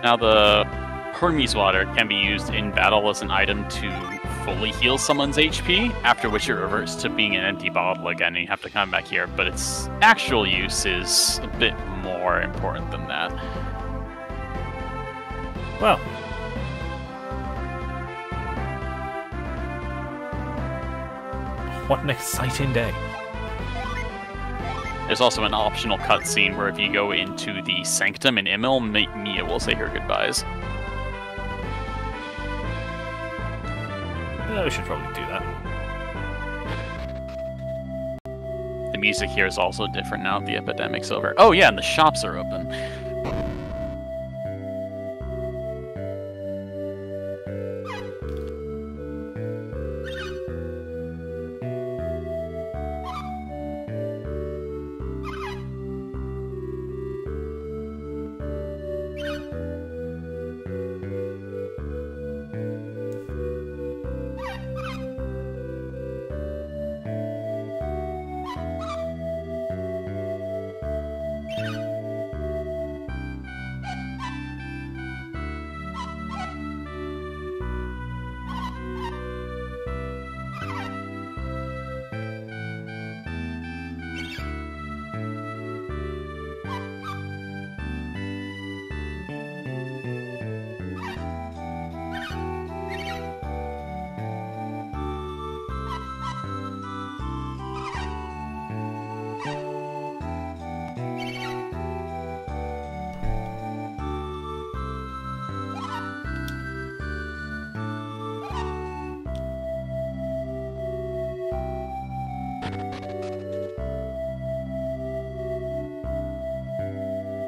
Now the Hermes water can be used in battle as an item to fully heal someone's HP, after which it reverts to being an empty bottle again and you have to come back here, but its actual use is a bit more important than that. Well. What an exciting day. There's also an optional cutscene where if you go into the Sanctum in Imil, Mia will say her goodbyes. Yeah, we should probably do that. The music here is also different now that the epidemic's over. Oh yeah, and the shops are open.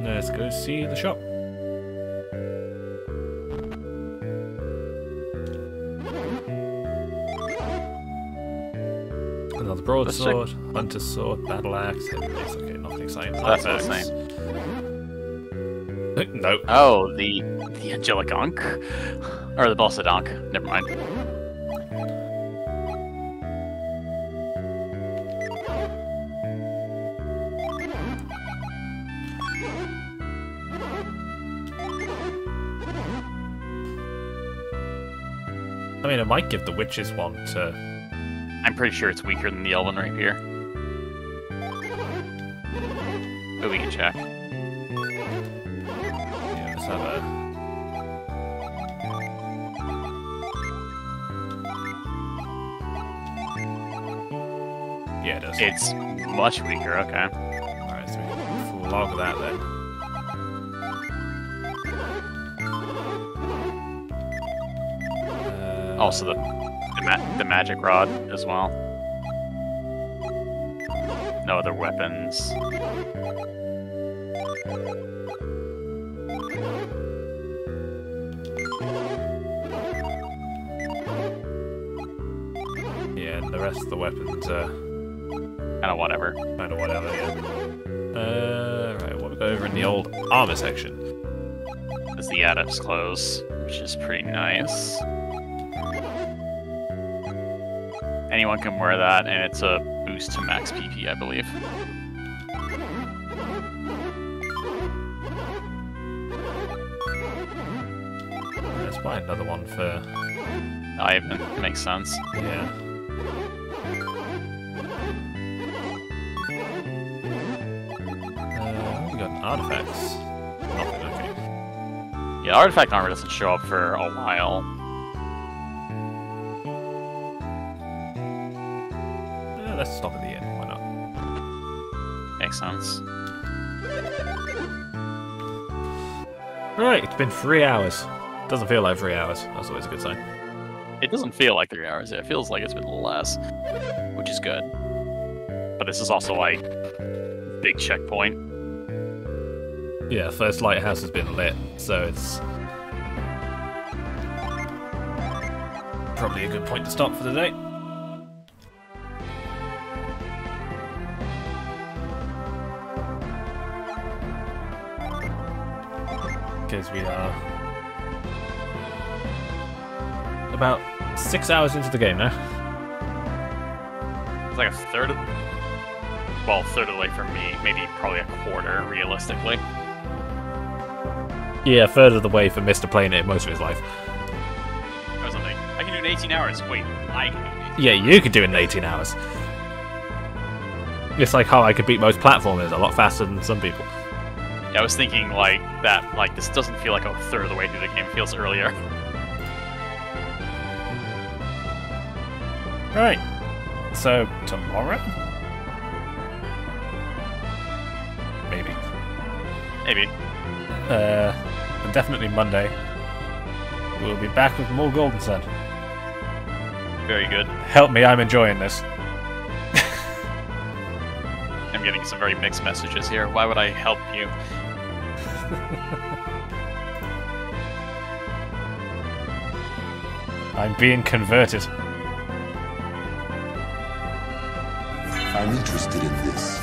Let's go see the shop. Another broadsword, hunter's sword, battle axe, heavy mace. Okay, nothing exciting. That's the same. No. Oh, the Angelic Ankh? Or the Balsad Ankh. Never mind. I mean, I might give the witches one to... I'm pretty sure it's weaker than the Elven Rapier. But we can check. Yeah, let's have a... Yeah, it does. It's much weaker, okay. Alright, so we can flog that then. Also the magic rod as well. No other weapons. Yeah, and the rest of the weapons are Kind of whatever. kind of whatever, yeah. Right, what we got over in the old armor section? There's the Adept's clothes, which is pretty nice. Anyone can wear that, and it's a boost to max PP, I believe. Let's buy another one for... Ivan, makes sense. yeah. We got artifacts. Nothing, okay. Yeah, artifact armor doesn't show up for a while. Let's stop at the end, why not? Makes sense. Right, it's been 3 hours. Doesn't feel like 3 hours. That's always a good sign. It doesn't feel like 3 hours. It feels like it's been less, which is good. But this is also like big checkpoint. Yeah, first lighthouse has been lit, so it's probably a good point to stop for the day. Because we are about 6 hours into the game now. It's like a third of... Well, third of the way for me. Maybe probably a quarter, realistically. Yeah, a third of the way for Mr. playing it most of his life. Or something. I can do it in 18 hours. Wait, I can do it in 18 Yeah, you could do it in 18 hours. It's like how I could beat most platformers a lot faster than some people. Yeah, I was thinking like that, like this doesn't feel like a third of the way through the game, it feels earlier. Right. So, tomorrow? Maybe. Maybe. And definitely Monday. We'll be back with more Golden Sun. Very good. Help me, I'm enjoying this. I'm getting some very mixed messages here. Why would I help you? I'm being converted. I'm interested in this.